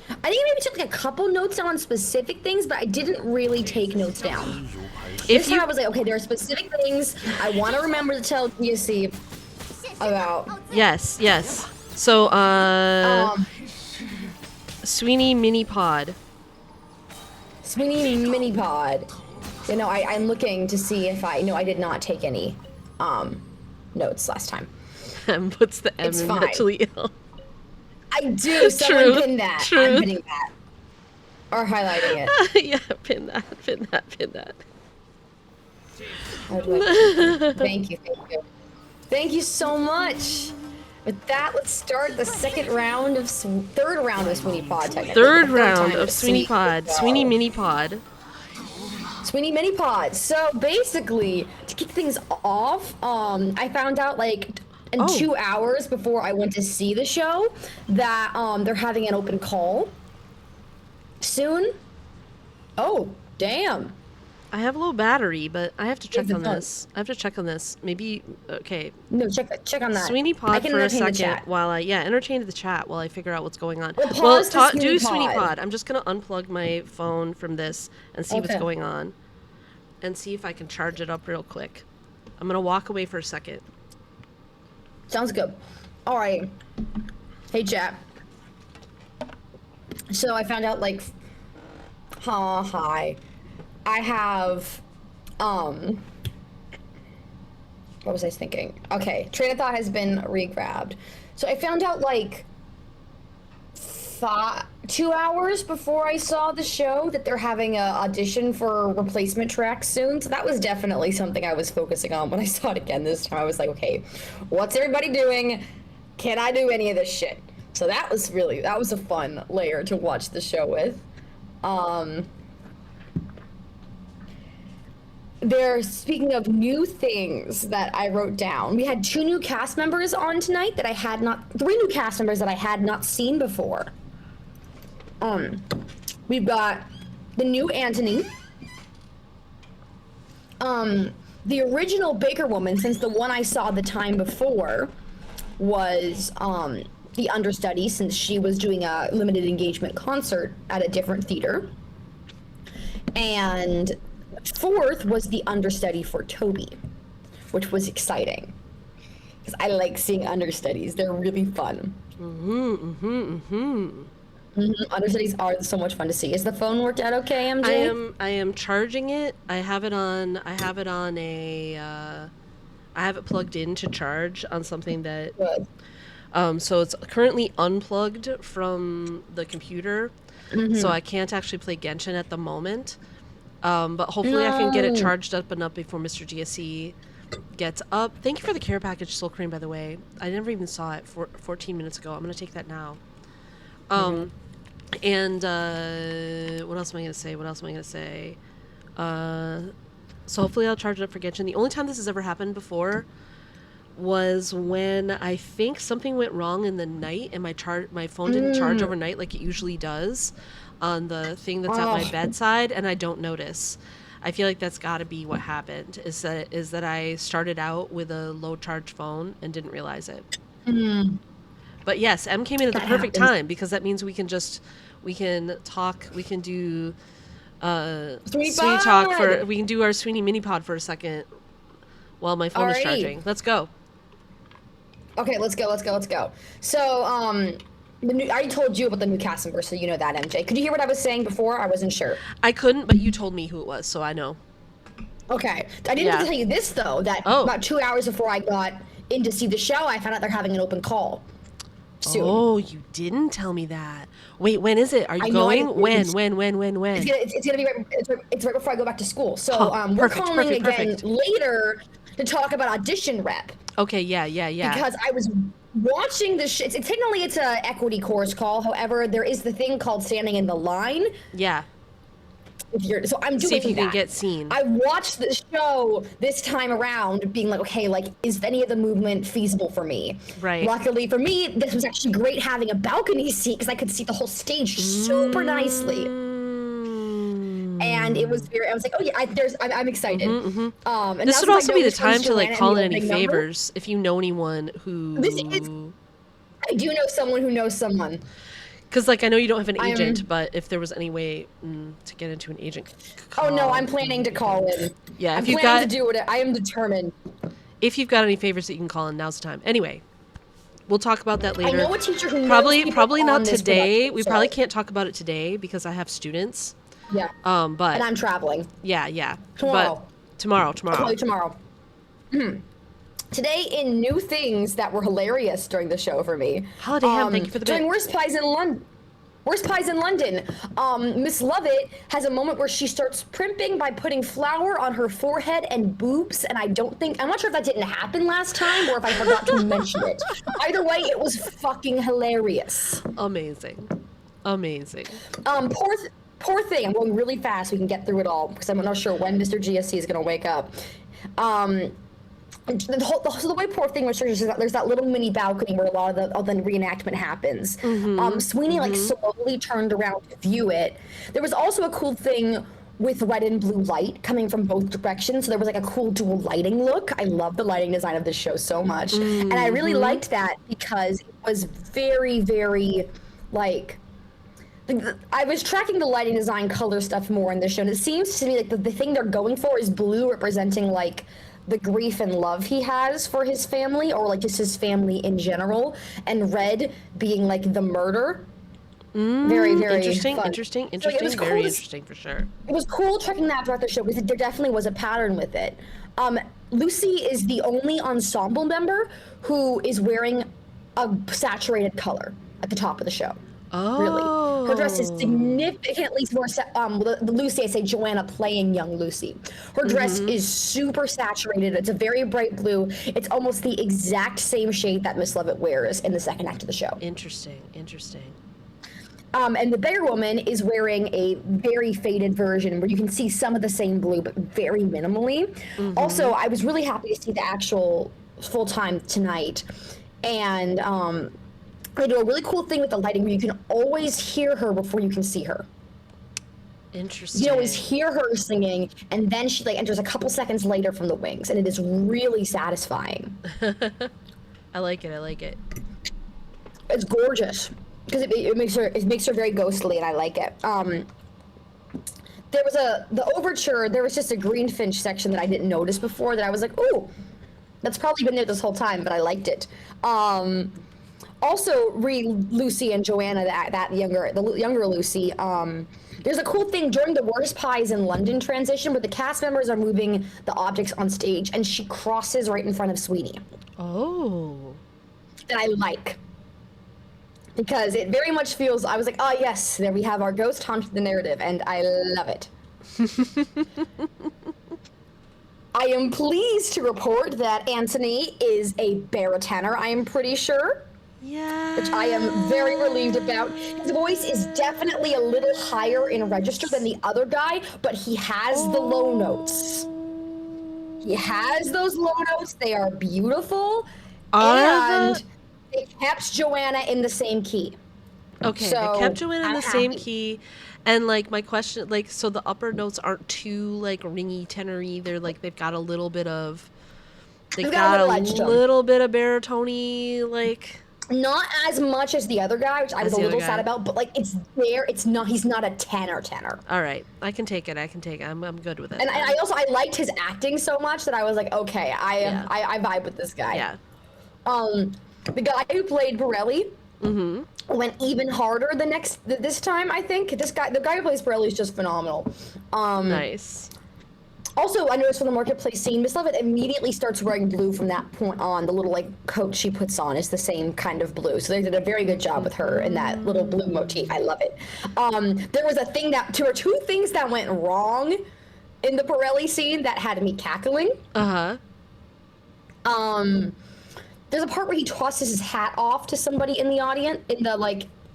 J: I think I maybe took like a couple notes down on specific things, but I didn't really take notes down. This time I was like, okay, there are specific things I want to remember to tell GSC about.
A: Yes, yes. So, Sweeney Mini Pod.
J: Sweeney Mini Pod. You know, I'm looking to see if I did not take any notes last time.
A: Puts the M in mentally ill.
J: I do. Someone pin that. I'm pinning that. Or highlighting it.
A: Yeah, pin that, pin that, pin that.
J: Thank you, thank you. Thank you so much. With that, let's start the third round of Sweeney Pod, technically.
A: Third round of Sweeney Pod. Sweeney Mini Pod.
J: Sweeney Mini Pod. So basically, to kick things off, I found out like 2 hours before I went to see the show that they're having an open call soon. Oh, damn.
A: I have a low battery, but I have to check on this. I have to check on this. Maybe, okay.
J: No, check on that.
A: Sweeney Pod for a second while I, entertain the chat while I figure out what's going on.
J: Well,
A: do Sweeney Pod. I'm just going to unplug my phone from this and see what's going on. And see if I can charge it up real quick. I'm going to walk away for a second.
J: Sounds good. All right. Hey, chat. So I found out, like, hi. I have, what was I thinking? Okay, train of thought has been re-grabbed. So I found out, like, 2 hours before I saw the show that they're having an audition for replacement tracks soon. So that was definitely something I was focusing on when I saw it again this time. I was like, okay, what's everybody doing? Can I do any of this shit? So that was a fun layer to watch the show with. Speaking of new things that I wrote down, we had 2 new cast members on tonight that 3 new cast members that I had not seen before. We've got the new Antony. The original Baker woman, since the one I saw the time before was the understudy, since she was doing a limited engagement concert at a different theater. And 4th was the understudy for Toby, which was exciting. Because I like seeing understudies. They're really fun. Understudies are so much fun to see. Is the phone worked out okay, MJ?
A: I am charging it. I have it plugged in to charge on something that
J: Good.
A: So it's currently unplugged from the computer. So I can't actually play Genshin at the moment. But hopefully I can get it charged up and up before Mr. GSE gets up. Thank you for the care package, Soul Cream, by the way. I never even saw it 14 minutes ago. I'm going to take that now. And what else am I going to say? So hopefully I'll charge it up for Genshin. The only time this has ever happened before was when I think something went wrong in the night and my phone didn't charge overnight like it usually does on the thing that's at my bedside, and I don't notice. I feel like that's got to be what happened, is that I started out with a low charge phone and didn't realize it. But yes, M came in at the perfect time, because that means we can talk, we can do Sweeney talk we can do our Sweeney mini pod for a second while my phone is charging. Let's go.
J: Okay, let's go. So, I already told you about the new cast member, so you know that, MJ. Could you hear what I was saying before? I wasn't sure.
A: I couldn't, but you told me who it was, so I know.
J: Okay. I didn't tell you this, though, that about 2 hours before I got in to see the show, I found out they're having an open call soon.
A: Oh, you didn't tell me that. Wait, when is it? Are you going? When? It's gonna
J: be it's right before I go back to school. So we're calling again later to talk about audition rep.
A: Okay, yeah.
J: Because I was watching the technically it's a equity course call. However, there is the thing called standing in the line.
A: Yeah.
J: So I'm doing
A: See if you
J: that.
A: can get seen.
J: I watched the show this time around being like, okay, like, is any of the movement feasible for me?
A: Right.
J: Luckily for me, this was actually great having a balcony seat because I could see the whole stage super nicely. And it was I was like, oh yeah, I'm excited. And
A: this would also be the time to like call in any favors if you know anyone who.
J: I do know someone who knows someone.
A: Because, like, I know you don't have an agent, but if there was any way to get into an agent call.
J: Oh, no, I'm planning to call in.
A: Yeah,
J: if you've got to do it. I am determined.
A: If you've got any favors that you can call in, now's the time. Anyway, we'll talk about that later.
J: I know a teacher who
A: probably not today. We probably can't talk about it today because I have students.
J: Yeah.
A: But
J: and I'm traveling.
A: Yeah.
J: Tomorrow.
A: But tomorrow.
J: I'll call you tomorrow. Today, in new things that were hilarious during the show for me.
A: Holiday Ham, thank you for the bit.
J: During Worst Pies in London, Miss Lovett has a moment where she starts primping by putting flour on her forehead and boobs, and I'm not sure if that didn't happen last time or if I forgot to mention it. Either way, it was fucking hilarious.
A: Amazing.
J: Poor thing. I'm going really fast. We can get through it all because I'm not sure when Mr. GSC is going to wake up. The way Poor Thing was structured is that there's that little mini balcony where a lot of the reenactment happens. Sweeney slowly turned around to view it. There was also a cool thing with red and blue light coming from both directions, so there was like a cool dual lighting look. I love the lighting design of this show so much, and I really liked that because it was very, very like. I was tracking the lighting design color stuff more in this show, and it seems to me like the thing they're going for is blue representing like the grief and love he has for his family, or like just his family in general, and red being like the murder. Very, very
A: interesting.
J: fun.
A: Interesting.
J: So
A: Very interesting for sure.
J: It was cool tracking that throughout the show because there definitely was a pattern with it. Lucy is the only ensemble member who is wearing a saturated color at the top of the show.
A: Oh.
J: Really. Her dress is significantly more, Lucy, I say Joanna playing young Lucy. Her dress is super saturated. It's a very bright blue. It's almost the exact same shade that Miss Lovett wears in the second act of the show.
A: Interesting, interesting.
J: And the Bear Woman is wearing a very faded version where you can see some of the same blue, but very minimally. Also, I was really happy to see the actual full-time tonight. And they do a really cool thing with the lighting where you can always hear her before you can see her.
A: Interesting.
J: You always hear her singing, and then she like enters a couple seconds later from the wings, and it is really satisfying.
A: I like it. I like it.
J: It's gorgeous because it makes her very ghostly, and I like it. There was the overture. There was just a Greenfinch section that I didn't notice before that I was like, ooh, that's probably been there this whole time, but I liked it. Also, Lucy and Joanna, the younger Lucy. There's a cool thing during the Worst Pies in London transition where the cast members are moving the objects on stage, and she crosses right in front of Sweeney.
A: Oh.
J: That I like. Because it very much feels, I was like, oh yes, there we have our ghost haunted the narrative, and I love it. I am pleased to report that Anthony is a baritone, I am pretty sure.
A: Yeah.
J: Which I am very relieved about. His voice is definitely a little higher in register than the other guy, but he has the low notes. He has those low notes. They are beautiful. And they kept Joanna in the same key.
A: Okay,
J: so
A: they kept Joanna in the same
J: happy.
A: key. And like my question, like, so the upper notes aren't too like ringy tenory. They're like they've got a little bit of little bit of baritone-y, like.
J: Not as much as the other guy, which I was a little sad about, but like it's there. It's not. He's not a tenor.
A: All right, I can take it. I'm good with it.
J: And I liked his acting so much that I was like, okay, I vibe with this guy.
A: Yeah.
J: The guy who played Borelli went even harder this time. I think the guy who plays Borelli is just phenomenal.
A: Nice.
J: Also, I noticed from the marketplace scene, Miss Lovett immediately starts wearing blue from that point on. The little like coat she puts on is the same kind of blue. So they did a very good job with her in that little blue motif. I love it. There was two things that went wrong in the Borelli scene that had me cackling.
A: There's
J: a part where he tosses his hat off to somebody in the audience,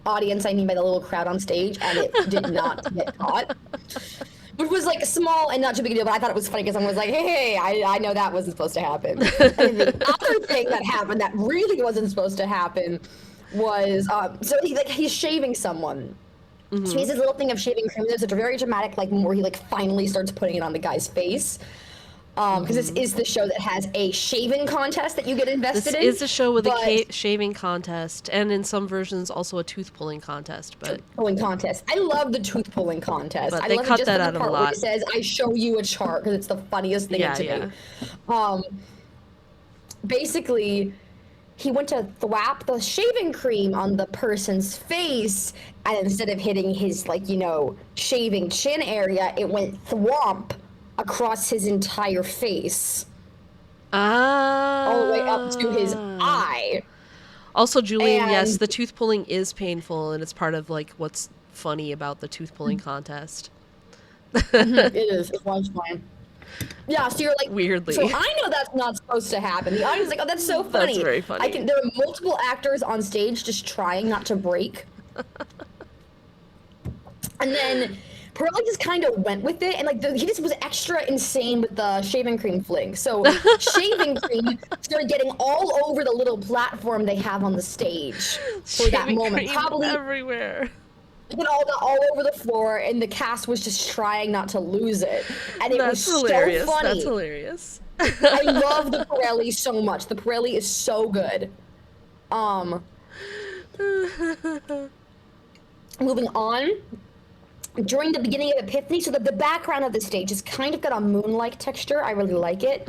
J: audience, I mean by the little crowd on stage, and it did not get caught. Which was like small and not too big a deal, but I thought it was funny because someone was like, hey, I know that wasn't supposed to happen. And the other thing that happened that really wasn't supposed to happen was, so he's shaving someone. So he has this little thing of shaving cream. There's a very dramatic, where he finally starts putting it on the guy's face. Because this is the show that has a shaving contest that you get invested in.
A: This is a show with a shaving contest, and in some versions also a tooth pulling contest.
J: I love the tooth pulling contest.
A: But
J: I
A: they
J: love
A: cut
J: it just
A: that
J: the
A: out of
J: part
A: a
J: where
A: lot.
J: it says, I show you a chart, because it's the funniest thing to me. Basically, he went to thwap the shaving cream on the person's face, and instead of hitting his, shaving chin area, it went thwomp across his entire face. All the way up to his eye.
A: Also, Julian, yes, the tooth pulling is painful, and it's part of what's funny about the tooth pulling contest.
J: It is. It was fine. Yeah, so you're like,
A: weirdly.
J: So I know that's not supposed to happen. The audience is like, oh, that's so funny.
A: That's very funny.
J: There are multiple actors on stage just trying not to break. And then Pirelli just kind of went with it, and he just was extra insane with the shaving cream fling. So shaving cream started getting all over the little platform they have on the stage for that moment. Probably
A: everywhere.
J: All over the floor, and the cast was just trying not to lose it. And it was
A: hilarious.
J: So funny.
A: That's hilarious.
J: I love the Pirelli so much. The Pirelli is so good. Moving on. During the beginning of Epiphany, so that the background of the stage has kind of got a moon-like texture. I really like it.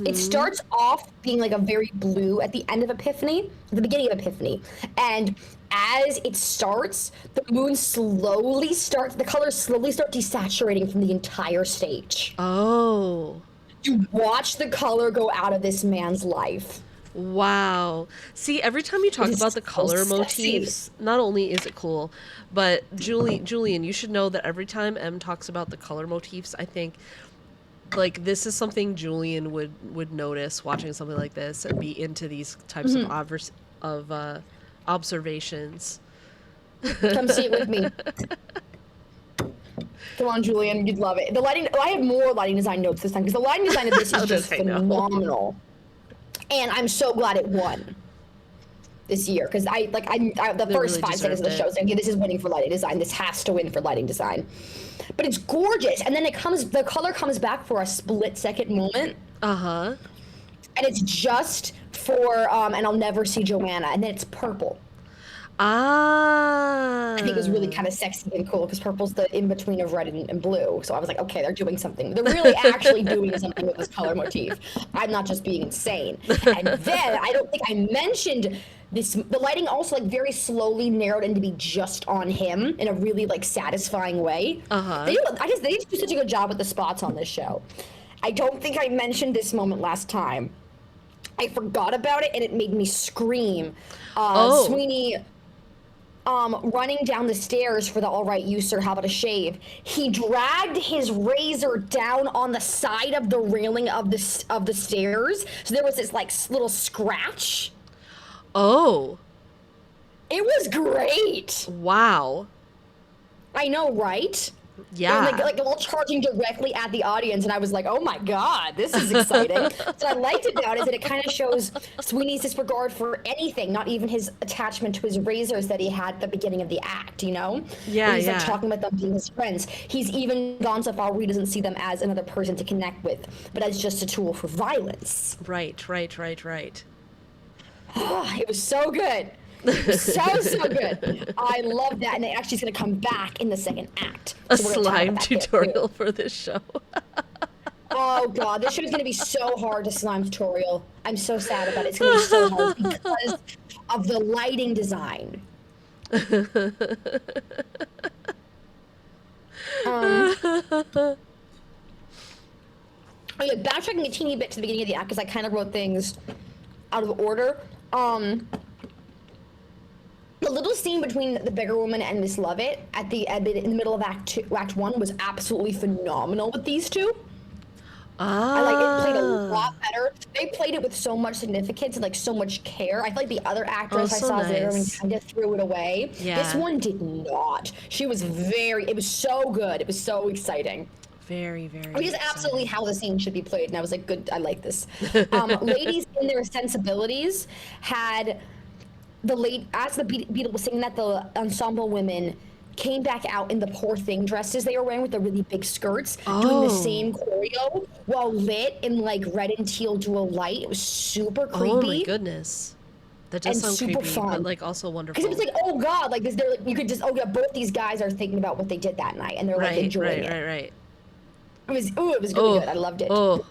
J: It starts off being a very blue at the end of Epiphany, the beginning of Epiphany. And as it starts, the colors slowly start desaturating from the entire stage.
A: Oh.
J: You watch the color go out of this man's life.
A: Wow. See, every time you talk
J: It is
A: about the
J: so
A: color
J: sexy.
A: motifs, not only is it cool, but Julian, you should know that every time M talks about the color motifs, I think like this is something Julian would notice watching something like this and be into these types of observations.
J: Come see it with me. Come on, Julian, you'd love it. The lighting. I have more lighting design notes this time because the lighting design of this is just
A: I know.
J: phenomenal, and I'm so glad it won this year because the
A: They
J: first
A: really
J: 5 seconds of the
A: deserved
J: show
A: it.
J: was okay, this is winning for lighting design. This has to win for lighting design, but it's gorgeous. And then the color comes back for a split-second moment,
A: Uh-huh.
J: and it's just for and I'll never see Joanna, and then it's purple.
A: Ah.
J: I think it was really kind of sexy and cool because purple's the in-between of red and blue. So I was like, okay, they're doing something. They're really actually doing something with this color motif. I'm not just being insane. And then I don't think I mentioned this. The lighting also like very slowly narrowed in to be just on him in a really like satisfying way.
A: Uh-huh.
J: They do such a good job with the spots on this show. I don't think I mentioned this moment last time. I forgot about it and it made me scream. Sweeney running down the stairs for the all right, you sir, how about a shave? He dragged his razor down on the side of the railing of the stairs, so there was this like little scratch.
A: Oh.
J: It was great.
A: Wow.
J: I know, right?
A: Yeah.
J: And like all charging directly at the audience, and I was like, oh my god, this is exciting. What I liked about it is that it kind of shows Sweeney's disregard for anything, not even his attachment to his razors that he had at the beginning of the act, you know?
A: Yeah,
J: He's like
A: yeah.
J: talking about them being his friends. He's even gone so far where he doesn't see them as another person to connect with, but as just a tool for violence.
A: Right.
J: It was so good. So good. I love that, and it actually is going to come back in the second act.
A: A
J: So we're gonna talk
A: slime
J: about that bit,
A: tutorial
J: too.
A: for this show.
J: Oh god, this show is going to be so hard to slime tutorial. I'm so sad about it. It's going to be so hard because of the lighting design. Okay, backtracking a teeny bit to the beginning of the act because I kind of wrote things out of order. The little scene between the bigger woman and Miss Lovett in the middle of Act 1 was absolutely phenomenal with these two. I like it played a lot better. They played it with so much significance and like so much care. I feel like the other actress I
A: so
J: saw there and
A: nice.
J: kind of threw it away.
A: Yeah.
J: This one did not. She was it was so good. It was so exciting.
A: Very
J: It is
A: exciting.
J: absolutely how the scene should be played, and I was like, good, I like this. Ladies in their sensibilities had as the Beatles was singing that, the ensemble women came back out in the poor thing dresses they were wearing with the really big skirts, doing the same choreo while lit in like red and teal dual light. It was super creepy.
A: Oh my goodness. That does
J: And
A: sound
J: super
A: creepy,
J: fun.
A: but like also wonderful.
J: Because it was like, oh god, like this, they're like, you could just, oh yeah, both these guys are thinking about what they did that night, and they're like enjoying it.
A: Right.
J: It was really good. I loved it.
A: Oh.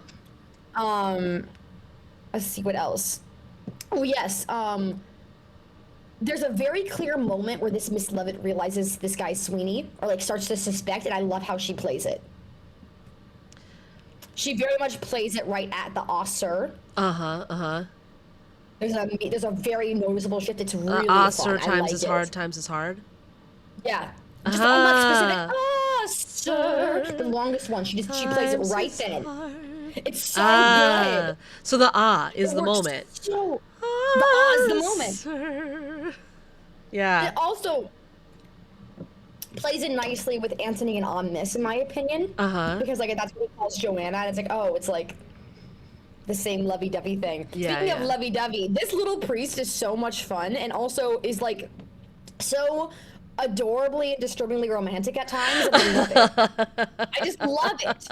J: Let's see what else. Oh yes. There's a very clear moment where this Miss Lovett realizes this guy's Sweeney, or like starts to suspect, and I love how she plays it. She very much plays it right at the sir. There's a very noticeable shift. It's really fun.
A: Sir,
J: I
A: times
J: like
A: is
J: it.
A: hard, times is hard.
J: Yeah. Just unlike specific, sir. The longest one. She plays it right then. It's so good.
A: So the is the
J: It works
A: moment.
J: so- the is the moment.
A: Sir. Yeah.
J: It also plays in nicely with Anthony and Omnis, in my opinion. Because like that's what he calls Joanna, and it's like, oh, it's like the same lovey-dovey thing.
A: Yeah,
J: Speaking
A: yeah.
J: of lovey-dovey, this little priest is so much fun, and also is like so adorably and disturbingly romantic at times. And I love it. I just love it.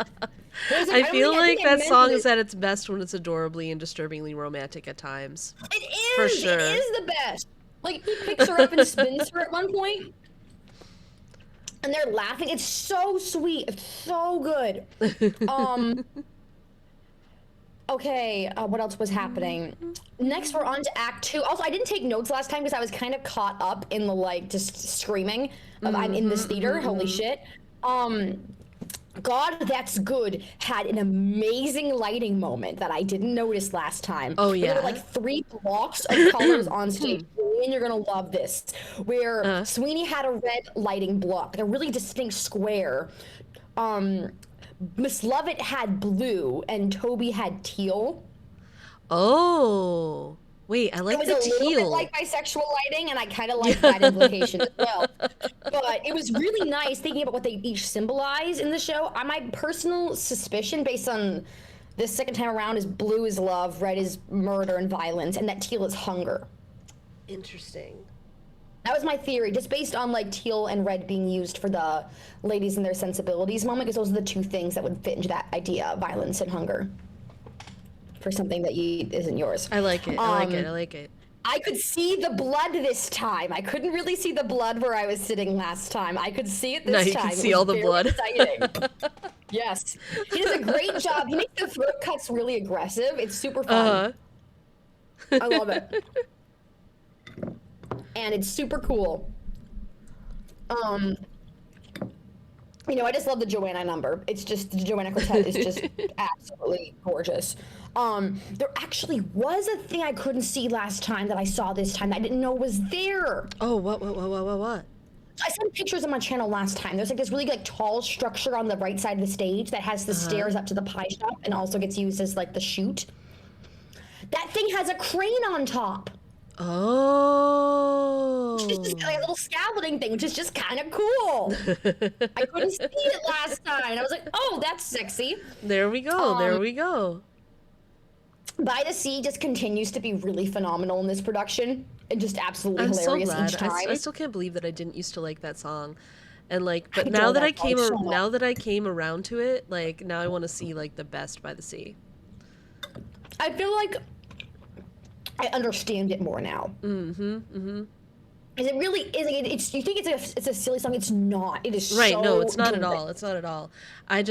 A: I feel like that song is at its best when it's adorably and disturbingly romantic at times.
J: It is.
A: For sure.
J: It is the best. Like he picks her up and spins her at one point, and they're laughing. It's so sweet. It's so good. Okay, what else was happening? Next, we're on to Act 2. Also, I didn't take notes last time because I was kind of caught up in the, like, just screaming of I'm in this theater. Holy shit. God That's Good had an amazing lighting moment that I didn't notice last time.
A: Oh,
J: There
A: yeah?
J: were like 3 blocks of colors on stage, and you're gonna love this. Where Sweeney had a red lighting block, a really distinct square. Miss Lovett had blue, and Toby had teal.
A: Oh. Wait, I like
J: It
A: the
J: was a little bit
A: teal.
J: like bisexual lighting, and I kind of like that implication as well. But it was really nice thinking about what they each symbolize in the show. My personal suspicion, based on this second time around, is blue is love, red is murder and violence, and that teal is hunger.
A: Interesting.
J: That was my theory, just based on like teal and red being used for the ladies and their sensibilities moment, because those are the 2 things that would fit into that idea, violence and hunger. For something that isn't yours.
A: I like it. I like it. I like it.
J: I could see the blood this time. I couldn't really see the blood where I was sitting last time. I could see it this time.
A: Now you can see all the blood.
J: Exciting. Yes. He does a great job. He makes the throat cuts really aggressive. It's super fun. I love it. And it's super cool. You know, I just love the Joanna number. It's just, the Joanna quartet is just absolutely gorgeous. There actually was a thing I couldn't see last time that I saw this time that I didn't know was there.
A: Oh, what?
J: I sent pictures on my channel last time. There's like this really like tall structure on the right side of the stage that has the stairs up to the pie shop and also gets used as like the chute. That thing has a crane on top.
A: Oh.
J: It's just like a little scaffolding thing, which is just kind of cool. I couldn't see it last time. I was like, oh, that's sexy.
A: There we go. There we go.
J: By the Sea just continues to be really phenomenal in this production and just absolutely hilarious each time.
A: I still can't believe that I didn't used to like that song. And like, but now that I came around to it, like now I want to see like the best by the Sea.
J: I feel like I understand it more now. Is it really is like it's you think it's a silly song? It's not. It is
A: right.
J: So
A: no, it's not
J: good.
A: at all. It's not at all. I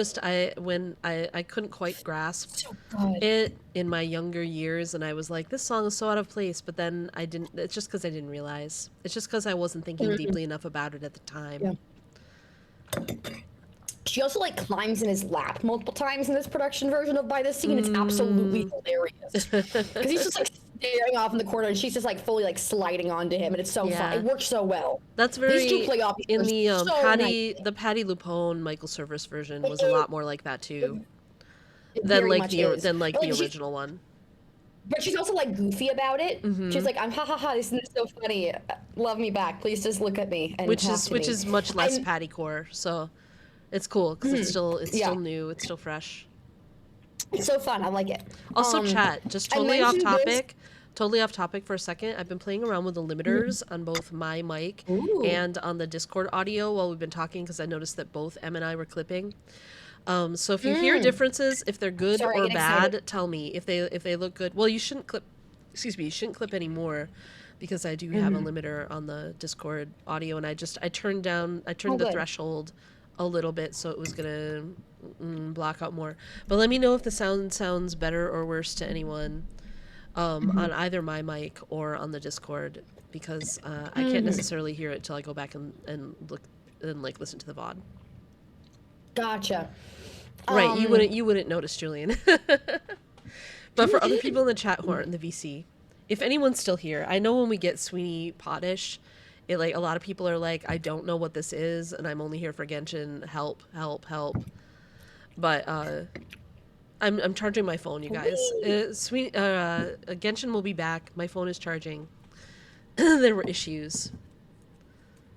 A: couldn't quite grasp
J: So good.
A: it in my younger years, and I was like, this song is so out of place. But then I didn't. It's just because I didn't realize. It's just because I wasn't thinking deeply enough about it at the time.
J: Yeah. She also like climbs in his lap multiple times in this production version of By the Sea, and it's absolutely hilarious. Because he's just like staring off in the corner, and she's just like fully like sliding onto him, and it's so fun. It works so well.
A: That's very
J: These 2 play off
A: in the
J: so
A: Patty
J: nice.
A: the Patty Lupone Michael Service version was a lot more like that too.
J: It
A: Than
J: very
A: like
J: much
A: the
J: is.
A: than like
J: But,
A: the
J: like,
A: original one.
J: But she's also like goofy about it. She's like, I'm ha ha ha, this is so funny. Love me back. Please just look at me and
A: Which
J: talk
A: is
J: to
A: which
J: me.
A: is much less Patty core, so it's cool because it's still new, it's still fresh.
J: It's so fun. I like it.
A: Also, chat, just
J: I
A: totally off
J: mentioned this-
A: topic for a second. I've been playing around with the limiters on both my mic and on the Discord audio while we've been talking because I noticed that both Em and I were clipping. So if you hear differences, if they're good
J: Sorry,
A: or
J: get
A: bad,
J: excited.
A: tell me. If they look good, well, you shouldn't clip. Excuse me, you shouldn't clip anymore because I do have a limiter on the Discord audio, and I turned the
J: good.
A: threshold a little bit so it was gonna block out more. But let me know if the sound sounds better or worse to anyone on either my mic or on the Discord because I can't necessarily hear it till I go back and look and like listen to the VOD.
J: Gotcha.
A: Right, you wouldn't notice, Julian. But for other people in the chat who aren't in the VC, if anyone's still here, I know when we get Sweeney Pottish, it like a lot of people are like, I don't know what this is, and I'm only here for Genshin. Help, help, help. But I'm charging my phone, you guys. Genshin will be back. My phone is charging. There were issues.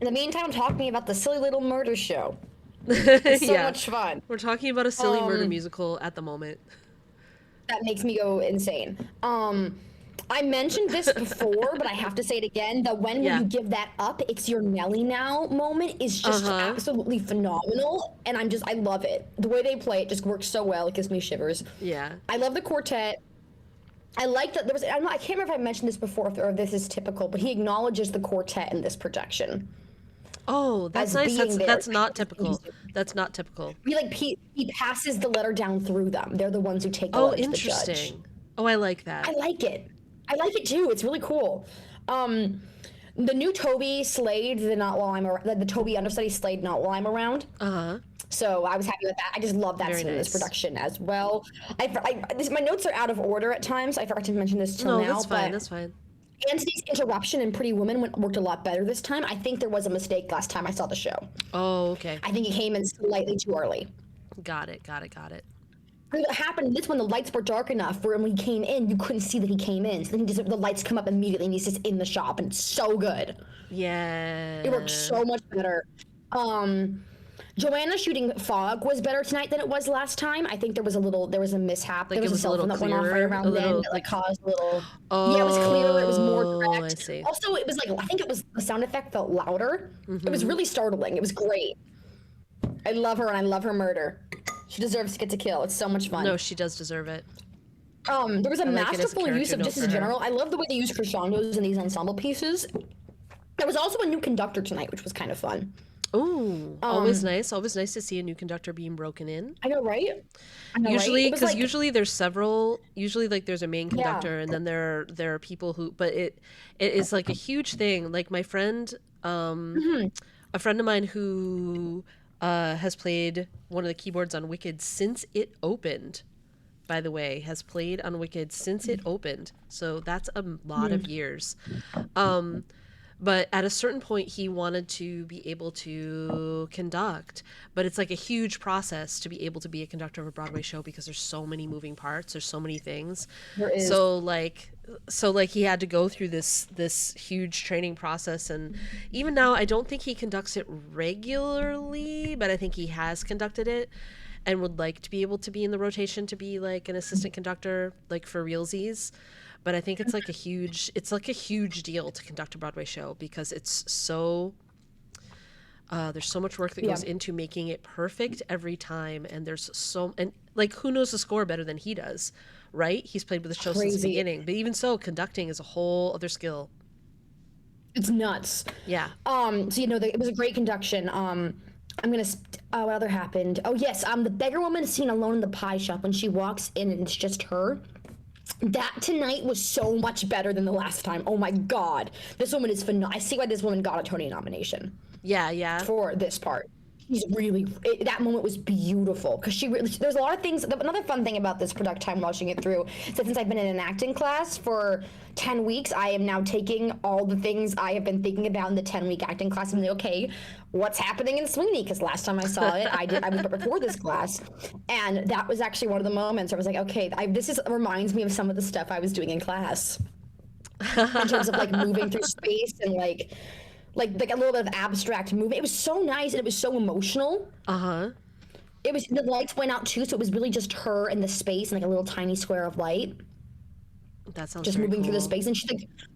J: In the meantime, I'm talking about the silly little murder show. It's so much fun.
A: We're talking about a silly murder musical at the moment.
J: That makes me go insane. I mentioned this before, but I have to say it again. The when will you give that up? It's your Nelly now moment is just absolutely phenomenal, and I love it. The way they play it just works so well. It gives me shivers.
A: Yeah.
J: I love the quartet. I like that I can't remember if I mentioned this before or if this is typical, but he acknowledges the quartet in this production.
A: Oh, that's nice. That's not typical. That's not typical.
J: He passes the letter down through them. They're the ones who take the letter to the judge.
A: Interesting. Oh, I like that.
J: I like it. I like it too. It's really cool. The new Toby slayed the not while I'm the Toby understudy slayed not while I'm around. So I was happy with that. I just love that scene in this production as well. My notes are out of order at times. I forgot to mention this till now.
A: That's fine. That's fine.
J: Anthony's interruption in Pretty Woman worked a lot better this time. I think there was a mistake last time I saw the show.
A: Oh, okay.
J: I think he came in slightly too early.
A: Got it.
J: What happened? This one, the lights were dark enough where when he came in, you couldn't see that he came in. So then the lights come up immediately, and he's just in the shop, and it's so good.
A: Yeah.
J: It worked so much better. Joanna shooting fog was better tonight than it was last time. I think there was a mishap.
A: Like
J: there was
A: a
J: cell phone that went off right around then that caused a little.
A: Oh,
J: yeah, it was clearer. It was more direct.
A: I see.
J: Also, it was I think it was the sound effect felt louder. It was really startling. It was great. I love her and I love her murder. She deserves to get to kill. It's so much fun.
A: No, she does deserve it.
J: There was a masterful use of
A: just
J: in general. I love the way they use crescendos in these ensemble pieces. There was also a new conductor tonight, which was kind of fun.
A: Ooh, always nice. Always nice to see a new conductor being broken in.
J: I know, right?
A: Usually, because usually there's several. Usually, there's a main conductor, and then there are people who. But it is like a huge thing. Like my friend, a friend of mine who has played one of the keyboards on Wicked since it opened. By the way, has played on Wicked since it opened. So that's a lot of years. But at a certain point, he wanted to be able to conduct. But it's like a huge process to be able to be a conductor of a Broadway show because there's so many moving parts. There's so many things.
J: There is.
A: So he had to go through this huge training process. And even now, I don't think he conducts it regularly, but I think he has conducted it and would like to be able to be in the rotation to be like an assistant conductor, like for realsies. But I think it's like a huge deal to conduct a Broadway show because it's so there's so much work that goes into making it perfect every time, and who knows the score better than he does, right? He's played with the show since the beginning, but even so, conducting is a whole other skill.
J: It's nuts.
A: Yeah.
J: So it was a great conduction. What other happened? Oh yes, the beggar woman scene alone in the pie shop when she walks in and it's just her. That tonight was so much better than the last time. Oh my god. This woman is phenomenal. I see why this woman got a Tony nomination.
A: Yeah.
J: For this part. That moment was beautiful because there's a lot of things. Another fun thing about this product time watching it through, so since I've been in an acting class for 10 weeks, I am now taking all the things I have been thinking about in the 10-week acting class and okay, what's happening in Sweeney? Because last time I saw it, I was before this class, and that was actually one of the moments where I was like, okay, reminds me of some of the stuff I was doing in class, in terms of moving through space and like a little bit of abstract movement. It was so nice and it was so emotional. It was, the lights went out too, so it was really just her in the space and a little tiny square of light.
A: That sounds
J: just moving through the space, and she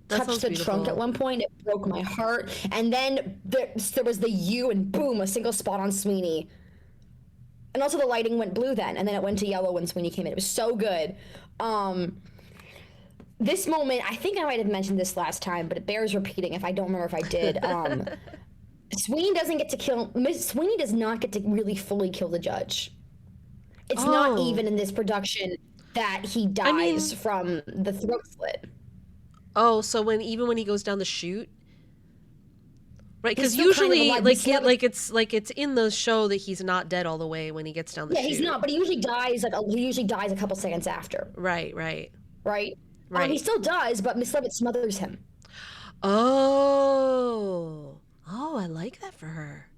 J: touched the trunk at one point. It broke my heart. And then there was the U, and boom, a single spot on Sweeney. And also the lighting went blue then, and then it went to yellow when Sweeney came in. It was so good. This moment, I think I might have mentioned this last time, but it bears repeating if I don't remember if I did. Sweeney doesn't get to kill. Sweeney does not get to really fully kill the judge. It's not even in this production that he dies from the throat slit.
A: Oh, so when he goes down the chute, right? Because usually, it's in the show that he's not dead all the way when he gets down the chute.
J: Yeah, he's not, but he usually dies. He usually dies a couple seconds after.
A: Right.
J: He still does, but Miss Levitt smothers him.
A: Oh, I like that for her.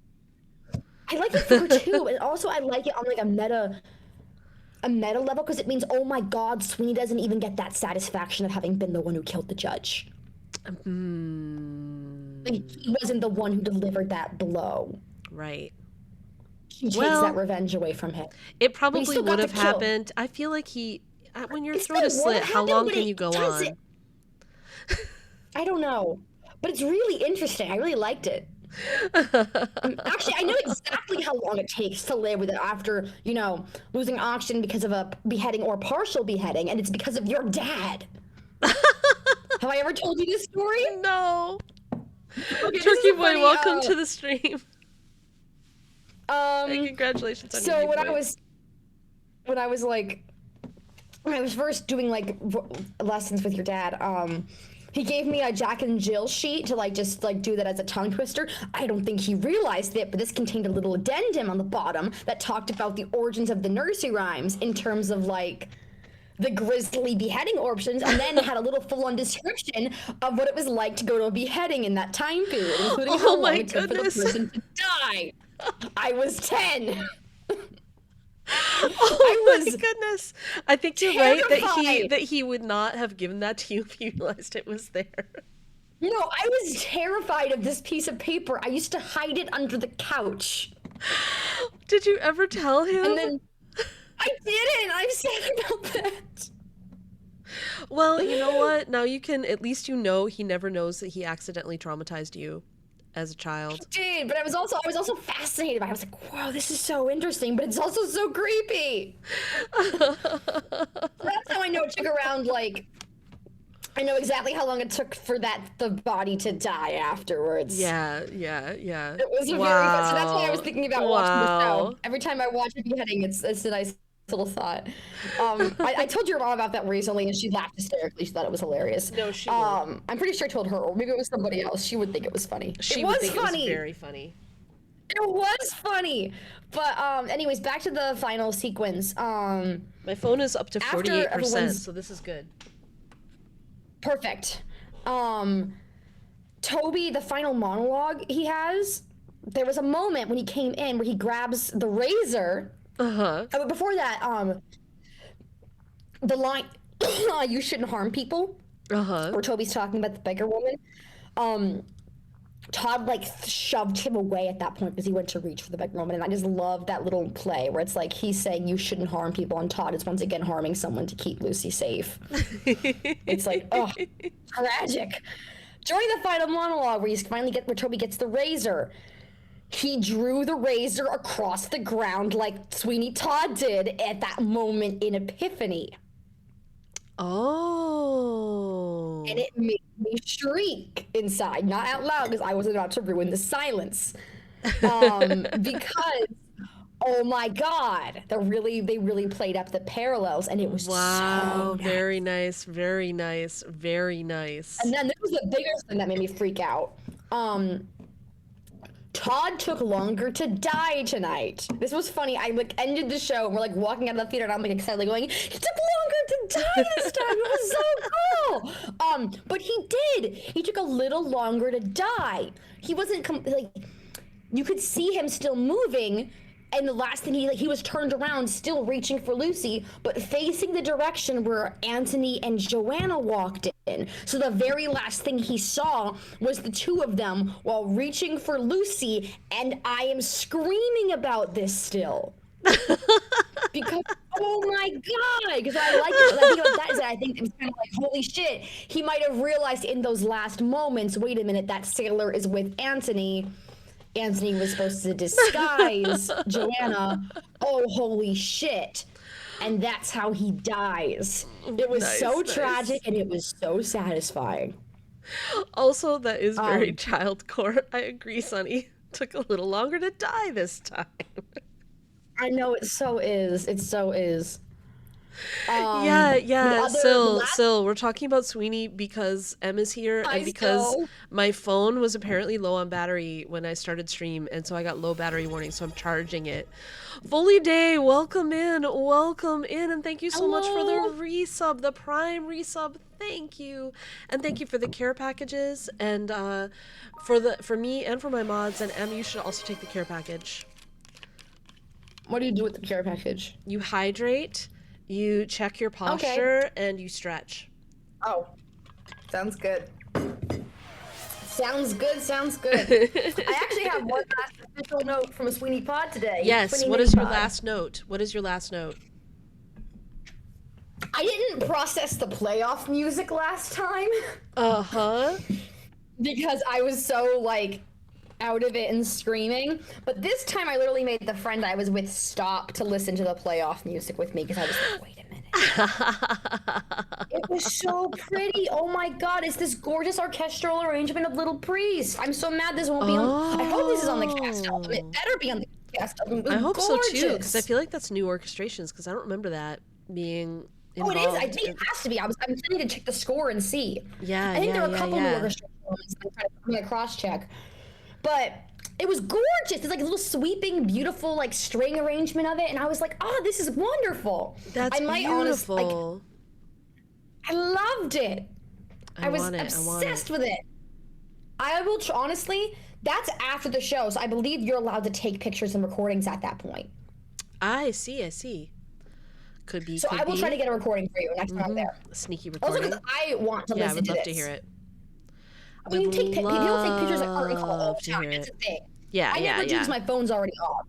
J: I like it for her too, and also I like it on a meta level because it means, oh my god, Sweeney doesn't even get that satisfaction of having been the one who killed the judge. He wasn't the one who delivered that blow.
A: Right.
J: She takes that revenge away from him.
A: It probably would have happened. I feel like when your throat is slit, how long can you go on?
J: I don't know, but it's really interesting. I really liked it. Actually, I know exactly how long it takes to live with it after, losing oxygen because of a beheading or partial beheading, and it's because of your dad. Have I ever told you this story?
A: No. Okay, Turkey Boy, welcome to the stream. And congratulations on your
J: So when I was first doing lessons with your dad, He gave me a Jack and Jill sheet to just do that as a tongue twister. I don't think he realized it, but this contained a little addendum on the bottom that talked about the origins of the nursery rhymes in terms of the grisly beheading options, and then had a little full-on description of what it was like to go to a beheading in that time period, including how long it took for the person to die. I was 10.
A: Oh my goodness! I think you're
J: terrified.
A: right that he would not have given that to you if he realized it was there.
J: No, I was terrified of this piece of paper. I used to hide it under the couch.
A: Did you ever tell him?
J: And then I didn't. I'm sad about that.
A: Well, you know what? Now you can, at least he never knows that he accidentally traumatized you as a child.
J: He did, but I was also fascinated by it. I was like, wow, this is so interesting, but it's also so creepy. That's how I know it took around I know exactly how long it took for the body to die afterwards.
A: Yeah. It
J: was very fun. So that's why I was thinking about watching the show. Every time I watch a beheading, it's a nice little thought. I told your mom about that recently, and she laughed hysterically. She thought it was hilarious.
A: No, she would.
J: I'm pretty sure I told her, or maybe it was somebody else. She would think it was funny.
A: It was very funny.
J: It was funny. But anyways, back to the final sequence.
A: My phone is up to 48%, so this is good.
J: Perfect. Toby, the final monologue he has, there was a moment when he came in where he grabs the razor. But before that, the line, you shouldn't harm people, where Toby's talking about the beggar woman, Todd shoved him away at that point because he went to reach for the beggar woman, and I just love that little play where it's he's saying you shouldn't harm people, and Todd is once again harming someone to keep Lucy safe. It's tragic. During the final monologue where where Toby gets the razor, he drew the razor across the ground like Sweeney Todd did at that moment in Epiphany.
A: Oh.
J: And it made me shriek inside, not out loud because I was about to ruin the silence. Because, oh my God, they really played up the parallels, and it was so nice.
A: Very nice, very nice, very nice.
J: And then there was the bigger thing that made me freak out. Todd took longer to die tonight. This was funny. I ended the show and we're walking out of the theater, and I'm excitedly going, he took longer to die this time. It was so cool. But he did. He took a little longer to die. He wasn't you could see him still moving, and the last thing he was turned around, still reaching for Lucy, but facing the direction where Anthony and Joanna walked in. So the very last thing he saw was the two of them while reaching for Lucy, and I am screaming about this still. Because, oh my God, because I like it. When I think about that, I think it was kind of holy shit. He might have realized in those last moments, wait a minute, that sailor is with Anthony. Anthony was supposed to disguise Joanna. Oh, holy shit. And that's how he dies. It was so tragic, and it was so satisfying.
A: Also, that is very childcore. I agree, Sunny. Took a little longer to die this time.
J: I know, it so is. It so is.
A: Sil, we're talking about Sweeney because Emma's here, and because my phone was apparently low on battery when I started stream, and so I got low battery warning, so I'm charging it. Fully Day, welcome in, and thank you so much for the resub, the Prime resub. Thank you, and thank you for the care packages, and for me and for my mods. And Emma, you should also take the care package.
J: What do you do with the care package?
A: You hydrate. You check your posture, and you stretch.
J: Oh, sounds good. Sounds good. I actually have one last official note from a Sweeney Pod today.
A: Yes, what is your last note? What is your last note?
J: I didn't process the playoff music last time. Because I was so, out of it and screaming. But this time I literally made the friend I was with stop to listen to the playoff music with me, because I was like, wait a minute. It was so pretty. Oh my God, it's this gorgeous orchestral arrangement of Little Priest. I'm so mad this won't be on. I hope this is on the cast album. It better be on the cast album.
A: I hope
J: gorgeous.
A: so too, because I feel like that's new orchestrations, because I don't remember that being
J: Oh, it is. I
A: involved.
J: think it has to be. I'm planning to check the score and see.
A: Yeah,
J: I think
A: yeah,
J: there are a
A: yeah,
J: couple
A: yeah.
J: more restrictions. I'm trying to cross check, but it was gorgeous. There's like a little sweeping, beautiful like string arrangement of it, and I was like, oh, this is wonderful.
A: That's beautiful.
J: I loved it. I was
A: want it,
J: obsessed with it. I will honestly. That's after the show, so I believe you're allowed to take pictures and recordings at that point.
A: I see. I see. Could be.
J: So
A: could
J: I will
A: be.
J: try to get a recording for you next time I'm there.
A: Sneaky
J: Also,
A: recording.
J: because I want to
A: Yeah, I
J: listen
A: would
J: to
A: love
J: this.
A: to hear it.
J: I mean, people take pictures like art and call all
A: Love
J: the
A: to
J: time.
A: hear
J: That's
A: it.
J: the thing.
A: Yeah,
J: I
A: yeah,
J: never do because
A: yeah.
J: my phone's already off.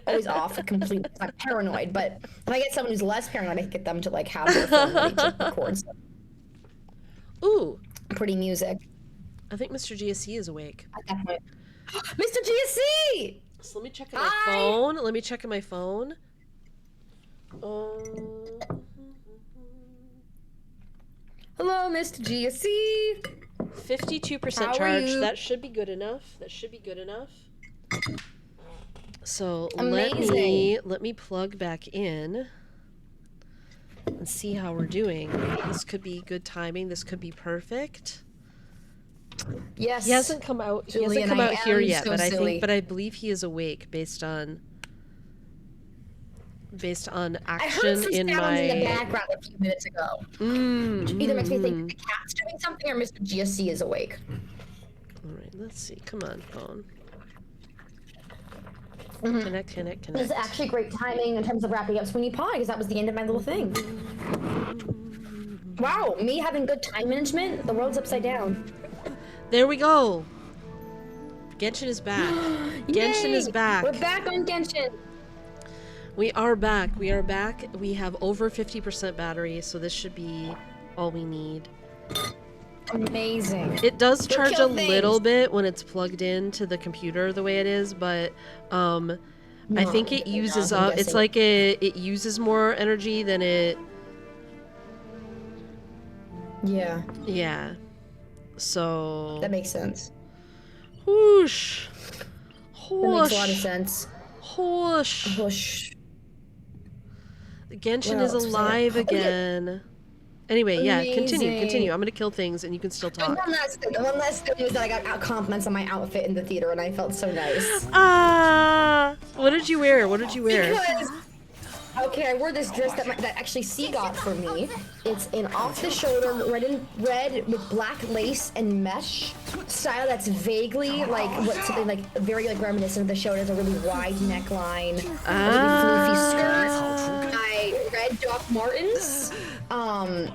J: Always off completely. I'm paranoid. But if I get someone who's less paranoid, I can get them to like have their phone ready to record stuff.
A: Ooh,
J: Pretty music.
A: I think Mr. GSC is awake.
J: At that point. Mr. GSC!
A: So let me check on my phone. Let me check on my phone.
J: Hello, Mr. GSC.
A: 52% charge. That should be good enough. That should be good enough. So let me plug back in and see how we're doing. This could be good timing. This could be perfect.
J: Yes.
A: He hasn't come out. He
J: Julie,
A: hasn't come out here yet,
J: so
A: but
J: silly.
A: I believe he is awake based on
J: I heard
A: action
J: some
A: in
J: sounds
A: my.
J: in the background a few minutes ago. Which either makes me think the cat's doing something or Mr. GSC is awake.
A: All right, let's see. Come on, phone. Connect.
J: This is actually great timing in terms of wrapping up Sweeney Pie because that was the end of my little thing. Wow, me having good time management, the world's upside down.
A: There we go. Genshin is back. Genshin is back.
J: We're back on Genshin.
A: We are back. We are back. We have over 50% battery, so this should be all we need.
J: Amazing.
A: It does charge a little bit when it's plugged into the computer the way it is, but I think it uses up. It's like it uses more energy than it.
J: Yeah.
A: Yeah. So.
J: That makes sense.
A: Whoosh.
J: That makes a lot of sense.
A: Whoosh.
J: Whoosh.
A: Genshin is alive again. Anyway, yeah, continue. I'm gonna kill things and you can still talk.
J: One last thing was that I got compliments on my outfit in the theater and I felt so nice.
A: What did you wear?
J: Because, okay, I wore this dress that actually C got for me. It's an off-the-shoulder red with black lace and mesh style that's vaguely like something like very like reminiscent of the show. It has a really wide neckline, a really floofy skirt, my red Doc Martens, a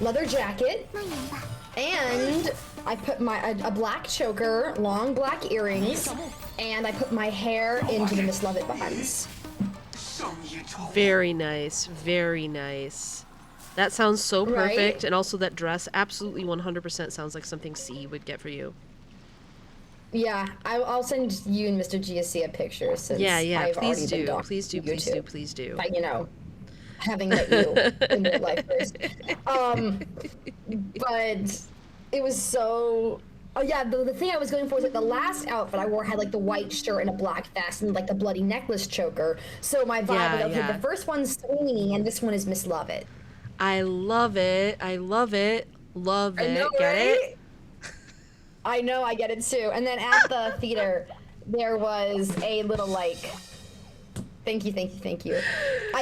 J: leather jacket, and I put a black choker, long black earrings, and I put my hair into the Miss Lovett buns.
A: Very nice, very nice. That sounds so perfect,
J: Right?
A: and also that dress absolutely 100% sounds like something C would get for you.
J: Yeah, I'll send you and Mr. Giacia a picture since I've
A: please
J: already been
A: do,
J: talking
A: please do,
J: to you
A: please
J: two.
A: do, please do.
J: By, you know, having met you in real life first. But it was so. Oh yeah, the thing I was going for was like the last outfit I wore had like the white shirt and a black vest and like the bloody necklace choker. So my vibe was okay. The first one's Sweeney and this one is Miss Lovett.
A: I love it. I love it. Love it.
J: I know,
A: Get
J: right?
A: it?
J: I know, I get it too. And then at the theater, there was a little like. Thank you. Because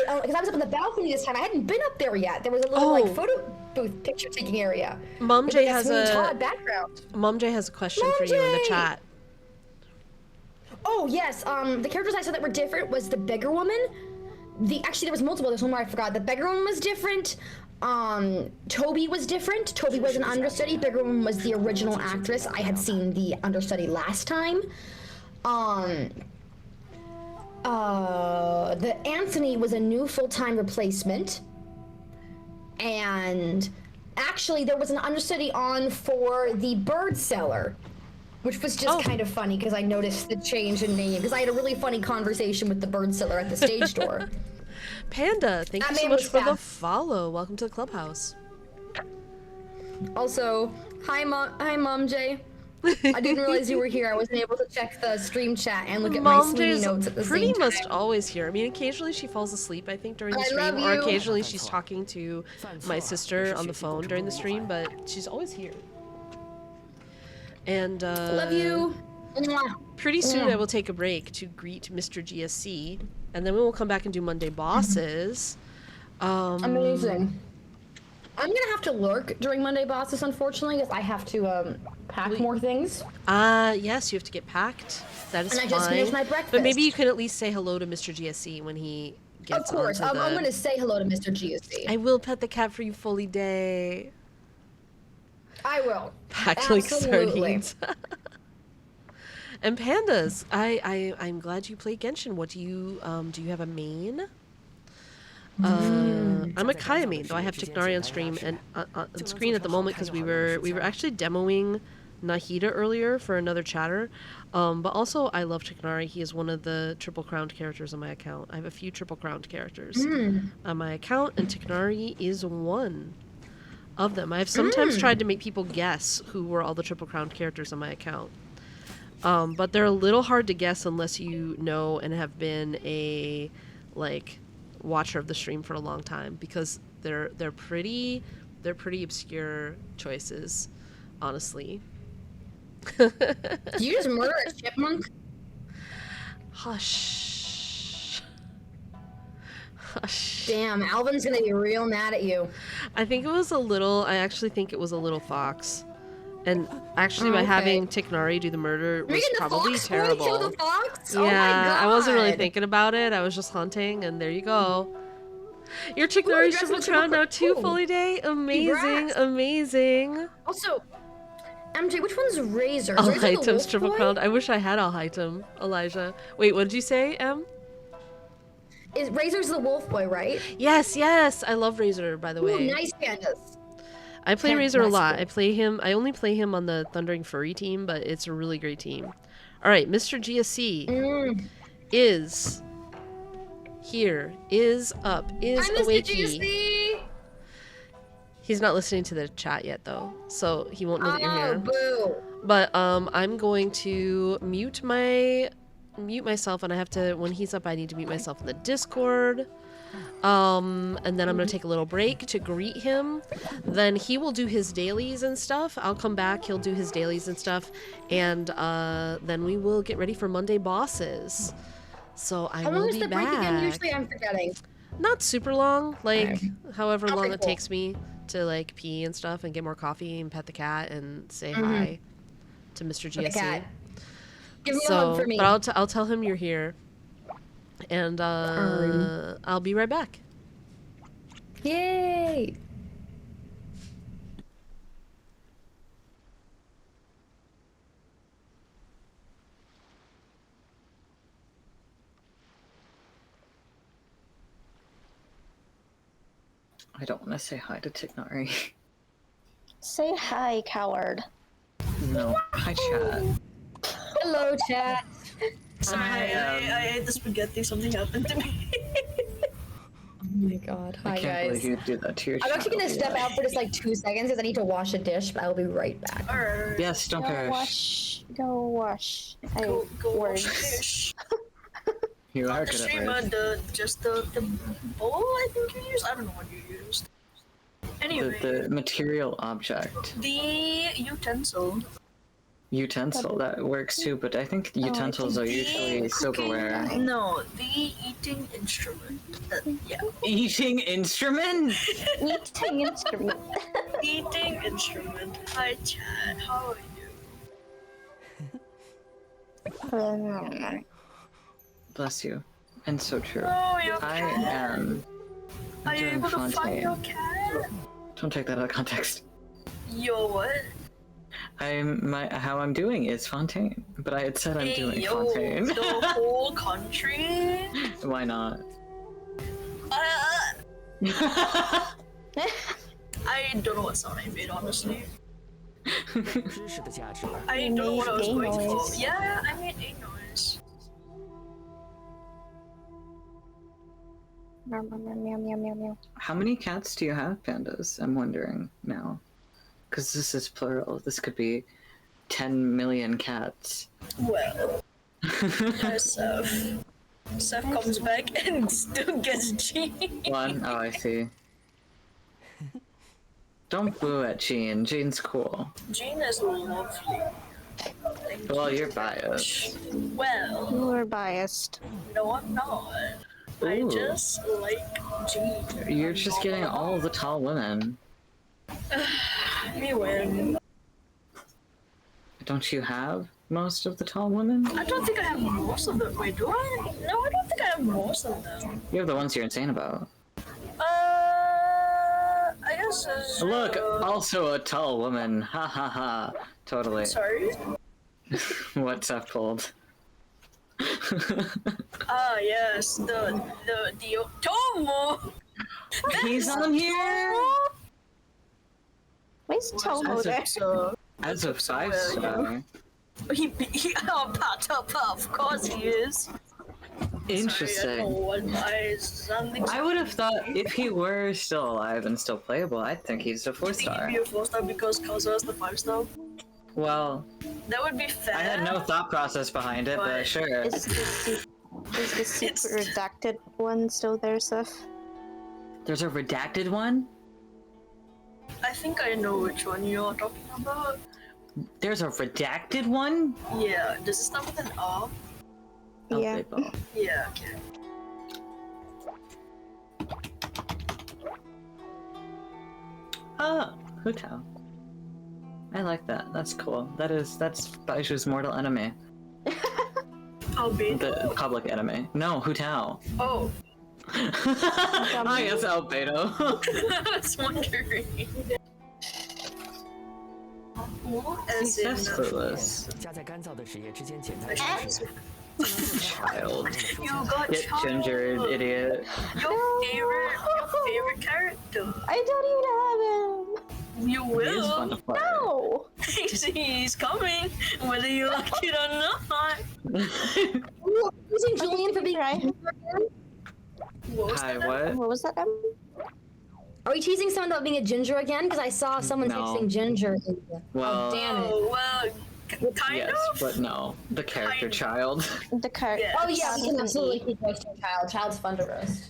J: I was up on the balcony this time. I hadn't been up there yet. There was a little like photo booth picture taking area.
A: Mom J has
J: background.
A: Mom J has a question for you in the chat.
J: Oh yes, the characters I saw that were different was the beggar woman. Actually there was multiple. There's one more I forgot. The beggar woman was different. Toby was different. Toby was an understudy. Beggar woman was the original actress. I had seen the understudy last time. The Anthony was a new full-time replacement. And actually there was an understudy on for the bird seller, which was just kind of funny because I noticed the change in name because I had a really funny conversation with the bird seller at the stage door.
A: Panda, thank you so much for the follow. Welcome to the clubhouse.
J: Also, hi Mom J. I didn't realize you were here. I wasn't able to check the stream chat and look at my Sweeney
A: Monday's
J: notes at the
A: pretty
J: same time.
A: much always here. I mean, occasionally she falls asleep, I think, during the
J: I
A: stream,
J: love
A: or
J: you.
A: occasionally she's talking to my sister on the phone during the stream, but she's always here. And
J: Love you. Mwah.
A: pretty soon I will take a break to greet Mr. GSC, and then we will come back and do Monday Bosses.
J: Amazing. I'm gonna have to lurk during Monday Bosses, unfortunately, because I have to pack more things.
A: Yes, you have to get packed. That is
J: And I
A: fine.
J: just finished my breakfast.
A: But maybe you can at least say hello to Mr. GSC when he gets
J: Of course,
A: onto
J: I'm
A: the...
J: gonna say hello to Mr. GSC.
A: I will pet the cat for you fully day.
J: I will.
A: Packed like
J: Absolutely.
A: sardines. And pandas, I'm glad you play Genshin. What do you have a main? I'm a Kaya main, though I have Tignari on stream and on screen at the moment because we were actually demoing Nahida earlier for another chatter. But also I love Tignari. He is one of the triple crowned characters on my account. I have a few triple crowned characters on my account, and Tignari is one of them. I've sometimes tried to make people guess who were all the triple crowned characters on my account. But they're a little hard to guess unless you know and have been a watcher of the stream for a long time, because they're pretty obscure choices, honestly.
J: Did you just murder a chipmunk?
A: Hush. Hush.
J: Damn, Alvin's gonna be real mad at you.
A: I actually think it was a little fox. And actually, by having Tignari do the murder was probably terrible.
J: Kill the fox?
A: Yeah,
J: Oh my God.
A: I wasn't really thinking about it. I was just hunting, and there you go. Your Tignari's triple crown now too, fully day. Amazing,
J: Congrats.
A: amazing.
J: Also, MJ, which one's Razor?
A: All
J: Razor the
A: items
J: wolf
A: triple
J: boy?
A: crowned. I wish I had all item, Elijah. Wait, what did you say, Em?
J: Is Razor's the wolf boy, right?
A: Yes, yes. I love Razor, by the way.
J: Ooh, nice pandas.
A: I play Razor a lot.
J: Fantastic.
A: I only play him on the Thundering Furry team, but it's a really great team. All right, Mr. GSC is here, is up, is
J: Hi, Mr.
A: awakey.
J: GSC.
A: He's not listening to the chat yet, though, so he won't know that you're here.
J: Boo.
A: But I'm going to mute myself, and I have to, when he's up, I need to mute myself in the Discord. And then I'm gonna take a little break to greet him. Then he will do his dailies and stuff. I'll come back, he'll do his dailies and stuff, and then we will get ready for Monday Bosses. So I
J: How
A: will
J: long is
A: be
J: the break
A: back.
J: again? Usually I'm forgetting.
A: Not super long, like however long
J: Okay,
A: it
J: cool.
A: takes me to pee and stuff and get more coffee and pet the cat and say hi to Mr. GSC.
J: The cat. Give me a hug for me.
A: But I'll tell him you're here. And I'll be right back.
J: Yay!
D: I don't want to say hi to Tignari.
H: Say hi, coward.
D: No. Hi, chat.
J: Hello, chat.
B: Sorry, I ate the spaghetti. Something happened to me.
J: Oh my God. Hi,
D: I can't
J: guys.
D: believe you'd do that to your
J: I'm
D: chat.
J: actually gonna step out for just like 2 seconds because I need to wash a dish, but I'll be right back.
B: Alright.
D: Yes, don't
H: Go
D: perish.
H: wash. Go wash.
B: Go wash
H: words.
B: the dish.
D: You are
B: The
D: good
B: stream,
D: at words.
B: just the bowl I think you used. I don't know what you used. Anyway,
D: The material object.
B: the utensil.
D: Utensil, that works too, but I think utensils are usually
B: The
D: silverware.
B: cooking- No, the eating instrument. Yeah.
D: Eating instrument?
H: Eating instrument.
B: Eating instrument. Hi, chat. How are you?
D: Bless you. And so true.
B: Oh, your
D: I
B: cat.
D: am
B: Are you
D: doing
B: able to find
D: Fontaine.
B: your cat?
D: Don't take that out of context.
B: Yo, what?
D: How I'm doing is Fontaine, but I had said I'm
B: Hey,
D: doing
B: yo,
D: Fontaine.
B: the whole country?
D: Why not?
B: I don't know what sound I made, honestly.
E: 知识的价值。
B: I don't know what I was
H: made a
B: going to
H: noise.
B: call. Yeah, I made a noise.
H: Meow, meow, meow, meow, meow, meow.
D: How many cats do you have, pandas? I'm wondering now. Because this is plural. This could be 10 million cats.
B: Well, Seth comes back and still gets Jean.
D: One? Oh, I see. Don't boo at Jean. Jean's cool.
B: Jean is lovely.
D: Well, you're biased.
B: Well,
H: You were biased.
B: no, I'm not. I
D: Ooh.
B: just like Jean.
D: You're just getting all the tall women.
B: Me win.
D: Don't you have most of the tall women?
B: I don't think I have most of them. Wait, do I? No, I don't think I have most of them.
D: You have the ones you're insane about.
B: I guess it's...
D: Look, also a tall woman. Ha ha ha. Totally.
B: Sorry?
D: What's up, pulled?
B: Ah, yes, the Tomo!
D: He's on here!
H: Where's Tomo there?
D: As a 5-star.
B: Oh, of course he is.
D: Interesting. I would have thought if he were still alive and still playable, I'd think he's a 4-star.
B: He'd be a 4-star because Kazuha is the 5-star.
D: Well,
B: That would be fair.
D: I had no thought process behind it, but sure.
H: Is the super redacted one still there, Seth?
D: There's a redacted one?
B: I think I know which one you're talking about.
D: There's a redacted one?
B: Yeah, does it start with an R?
H: Yeah.
B: Yeah, okay.
D: Ah, Hutao. I like that. That's cool. That's Baiju's mortal enemy.
B: Albedo?
D: The public enemy. No, Hutao.
B: Oh.
D: I guess Albedo.
B: I was wondering. As in,
D: That's clueless. Child.
B: You got
D: Get
B: child.
D: gingered, idiot.
B: Your favorite character.
H: I don't even have him.
B: You
D: He is fun to
B: will.
D: play.
H: No.
B: He's coming, whether you like it or not.
J: Using Julian for being
H: Right.
B: What was
D: Hi,
B: that?
D: what?
H: What was that?
J: Are we teasing someone about being a ginger again? Because I saw someone
D: No.
J: texting ginger.
D: Well,
J: Oh, damn it.
B: Oh, well, kind
D: yes,
B: of.
D: but no. The character child.
H: The card.
B: Yeah.
J: Oh yeah, we can absolutely keep roasting Child. Child's fun to roast.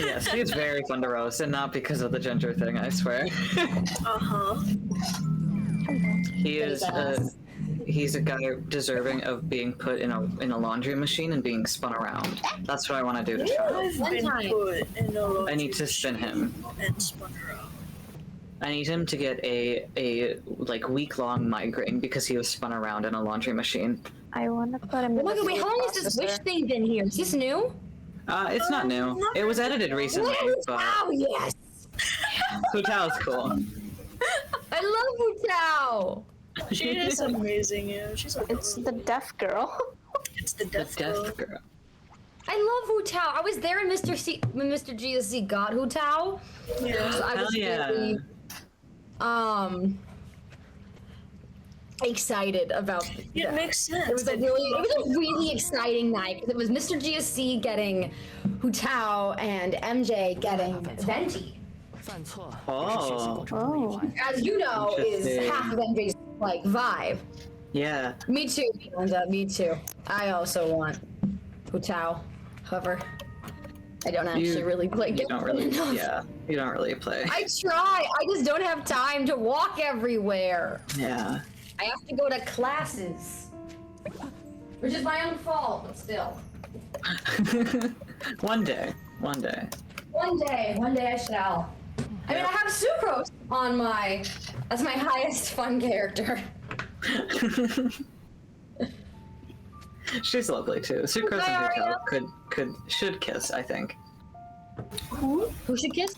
D: Yes, he's very fun to roast, and not because of the ginger thing, I swear.
B: Uh-huh.
D: He is he's a guy deserving of being put in a laundry machine and being spun around. That's what I want to do to Child.
B: I've
J: One
B: been
J: time.
B: put in a
D: I need to spin him.
B: and spun around.
D: I need him to get a like week-long migraine because he was spun around in a laundry machine.
H: I want to put him
J: Oh
H: in
J: my
H: the
J: god, wait, how long has this
H: processor.
J: wish thing been here? Is this new?
D: It's not new. It was edited recently, but
J: Oh yes!
D: Hutao's cool.
J: I love Hutao!
B: She is amazing, yeah. She's
H: It's the deaf girl.
B: It's the
D: The
B: death girl.
D: death girl.
J: I love Hutao. I was there when Mr. GSC got Hutao.
B: Yeah.
J: So I was
D: Hell yeah.
J: really excited about
B: It
J: that.
B: makes sense.
J: It was a really exciting night because it was Mr. GSC getting Hutao and MJ getting Venti.
D: Oh.
H: Oh.
J: As you know, is
D: Interesting.
J: half of MJ's like vibe.
D: Yeah.
J: Me too, Miranda, me too. I also want Hutao. However, I don't actually really play
D: You don't really.
J: enough.
D: Yeah. You don't really play.
J: I try. I just don't have time to walk everywhere.
D: Yeah.
J: I have to go to classes. Which is my own fault, but still.
D: One day. One day.
J: One day I shall. I mean, I have Sucrose on my... That's my highest fun character.
D: She's lovely too. Sucrose and Hutao should kiss, I think.
J: Who should kiss?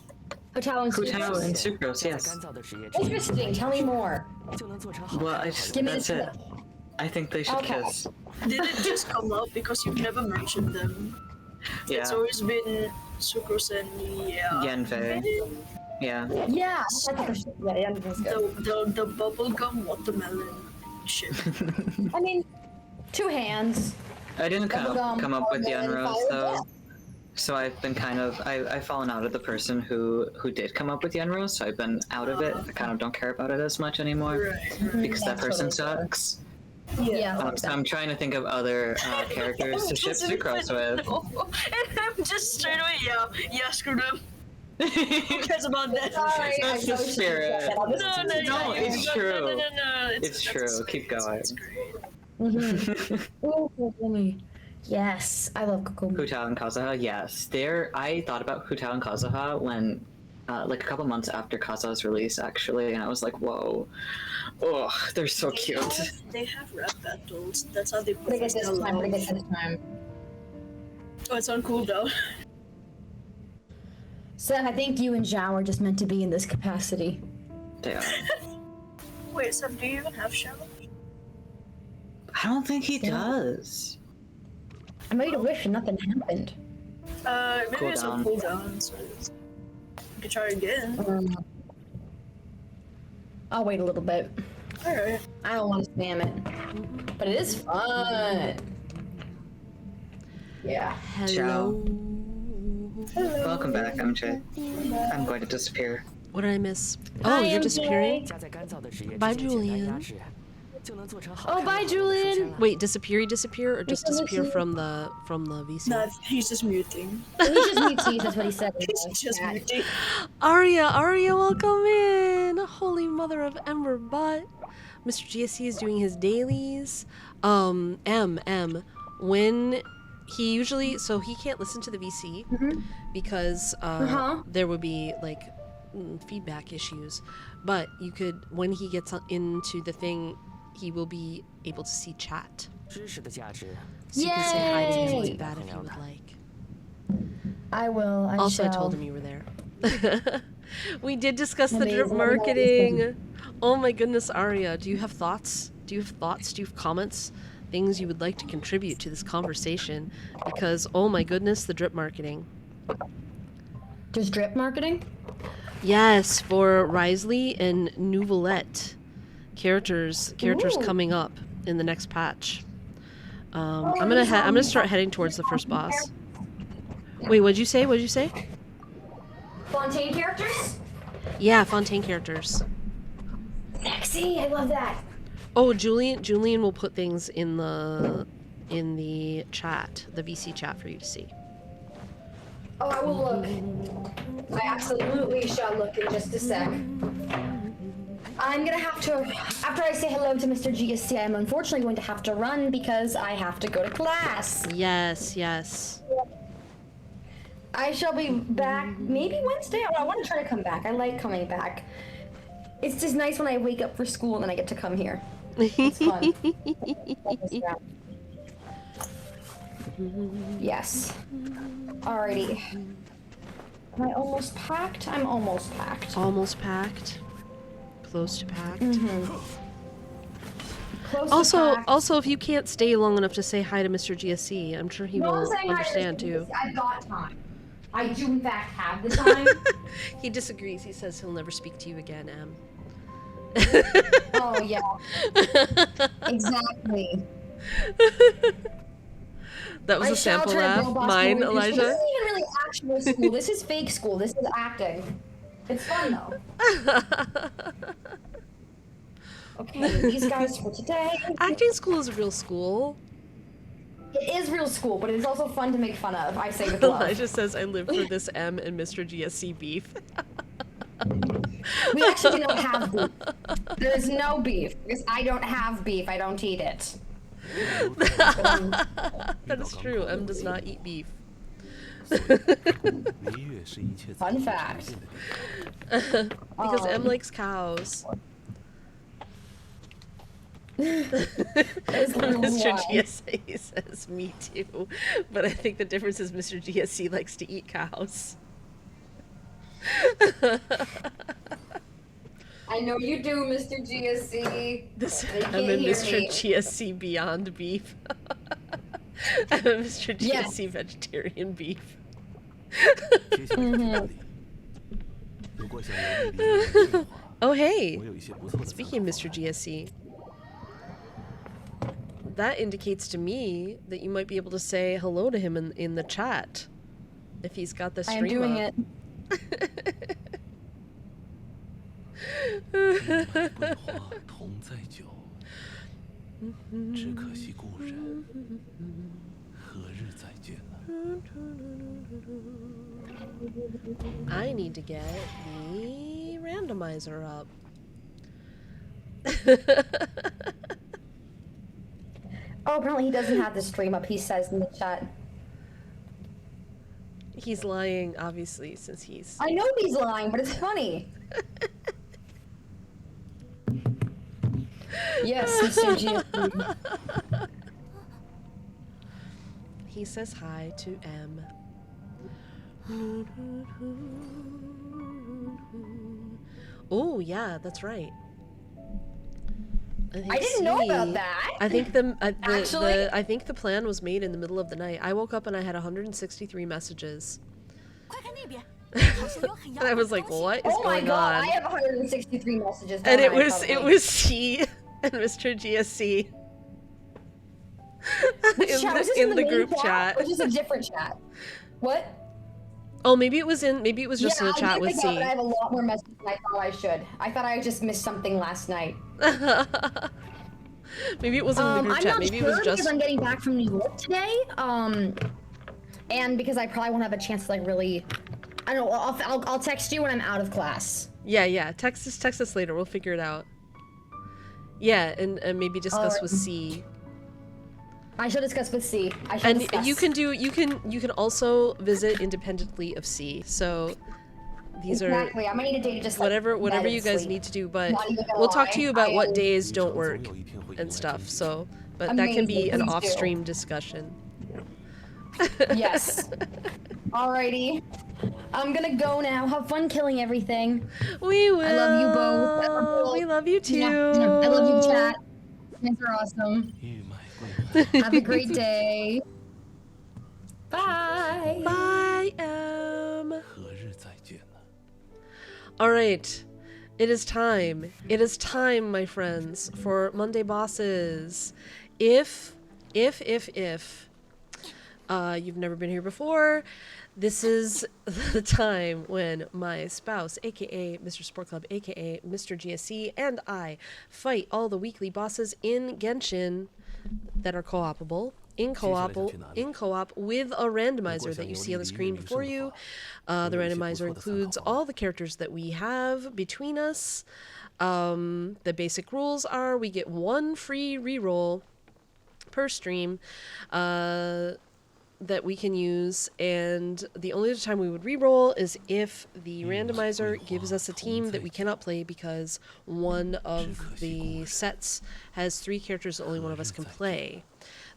J: Hutao and
D: Hutao
J: Sucrose.
D: and Sucrose, yes.
J: Interesting. Tell me more.
D: Well, that's it. I think they should
J: Okay.
D: kiss.
B: Did it just come up because you've never mentioned them?
D: Yeah.
B: It's always been Sucrose and
D: Yanfei. Yeah.
J: Yeah. Yeah,
B: The bubblegum watermelon shit.
J: I mean, two hands.
D: I didn't come up with
J: Bubblegum,
D: Yanrose
J: fire
D: though.
J: breath.
D: So I've been kind of I've fallen out of the person who did come up with Yenro, so I've been out of it. I kind of don't care about it as much anymore because that person sucks.
J: Yeah.
D: So I'm trying to think of other characters to ship Sucrose with.
B: And I'm just straight away, yeah, screw them. Who cares about that?
J: Sorry,
D: That's the spirit.
B: No,
D: it's true.
B: No,
D: It's true. Keep going.
J: Oh, Kokumi. Yes, I love Kokumi.
D: Hutao and Kazuha, yes. I thought about Hutao and Kazuha when, like a couple months after Kazuha's release, actually, and I was like, whoa. Oh, they're so cute.
B: They have rap battles. That's how they
J: Bring it this time, bring it this time.
B: Oh, it's on cooldown.
J: Seth, I think you and Zhao are just meant to be in this capacity.
D: They are.
B: Wait, Sam, do you even have Shadow?
D: I don't think he does.
J: I made a wish and nothing happened.
B: Maybe it's on cooldown, so you can try again.
J: I'll wait a little bit.
B: Alright.
J: I don't want to spam it. But it is fun. Yeah.
A: Hello.
D: Welcome back, MJ. I'm going to disappear.
A: What did I miss?
J: Hi,
A: Oh, you're
J: MJ.
A: disappearing? Bye,
G: Bye,
A: Julian.
J: Oh, bye, Julian.
A: Wait, disappear or just disappear from the VC?
B: No, he's just muting.
J: He just mutes you, that's what he said.
B: He's just muting.
A: Aria, welcome in! Holy mother of Ember Butt. Mr. GSC is doing his dailies. When he usually, so he can't listen to the VC because there would be like feedback issues. But you could, when he gets into the thing, he will be able to see chat. So you can say hi to him like that if you would like.
J: I will. I
A: Also,
J: shall.
A: I told him you were there. We did discuss the drip
J: Amazing.
A: marketing. Oh my goodness, Aria, do you have thoughts? Do you have comments? Things you would like to contribute to this conversation? Because, oh my goodness, the drip marketing.
J: There's drip marketing?
A: Yes, for Risley and Nouvelette. Characters
J: Ooh.
A: coming up in the next patch. I'm gonna start heading towards the first boss. Wait, what'd you say?
J: Fontaine characters?
A: Yeah, Fontaine characters.
J: Sexy, I love that.
A: Oh, Julian will put things in the chat, the VC chat for you to see.
J: Oh, I will look. I absolutely shall look in just a sec. I'm gonna have to, after I say hello to Mr. GSC, I'm unfortunately going to have to run because I have to go to class.
A: Yes.
J: I shall be back maybe Wednesday. I want to try to come back. I like coming back. It's just nice when I wake up for school and then I get to come here. It's fun. Yes. Alrighty. Am I almost packed? I'm almost packed.
A: Almost packed. Close to packed.
J: Close to packed.
A: Also, if you can't stay long enough to say hi to Mr. GSC, I'm sure he
J: No, I'm
A: will
J: saying hi to
A: understand
J: Mr.
A: too.
J: GSC. I've got time. I do in fact have the time.
A: He disagrees. He says he'll never speak to you again, Em.
J: Oh yeah. Exactly.
A: That was a sample laugh. Mine, Elijah.
J: This isn't even really actual school. This is fake school. This is acting. It's fun though. Okay, these guys for today.
A: Acting school is a real school.
J: It is real school, but it's also fun to make fun of. I say with love.
A: Elijah says, I live for this M and Mr. GSC beef.
J: We actually don't have beef. There is no beef because I don't have beef. I don't eat it.
A: That is true. M does not eat beef.
J: Fun fact.
A: Because M likes cows. Mr. GSC says, me too. But I think the difference is Mr. GSC likes to eat cows.
J: I know you do, Mr. GSC.
A: I'm a Mr. GSC Beyond Beef. I'm a Mr. GSC Vegetarian Beef. Oh hey! Speaking of Mr. GSC, that indicates to me that you might be able to say hello to him in the chat. if he's got the
J: I
A: stream
J: am doing
A: up.
J: it.
C: 与玫瑰花同载酒，只可惜故人何日再见呢？
A: I need to get the randomizer up.
J: Oh, apparently he doesn't have the stream up, he says in the chat.
A: He's lying, obviously, since he's...
J: I know he's lying, but it's funny. Yes, Mr. G.
A: He says hi to M. Oh, yeah, that's right.
J: I didn't know about that.
A: I think
J: Actually?
A: I think the plan was made in the middle of the night. I woke up and I had 163 messages. And I was like, what is
J: Oh my
A: going
J: god,
A: on?
J: I have 163 messages.
A: And
J: don't I,
A: it
J: probably?
A: was C and Mr. GSC
J: Which chat? Was this
A: in the
J: main
A: group chat.
J: Or just a different chat? What?
A: Oh, maybe it was in just in a chat with
J: I
A: C.
J: I have a lot more messages than I thought I should. I thought I just missed something last night.
A: Maybe it wasn't in the group
J: I'm
A: chat.
J: not
A: Maybe
J: sure
A: it was just.
J: because I'm getting back from New York today. And because I probably won't have a chance to like really. I don't know. I'll text you when I'm out of class.
A: Yeah. Text us later. We'll figure it out. Yeah, and maybe discuss with C.
J: I should discuss with C. I should
A: And
J: discuss.
A: you can also visit independently of C. So these
J: exactly. I might need a day to just like,
A: whatever
J: bed
A: you
J: and
A: guys
J: sleep.
A: need to do, but
J: Not even gonna
A: we'll talk
J: lie,
A: to you about
J: I
A: what
J: am-
A: days don't work and stuff. So, but that can be
J: Amazing,
A: an
J: please do.
A: off-stream discussion.
J: Yes. Alrighty. I'm gonna go now. Have fun killing everything.
A: We will.
J: I love you both. I love you all.
A: We love you too.
J: Yeah, I love you, chat. You guys are awesome.
C: 与玫瑰花
J: Have a great day. Bye.
A: Bye,
C: 何日再见呢？
A: All right. It is time. It is time, my friends, for Monday Bosses. If you've never been here before, this is the time when my spouse, aka Mr. Sport Club, aka Mr. GSC, and I fight all the weekly bosses in Genshin that are co-opable. In co-op with a randomizer that you see on the screen before you. The randomizer includes all the characters that we have between us. The basic rules are we get one free reroll per stream that we can use, and the only other time we would reroll is if the randomizer gives us a team that we cannot play because one of the sets has 3 characters that only one of us can play.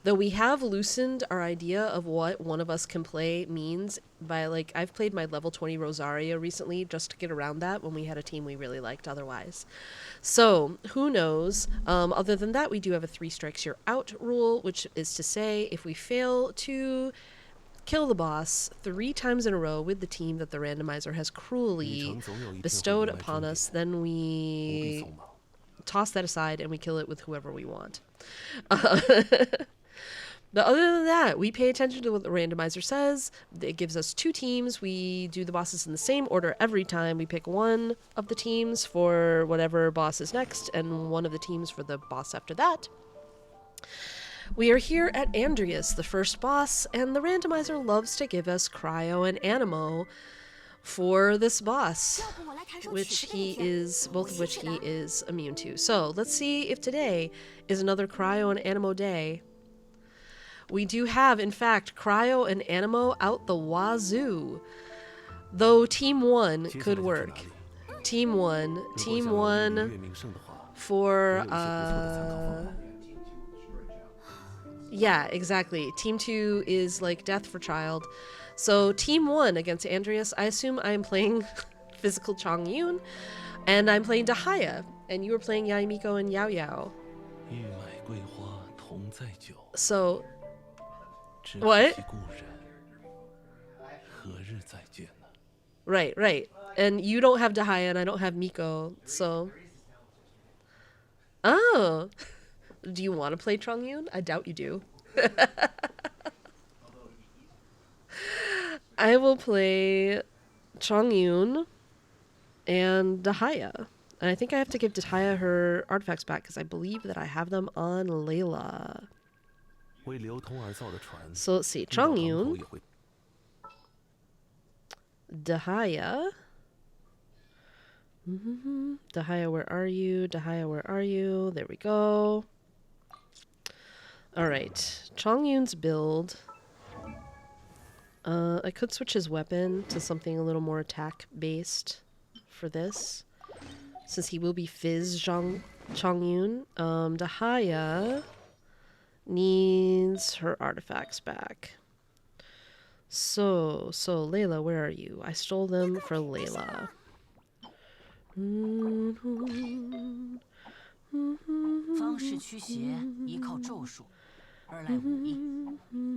A: Though we have loosened our idea of what one of us can play means by, like, I've played my level 20 Rosaria recently just to get around that when we had a team we really liked otherwise. So, who knows? Other than that, we do have a 3 strikes you're out rule, which is to say if we fail to kill the boss 3 times in a row with the team that the randomizer has cruelly bestowed upon us, then we toss that aside and we kill it with whoever we want. But other than that, we pay attention to what the randomizer says. It gives us 2 teams. We do the bosses in the same order every time. We pick one of the teams for whatever boss is next, and one of the teams for the boss after that. We are here at Andreas, the first boss, and the randomizer loves to give us Cryo and Animo for this boss, which both of which he is immune to. So let's see if today is another Cryo and Animo day. We do have, in fact, Cryo and Animo out the wazoo. Though Team 1 could work. Team 1 for, yeah, exactly. Team 2 is like Death for Child. So Team 1 against Andreas, I assume I'm playing Physical Chongyun, and I'm playing Dahaya, and you are playing Yaimiko and Yao Yao.
C: 与玫瑰花同载酒，
A: So,
C: 只
A: What?
C: 可惜故人何日再见呢？
A: right. And you don't have Dahaya, and I don't have Miko, so... Oh! Do you want to play Chongyun? I doubt you do. I will play Chongyun and Dahaya. And I think I have to give Dahaya her artifacts back because I believe that I have them on Layla. So let's see. Chongyun, Dahaya. Dahaya, where are you? Dahaya, where are you? There we go. Alright. Chongyun's build. I could switch his weapon to something a little more attack-based for this. Since he will be Fizz Chongyun. Dahaya needs her artifacts back. So, Layla, where are you? I stole them for Layla.
G: 方式驱邪依靠咒术，二赖武艺，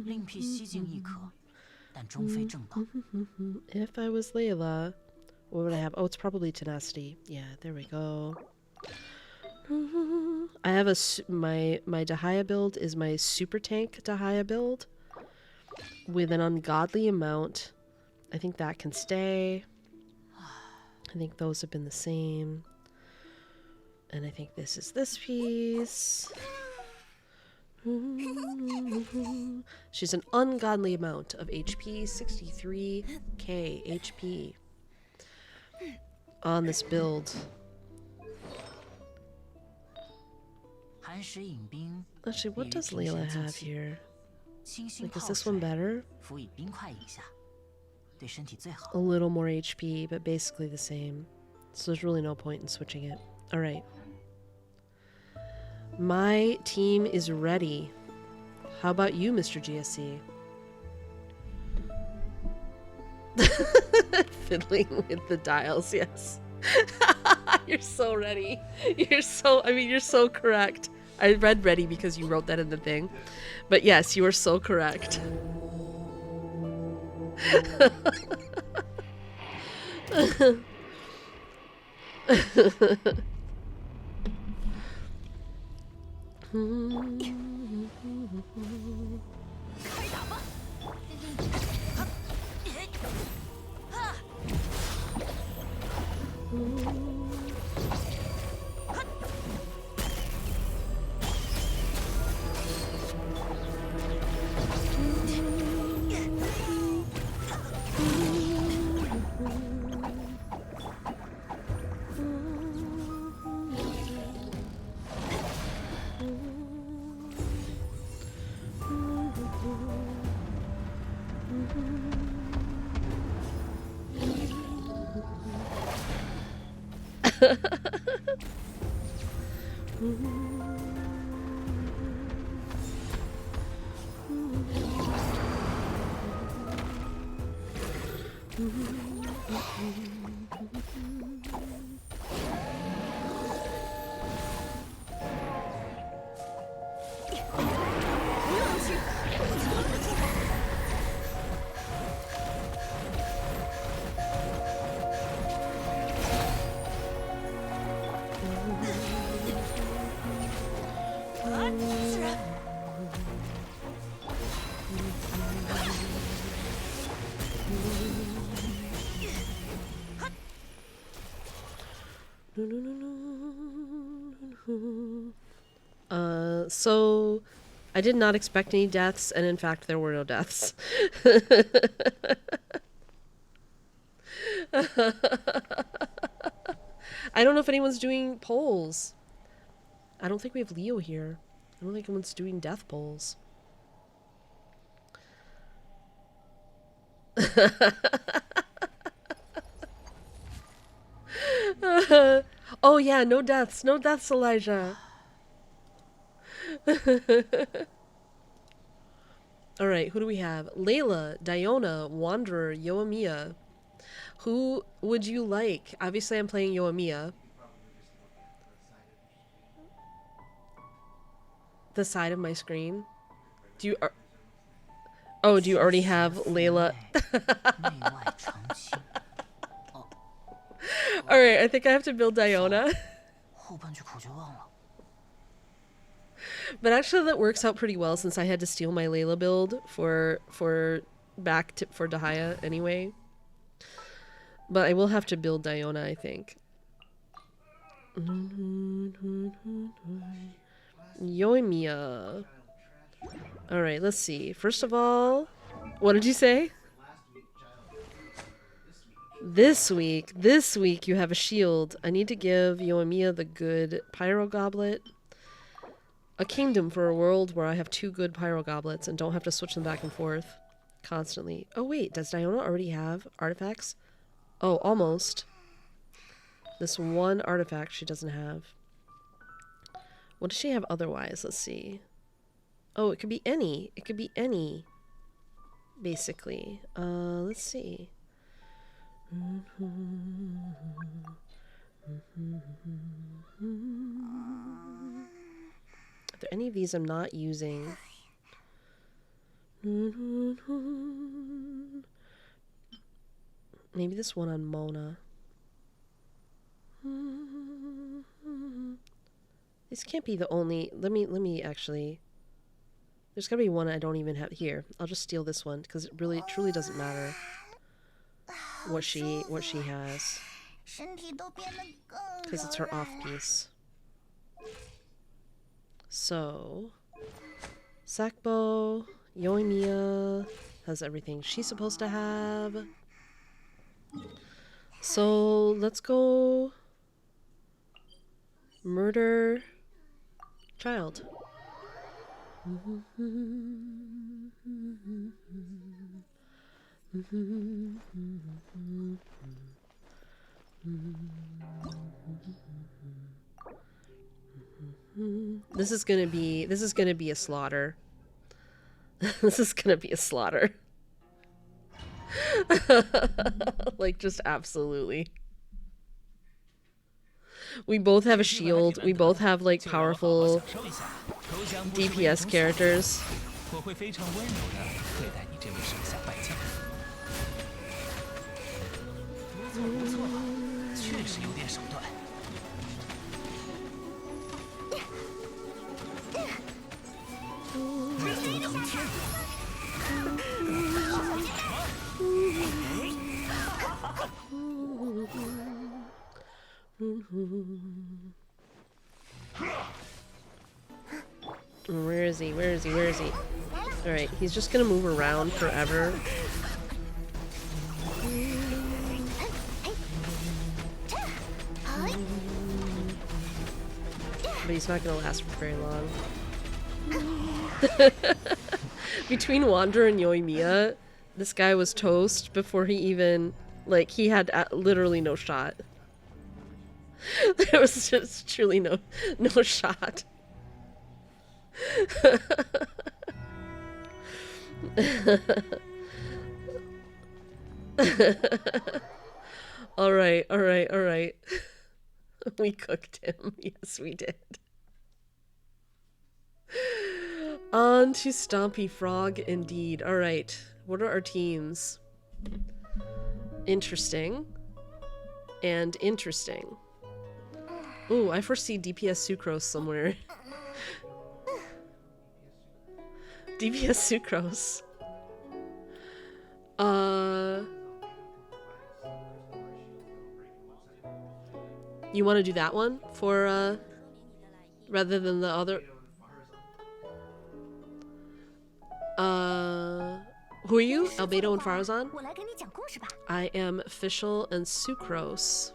G: 另辟蹊径亦可，但终非正道。
A: If I was Layla, what would I have? Oh, it's probably tenacity. Yeah, there we go. I have my Dahaya build is my super tank Dahaya build with an ungodly amount. I think that can stay. I think those have been the same. And I think this is this piece. She's an ungodly amount of HP, 63k HP on this build. Actually, what does Layla have here? Like, is this one better? A little more HP, but basically the same. So there's really no point in switching it. Alright. My team is ready. How about you, Mr. GSC? Fiddling with the dials, yes. You're so ready. You're so correct. I read ready because you wrote that in the thing. But yes, you are so correct. So I did not expect any deaths, and in fact there were no deaths. I don't know if anyone's doing polls. I don't think we have Leo here. I don't think anyone's doing death polls. Oh yeah, no deaths. No deaths, Elijah. Alright, who do we have? Layla, Diona, Wanderer, Yoimiya. Who would you like? Obviously I'm playing Yoimiya. The side of my screen? Do you... Oh, do you already have Layla? Alright, I think I have to build Diona. But actually that works out pretty well since I had to steal my Layla build for back for Dahlia anyway. But I will have to build Diona, I think. Yoimiya. Alright, let's see. First of all, what did you say? This week you have a shield. I need to give Yoimiya the good Pyro Goblet. A kingdom for a world where I have 2 good Pyro Goblets and don't have to switch them back and forth constantly. Oh wait, does Diona already have artifacts? Oh, almost. This one artifact she doesn't have. What does she have otherwise? Let's see. Oh, it could be any. It could be any. Basically. Let's see. Are there any of these I'm not using? Maybe this one on Mona. This can't be the only. Let me actually. There's gotta be one I don't even have here. I'll just steal this one because it really truly doesn't matter what she has, because it's her off piece. So Sakbo, Yoimiya has everything she's supposed to have. So let's go murder child. This is gonna be a slaughter. This is gonna be a slaughter. Like, just absolutely. We both have a shield. We both have, like, powerful DPS characters. Where is he? Where is he? Where is he? Alright, he's just gonna move around forever. But he's not gonna last for very long. Between Wander and Yoimiya, this guy was toast before he even, like, he had literally no shot. There was just truly no shot. Alright, alright, alright. We cooked him. Yes, we did. On to Stompy Frog, indeed. Alright, what are our teams? Interesting. And interesting. Ooh, I foresee DPS Sucrose somewhere. DPS Sucrose. You want to do that one for, rather than the other? Who are you? Albedo and Farazan? I am Fischl and Sucrose.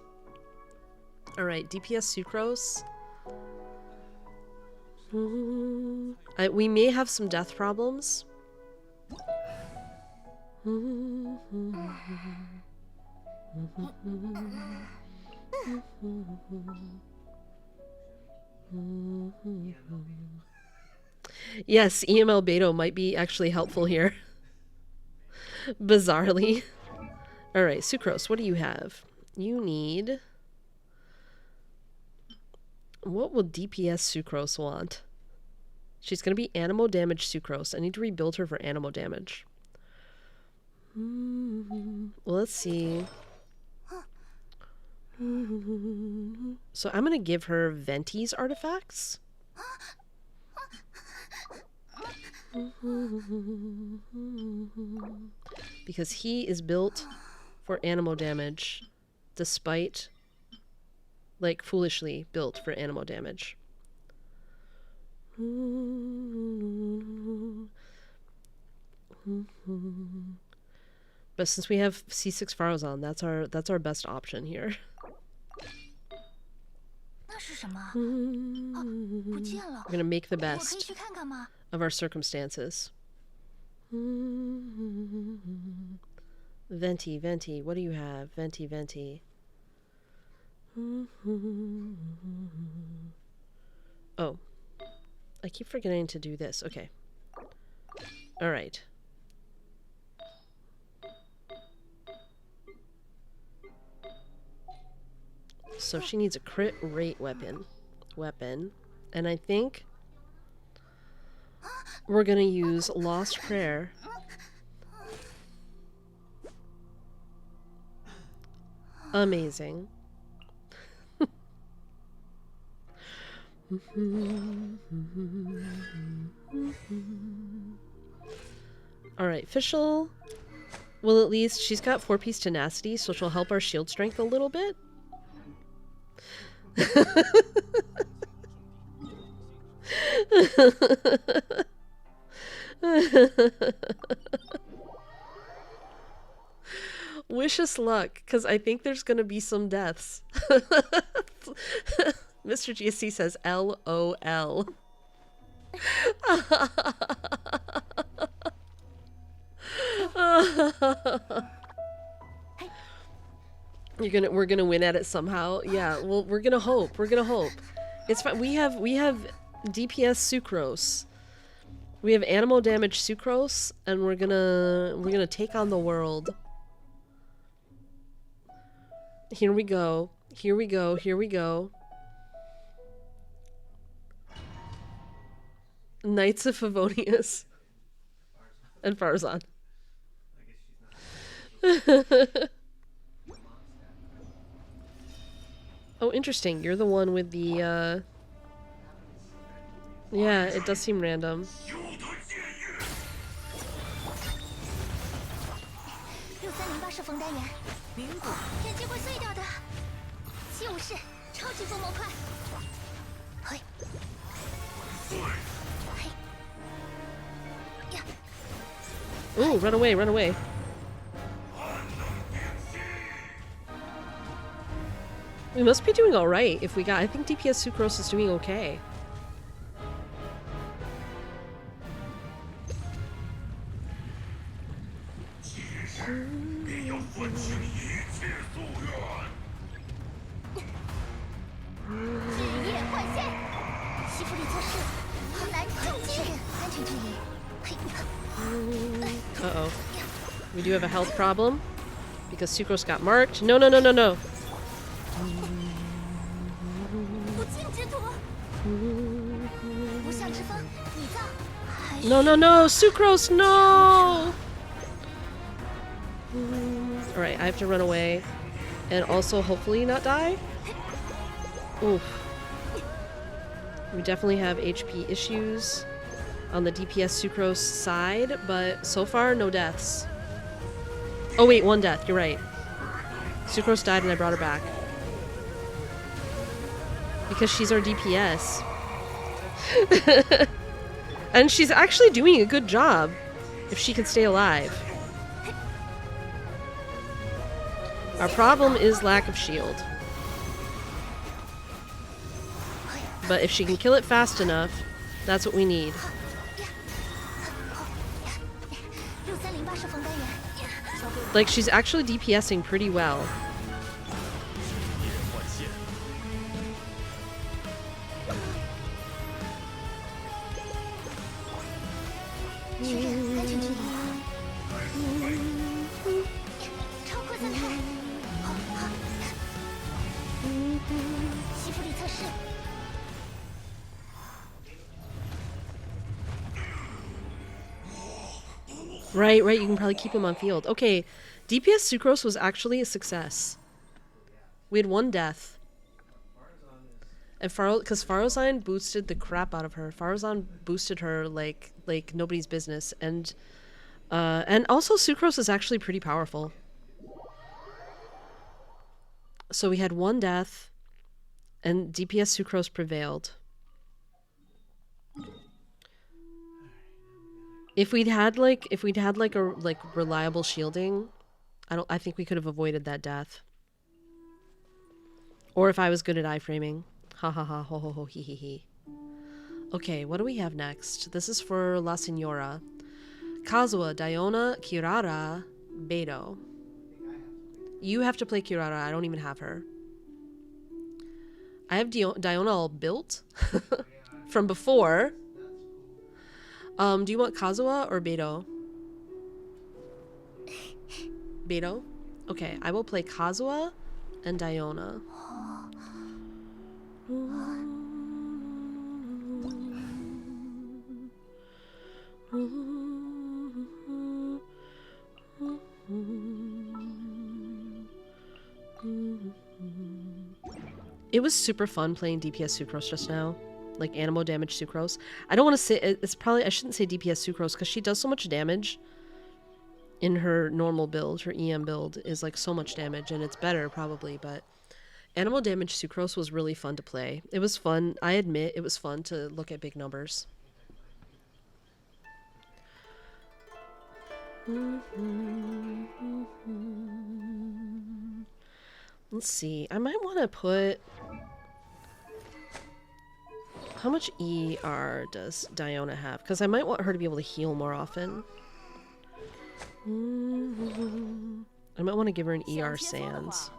A: Alright, DPS Sucrose. We may have some death problems. Yes, EML Beto might be actually helpful here. Bizarrely. Alright, Sucrose, what do you have? You need... What will DPS Sucrose want? She's gonna be Animo Damage Sucrose. I need to rebuild her for Animo Damage. Well, let's see. So I'm gonna give her Venti's artifacts. Because he is built for animal damage, despite, like, foolishly built for animal damage. But since we have C6 Farazan, that's our best option here. We're gonna make the best of our circumstances. Venti, Venti, what do you have? Venti, Venti. Oh. I keep forgetting to do this. Okay. Alright. So she needs a crit rate weapon. And I think we're gonna use Lost Prayer. Amazing. Alright, Fischl will at least, she's got 4-piece tenacity, so she'll help our shield strength a little bit. Wish us luck, because I think there's gonna be some deaths. Mr. GSC says LOL. We're gonna win at it somehow. Yeah, well, we're gonna hope. It's fine. We have DPS Sucrose. We have animal damage Sucrose, and we're gonna take on the world. Here we go. Knights of Favonius. And Farazan. Oh, interesting. You're the one with the, yeah, it does seem random. Ooh, run away. We must be doing alright if we got... I think DPS Sucrose is doing okay. Uh-oh. We do have a health problem. Because Sucrose got marked. No. No. Sucrose, no! Alright, I have to run away. And also, hopefully not die. Oof. We definitely have HP issues on the DPS Sucrose side, but so far, no deaths. Oh wait, 1 death, you're right. Sucrose died and I brought her back. Because she's our DPS. And she's actually doing a good job, if she can stay alive. Our problem is lack of shield. But if she can kill it fast enough, that's what we need. Like, she's actually DPSing pretty well. Right, you can probably keep him on field. Okay, DPS Sucrose was actually a success. We had 1 death. And because Farozine boosted the crap out of her. Farozine boosted her like nobody's business, and also Sucrose is actually pretty powerful. So we had 1 death, and DPS Sucrose prevailed. If we'd had like a reliable shielding, I think we could have avoided that death. Or if I was good at iframing. Ha ha ha ho ho ho he he he. Okay, what do we have next? This is for La Signora. Kazuha, Diona, Kirara, Beto. You have to play Kirara. I don't even have her. I have Diona all built from before. Do you want Kazuha or Beto? Beto? Okay, I will play Kazuha and Diona. It was super fun playing DPS Sucrose just now. Like Animo damage Sucrose. I don't want to say it's probably I shouldn't say DPS Sucrose because she does so much damage in her normal build. Her EM build is like so much damage, and it's better probably, but Animo damage Sucrose was really fun to play. It was fun. I admit it was fun to look at big numbers. Let's see. I might want to put... How much ER does Diona have? Because I might want her to be able to heal more often. I might want to give her an ER Sands.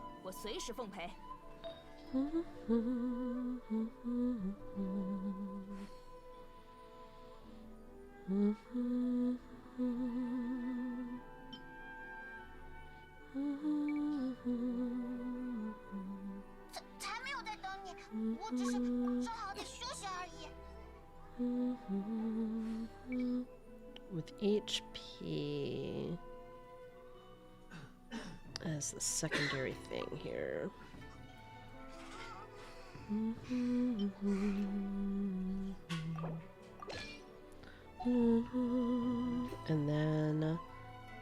A: With HP as the secondary thing here. And then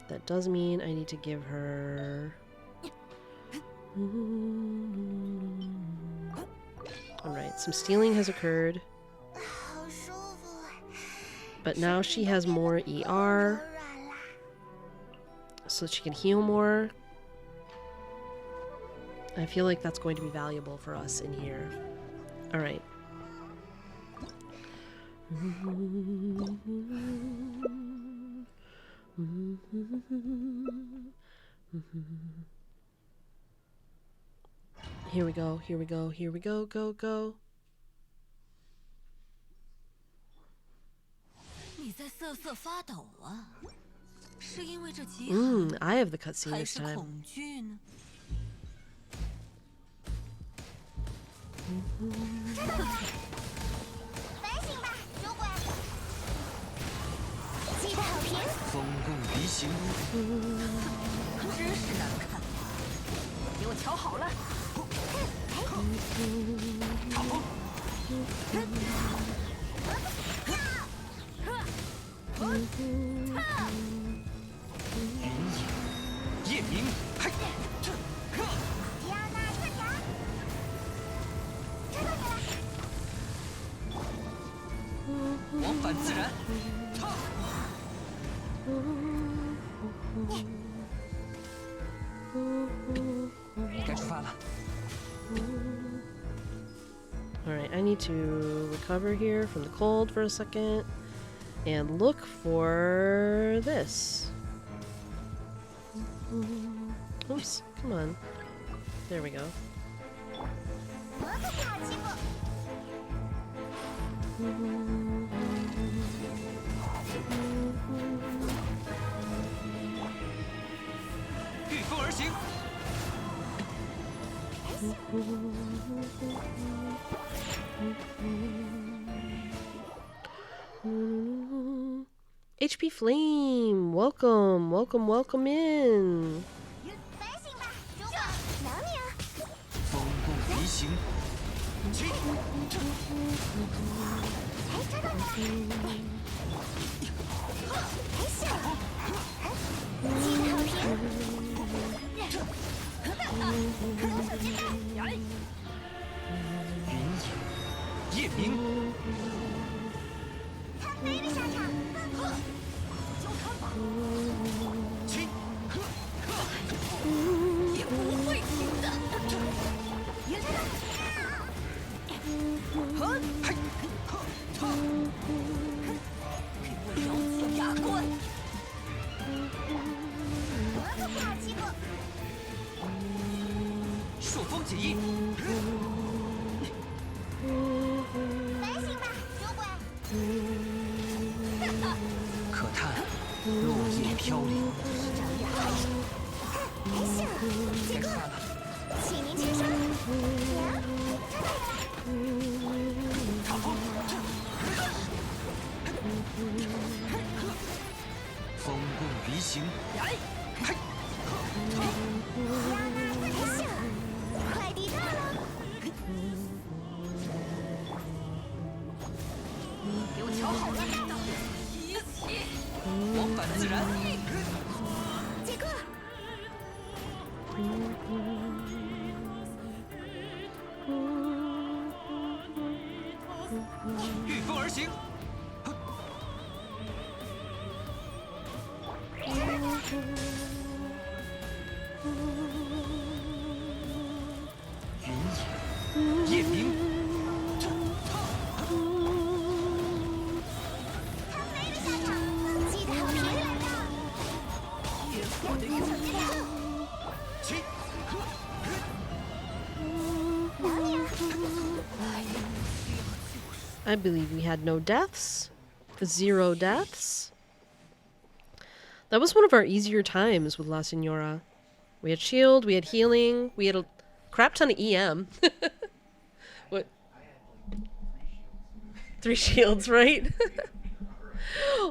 A: that does mean I need to give her... Alright, some stealing has occurred. But now she has more ER. So she can heal more. I feel like that's going to be valuable for us in here. Alright. Here we go, here we go, here we go, go, go. I have the cutscene this time. Alright, I need to recover here from the cold for a second and look for this. Oops, come on. There we go. HP Flame, welcome, welcome, welcome in.
C: 夜明，
F: 他没了下场，就看吧。也不会停的。给我咬紧牙关！我可不好欺负。
C: 朔风解印，
F: 反省吧，酒鬼！
C: 可叹落叶飘零。
F: 没事，杰克，启明前生。
C: 卡风，风棍鱼行，
F: 没事，快递到了。给我瞧好了，一起！
C: 往返自然。
F: 杰克，
C: 御风而行。云野，夜明。
F: 他没了下场，记得好评来着。越过的勇气。哪里啊？
A: I believe we had no deaths. 0 deaths. That was one of our easier times with La Senora. We had shield, we had healing, we had a crap ton of EM. What? 3 shields, right?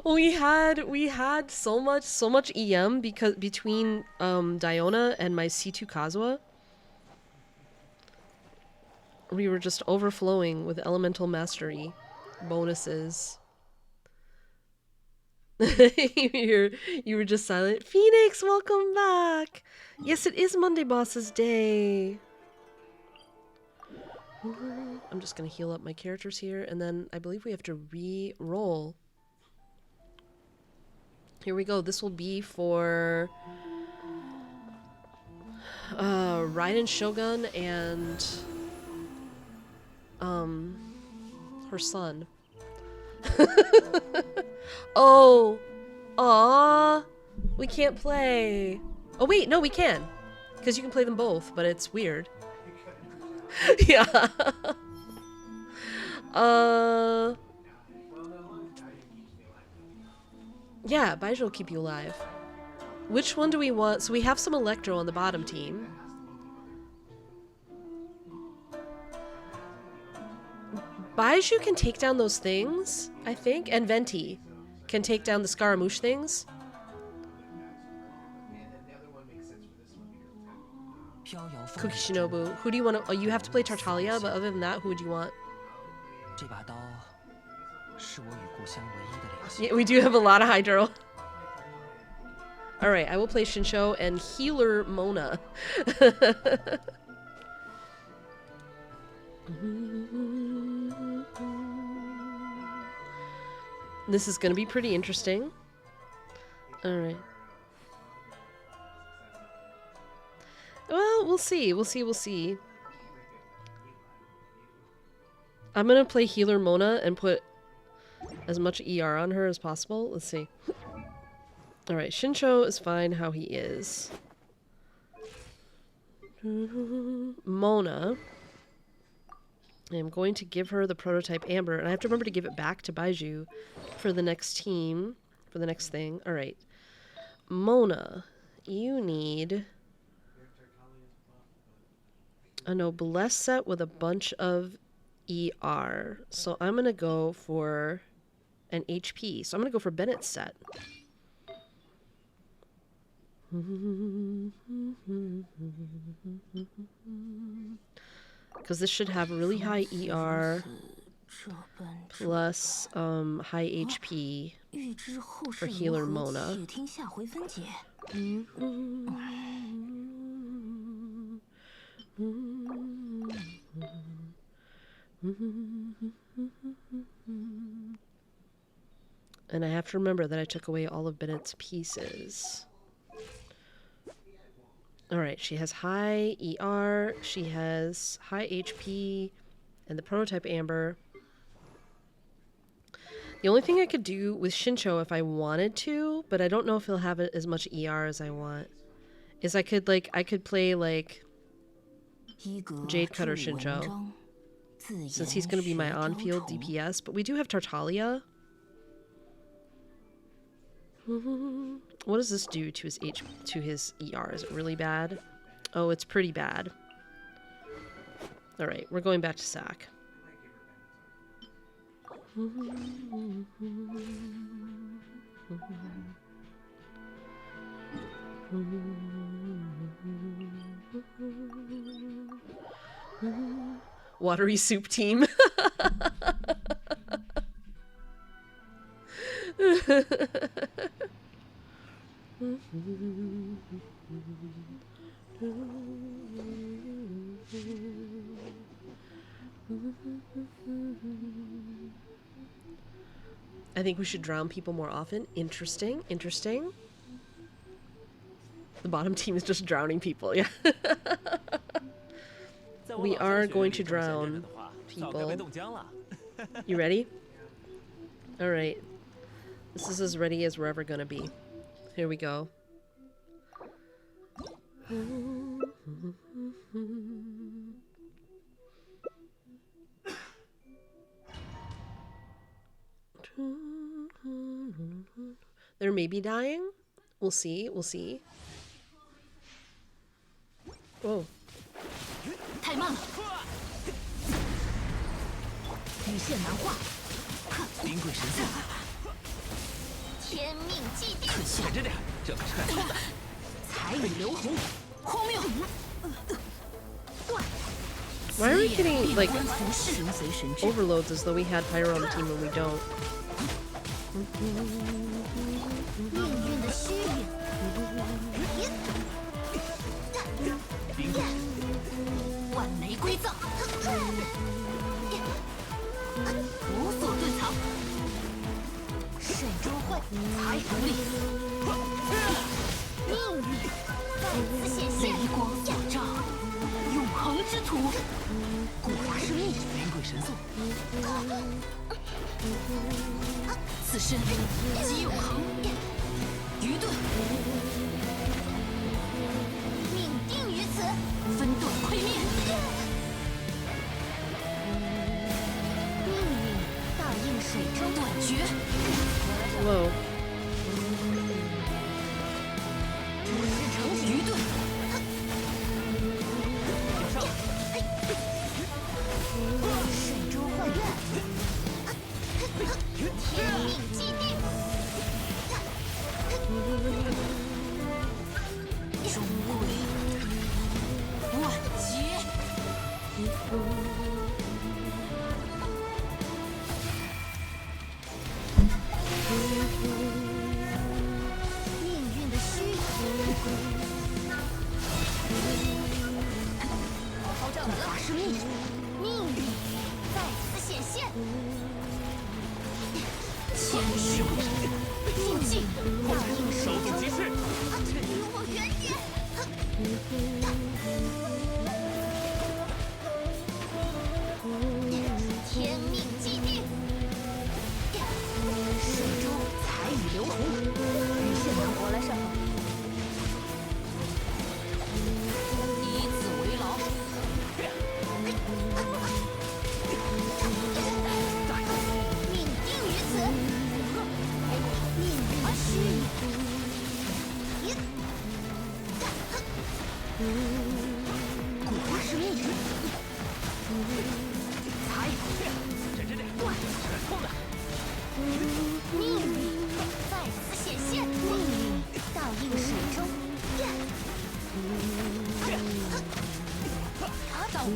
A: we had so much EM because between Diona and my C2 Kazuha. We were just overflowing with elemental mastery bonuses. You were just silent. Phoenix, welcome back! Yes, it is Monday Bosses Day! I'm just gonna heal up my characters here, and then I believe we have to re-roll. Here we go. This will be for Raiden Shogun and her son. Oh, aw, we can't play. Oh wait, no, we can, because you can play them both, but it's weird. Yeah. Yeah, Baizhu will keep you alive. Which one do we want? So we have some Electro on the bottom team. Baizhu can take down those things, I think, and Venti can take down the Scaramouche things. Cookie Shinobu. Who do you want to... Oh, you have to play Tartaglia, but other than that, who would you want? Yeah, we do have a lot of Hydro. Alright, I will play Shinsho and Healer Mona. This is going to be pretty interesting. Alright. Well, we'll see. We'll see. I'm going to play Healer Mona and put as much ER on her as possible. Let's see. Alright, Shinsho is fine how he is. Mona. I'm going to give her the prototype Amber, and I have to remember to give it back to Baizhu for the next team, for the next thing. Alright. Mona, you need a Noblesse set with a bunch of ER. So I'm going to go for an HP. So I'm going to go for Bennett's set. Because this should have really high ER plus high HP for healer Mona. And I have to remember that I took away all of Bennett's pieces. Alright, she has high ER, she has high HP, and the prototype Amber. The only thing I could do with Shincho if I wanted to, but I don't know if he'll have as much ER as I want, is I could play like Jade Cutter Shincho, since he's going to be my on-field DPS, but we do have Tartaglia. What does this do to his ER? Is it really bad? Oh, it's pretty bad. Alright, we're going back to Sack. Watery soup team. I think we should drown people more often. Interesting, interesting. The bottom team is just drowning people, yeah. We are going to drown people. You ready? Alright. This is as ready as we're ever gonna be. Here we go. There may be dying. We'll see. We'll see. Whoa. Why are we getting, like, overloads as though we had Pyro on the team and we don't? Whoa.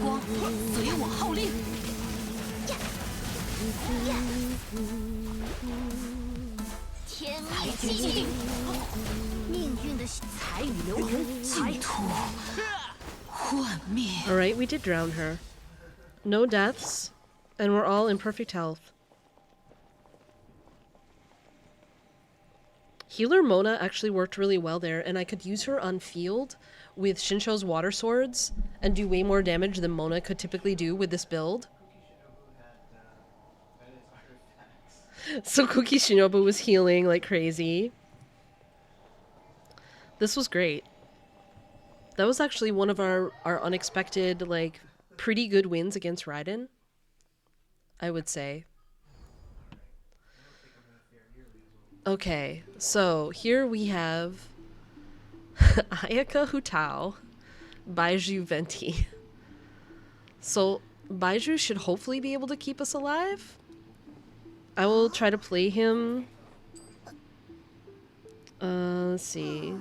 G: 光随我号令。
F: 天命既定，命运的彩雨流红，
G: 净土幻灭。
A: All right, we did drown her. No deaths, and we're all in perfect health. Healer Mona actually worked really well there, and I could use her on field with Shincho's water swords and do way more damage than Mona could typically do with this build. So Cookie Shinobu was healing like crazy. This was great. That was actually one of our unexpected, like, pretty good wins against Raiden, I would say. Okay, so here we have Ayaka Hutao, Baiju Venti. So Baiju should hopefully be able to keep us alive. I will try to play him. Let's see.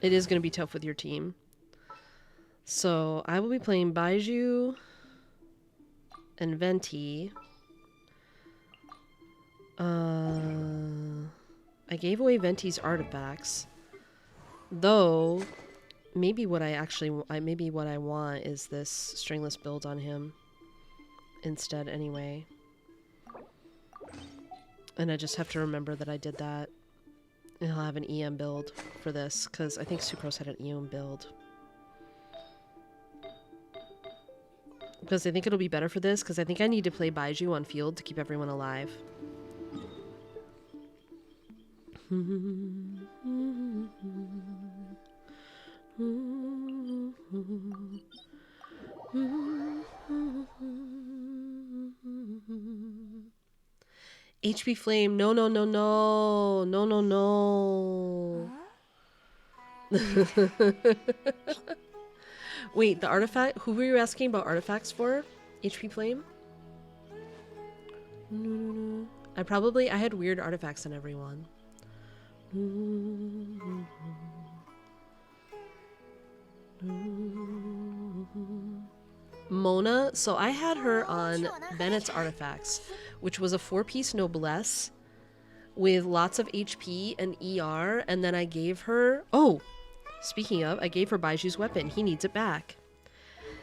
A: It is going to be tough with your team. So I will be playing Baiju and Venti. I gave away Venti's artifacts. Though, maybe what I want is this stringless build on him instead anyway. And I just have to remember that I did that. And I'll have an EM build for this, because I think Sucrose had an EM build. Because I think it'll be better for this, because I think I need to play Baiju on field to keep everyone alive. HP Flame, no, no, no, no, no, no, no. Wait, the artifact? Who were you asking about artifacts for? HP Flame? I had weird artifacts on everyone. Mona, so I had her on Bennett's artifacts, which was a 4-piece noblesse with lots of HP and ER, and then I gave her, oh, speaking of, I gave her Baiju's weapon. He needs it back.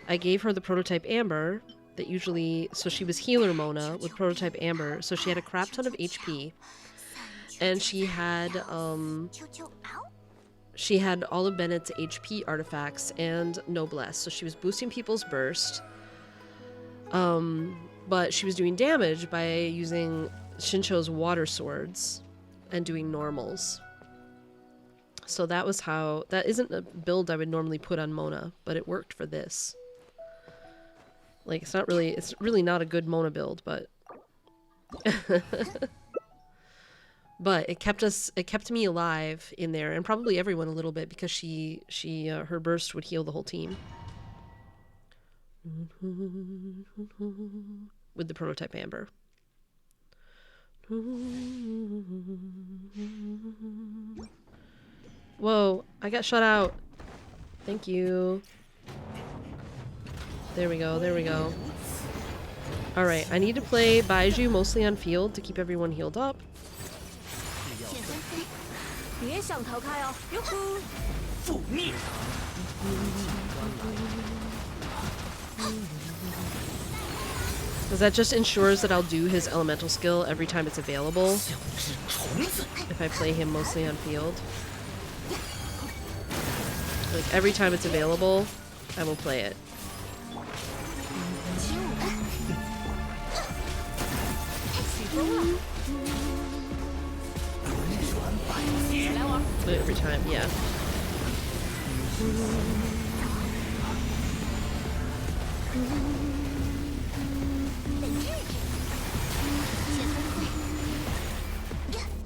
A: I gave her the prototype Amber that usually, so she was healer Mona with prototype Amber, so she had a crap ton of HP. And she had all of Bennett's HP artifacts and noblesse, so she was boosting people's burst. But she was doing damage by using Shincho's water swords and doing normals. So that was how, that isn't a build I would normally put on Mona, but it worked for this. Like, it's really not a good Mona build, but but it kept me alive in there, and probably everyone a little bit, because her burst would heal the whole team. With the prototype Amber. Whoa, I got shut out. Thank you. There we go, there we go. Alright, I need to play Baiju mostly on field to keep everyone healed up. Because that just ensures that I'll do his elemental skill every time it's available. If I play him mostly on field. Like, every time it's available, I will play it. Every time, yeah.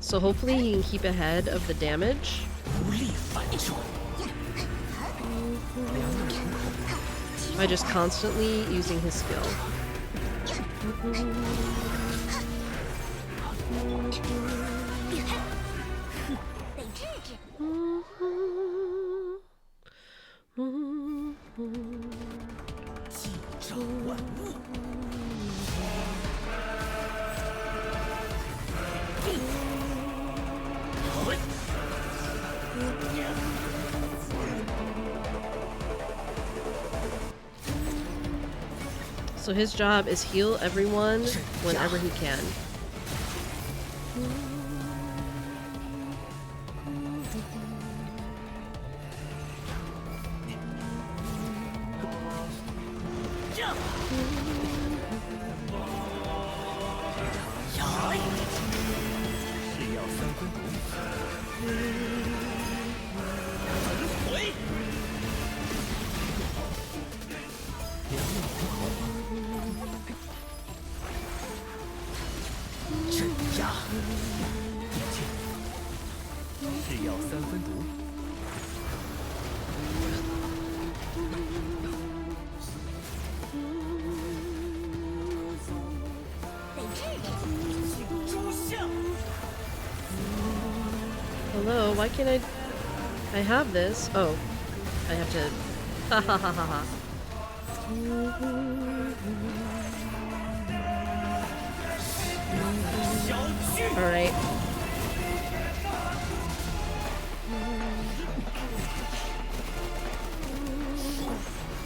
A: So hopefully he can keep ahead of the damage. By just constantly using his skill. So his job is heal everyone whenever he can. Hello, why can't I have this? Oh, I have to. Ha ha ha ha ha. Alright.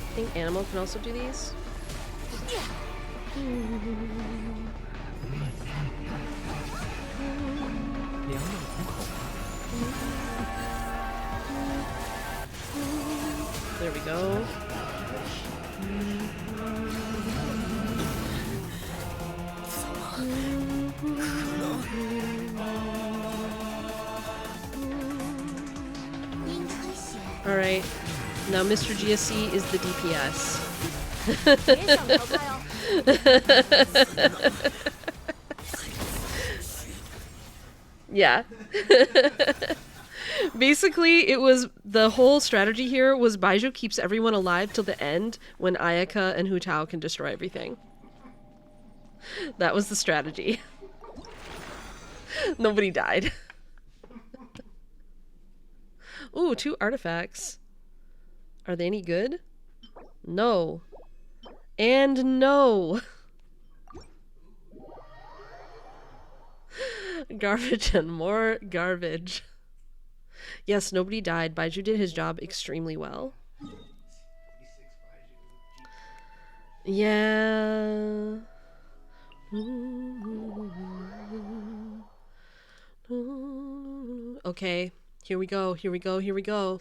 A: I think animal can also do these. There we go. Alright. Now Mr. GSC is the DPS. Yeah. Basically, it was the whole strategy here was Baizhu keeps everyone alive till the end when Ayaka and Hu Tao can destroy everything. That was the strategy. Nobody died. Ooh, 2 artifacts. Are they any good? No. And no. Garbage and more garbage. Yes, nobody died. Baizhu did his job extremely well. Yeah. Okay, here we go, here we go, here we go.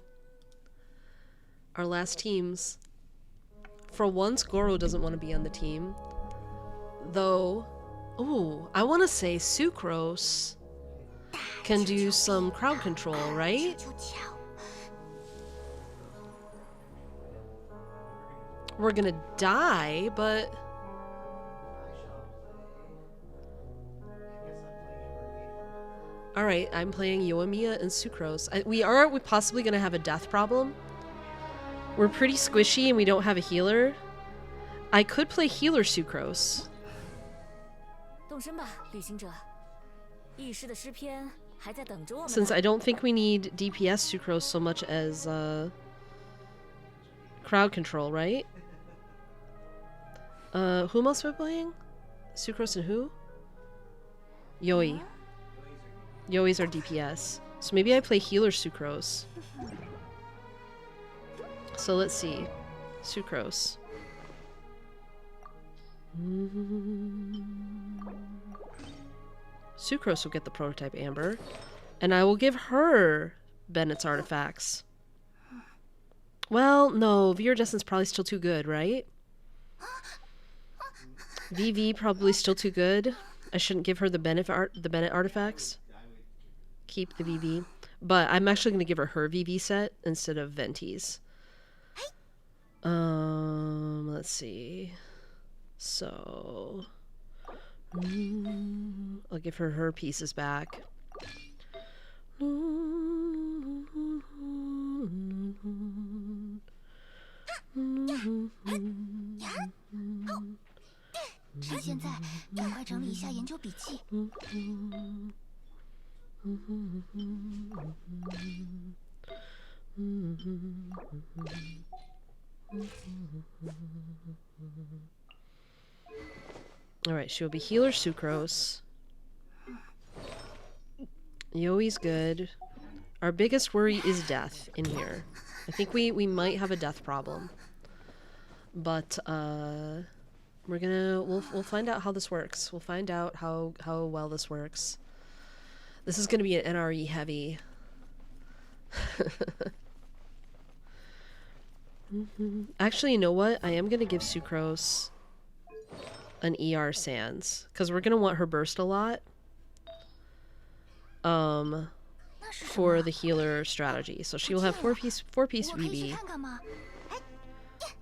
A: Our last teams. For once, Goro doesn't want to be on the team. Though, ooh, I want to say Sucrose can do some crowd control, right? We're gonna die, but... Alright, I'm playing Yoimiya and Sucrose. We're possibly gonna have a death problem. We're pretty squishy and we don't have a healer. I could play healer Sucrose. Since I don't think we need DPS Sucrose so much as crowd control, right? Who else are we playing? Sucrose and who? Yoi. Yoi's our DPS. So maybe I play healer Sucrose. So let's see. Sucrose. Sucrose will get the prototype Amber. And I will give her Bennett's artifacts. Well, no. Viridescent's probably still too good, right? VV probably still too good. I shouldn't give her the Bennett artifacts. Keep the VV. But I'm actually going to give her VV set instead of Venti's. Let's see. So... I'll give her pieces back. Alright, she'll be healer Sucrose. Yoi's good. Our biggest worry is death in here. I think we might have a death problem. But, We'll find out how this works. We'll find out how well this works. This is gonna be an NRE heavy. Actually, you know what? I am gonna give Sucrose an ER Sans because we're gonna want her burst a lot. For the healer strategy, so she will have four piece VB,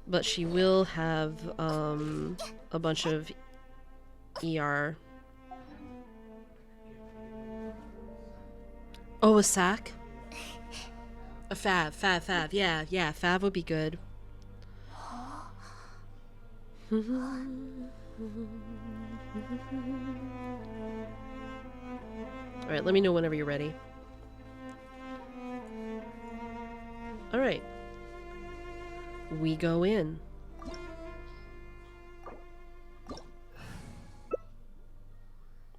A: but she will have a bunch of ER. Oh, a sack? A fav. Yeah, fav would be good. Alright, let me know whenever you're ready. Alright. We go in.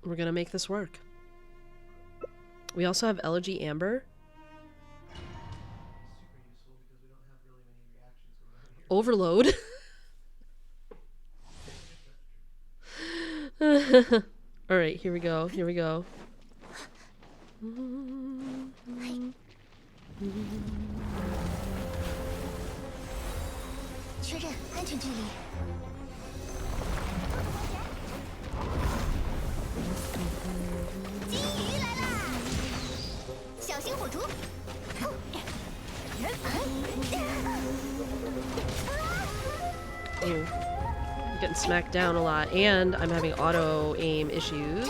A: We're gonna make this work. We also have Elegy Amber. Overload. Alright, here we go. Here we go. Ew. I'm getting smacked down a lot, and I'm having auto aim issues.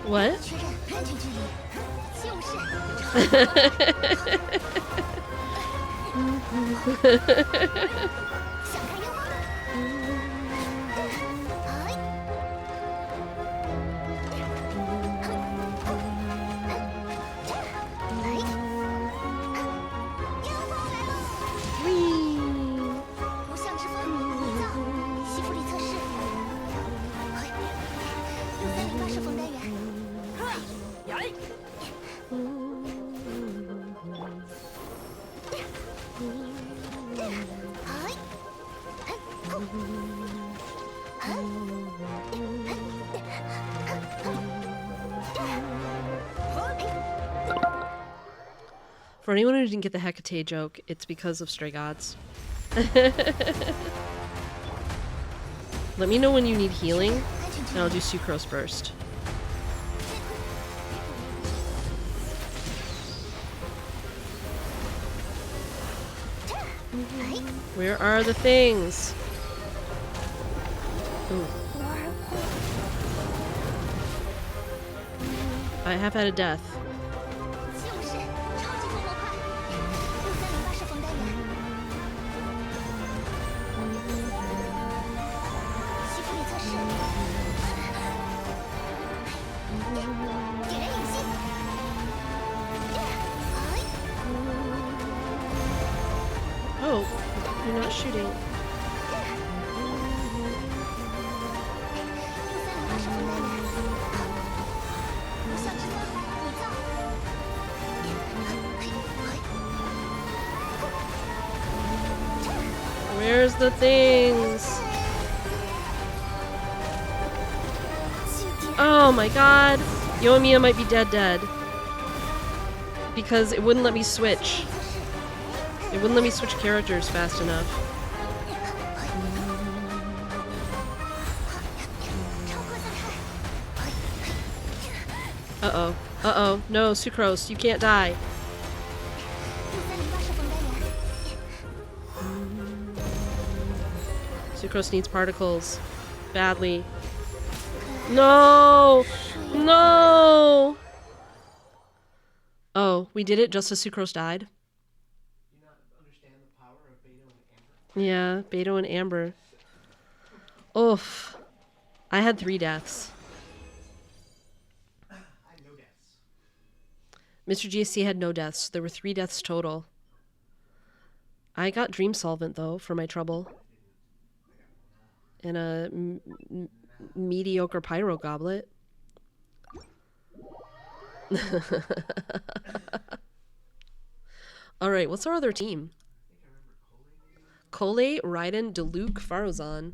A: What? For anyone who didn't get the Hecate joke, it's because of Stray Gods. Let me know when you need healing, and I'll do Sucrose Burst. Where are the things? Ooh. I have had a death. Oh, you're not shooting. Where's the things? Oh my god. Yoimiya might be dead. Because it wouldn't let me switch. It wouldn't let me switch characters fast enough. Uh-oh. Uh-oh. No, Sucrose, you can't die. Sucrose needs particles. Badly. No! No! Oh, we did it just as Sucrose died? Yeah, Beto and Amber. Oof. I had 3 deaths. Mr. GSC had no deaths. There were 3 deaths total. I got Dream Solvent, though, for my trouble. And a mediocre Pyro Goblet. Alright, what's our other team? Kole, Raiden, Diluc, Faruzan.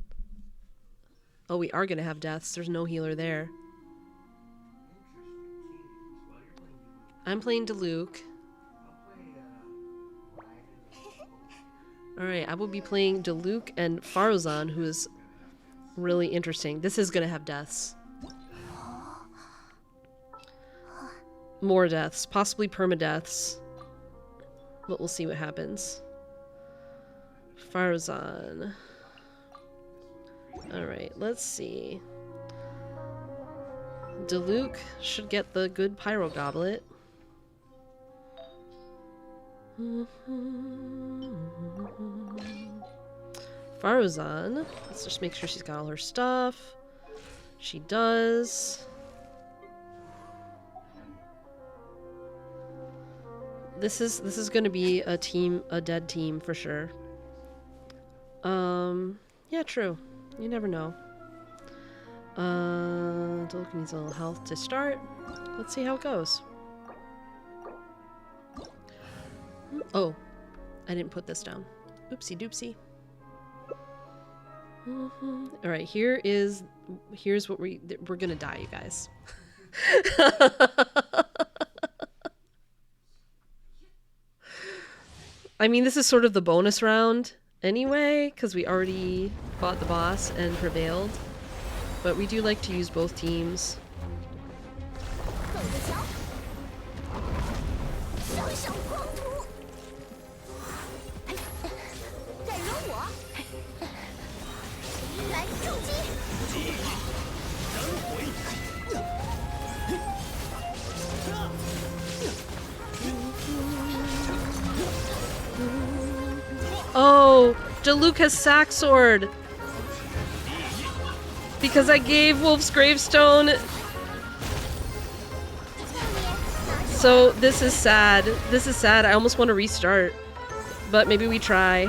A: Oh, we are gonna have deaths. There's no healer there. I'm playing Diluc. Alright, I will be playing Diluc and Faruzan, who is really interesting. This is gonna have deaths. More deaths. Possibly permadeaths. But we'll see what happens. Faruzan. Alright, let's see. Diluc should get the good Pyro Goblet. Faruzan. Let's just make sure she's got all her stuff. She does. This is gonna be a dead team for sure. Yeah, true. You never know. Diluc needs a little health to start. Let's see how it goes. Oh, I didn't put this down. Oopsie doopsie. All right, here's what we're gonna die, you guys. I mean, this is sort of the bonus round anyway, because we already fought the boss and prevailed. But we do like to use both teams. Oh, Diluc has Sack Sword. Because I gave Wolf's Gravestone. So this is sad. This is sad. I almost want to restart. But maybe we try.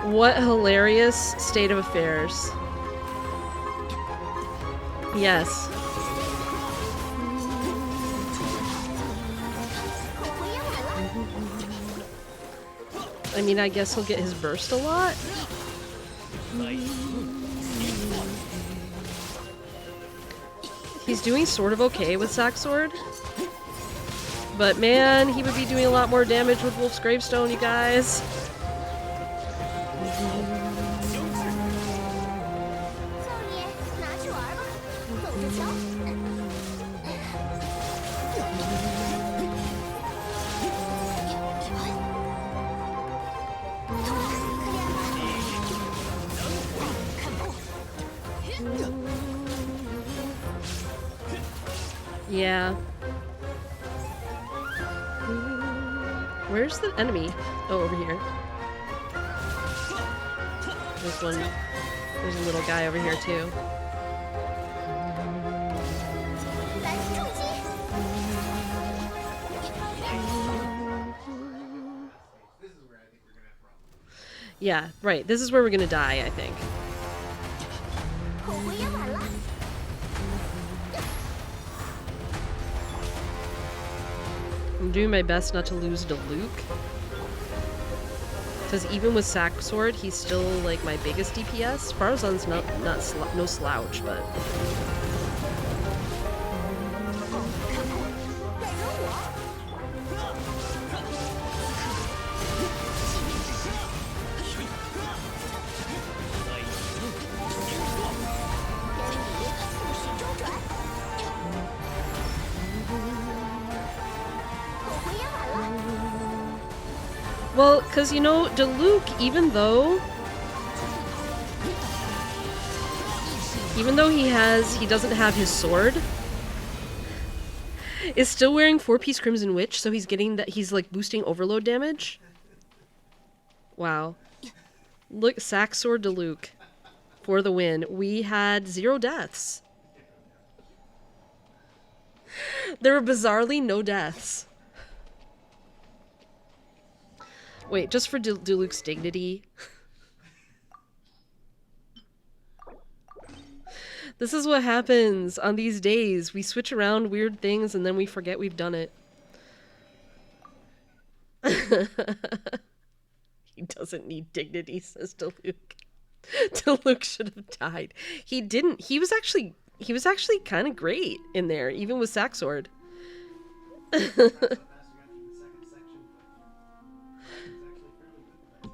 A: What hilarious state of affairs. Yes. I mean, I guess he'll get his burst a lot. He's doing sort of okay with Sack Sword. But man, he would be doing a lot more damage with Wolf's Gravestone, you guys. Yeah. Where's the enemy? Oh, over here. There's one. There's a little guy over here too. Yeah, right. This is where we're gonna die, I think. I'm doing my best not to lose to Luke. Because even with Sack Sword, he's still like my biggest DPS. Farazan's no slouch, but... Well, because, you know, Diluc, even though he doesn't have his sword, is still wearing 4-piece Crimson Witch, so he's getting that, he's like boosting overload damage. Wow. Look, Sack Sword Diluc for the win. We had 0 deaths. There were bizarrely no deaths. Wait, just for Diluc's dignity. This is what happens on these days. We switch around weird things and then we forget we've done it. He doesn't need dignity, says Diluc. Diluc should have died. He didn't. He was actually kind of great in there, even with Sack Sword.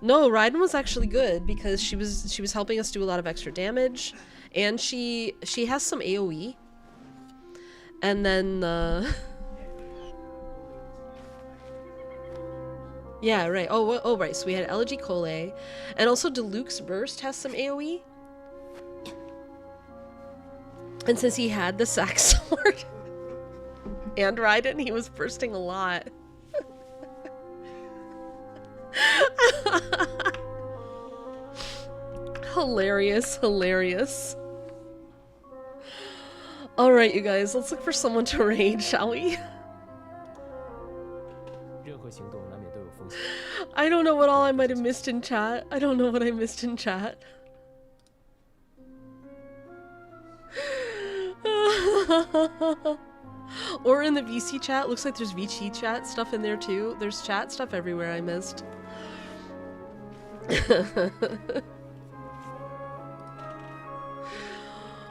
A: No, Raiden was actually good because she was helping us do a lot of extra damage, and she has some AoE. And then yeah, right. Oh, right. So we had Elegy Cole, and also Diluc's burst has some AoE. And since he had the Sack Sword and Raiden, he was bursting a lot. Hilarious, hilarious. Alright, you guys, let's look for someone to raid, shall we? I don't know what all I might have missed in chat. I don't know what I missed in chat. Or in the VC chat. Looks like there's VC chat stuff in there too. There's chat stuff everywhere I missed.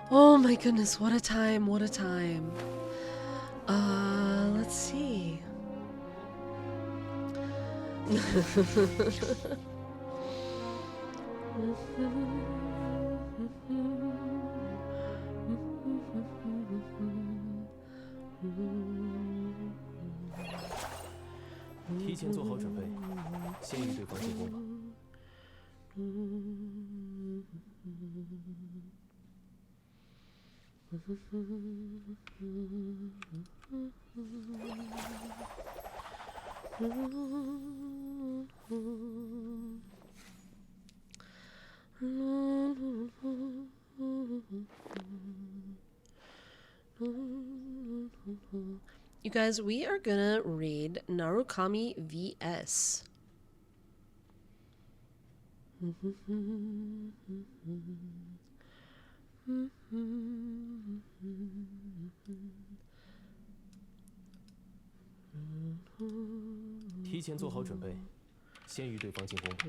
A: Oh my goodness, what a time, what a time. Let's see. You guys, we are gonna raid Narukami VS.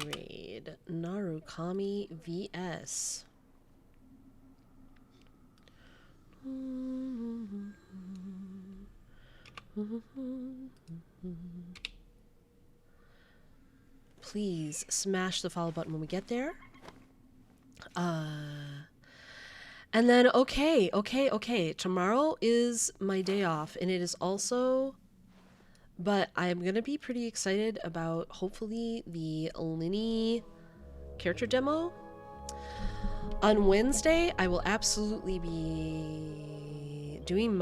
A: Raid Narukami VS. Please smash the follow button when we get there. And then, okay. Tomorrow is my day off, and it is also... But I'm gonna be pretty excited about, hopefully, the Linny character demo. On Wednesday, I will absolutely be doing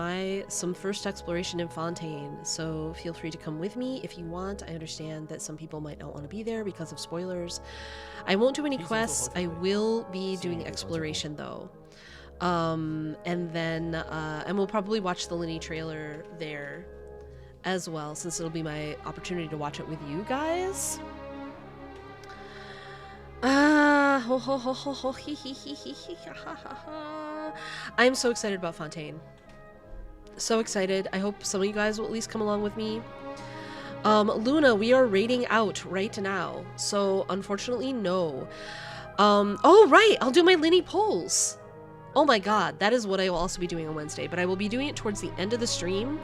A: some first exploration in Fontaine, so feel free to come with me if you want. I understand that some people might not want to be there because of spoilers. I won't do any quests. I will be doing exploration, though. And then, and we'll probably watch the Linny trailer there as well, since it'll be my opportunity to watch it with you guys. I'm so excited about Fontaine. So excited. I hope some of you guys will at least come along with me. Luna, we are rating out right now. So unfortunately, no. Oh, right. I'll do my Linny polls. Oh my god, that is what I will also be doing on Wednesday, but I will be doing it towards the end of the stream,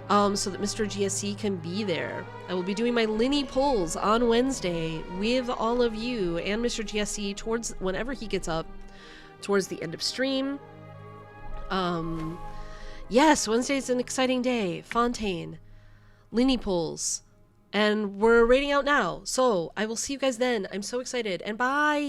A: so that Mr. GSC can be there. I will be doing my Linny polls on Wednesday with all of you and Mr. GSC towards whenever he gets up towards the end of stream. Yes, Wednesday's an exciting day. Fontaine, Linny polls, and we're rating out now. So I will see you guys then. I'm so excited, and bye.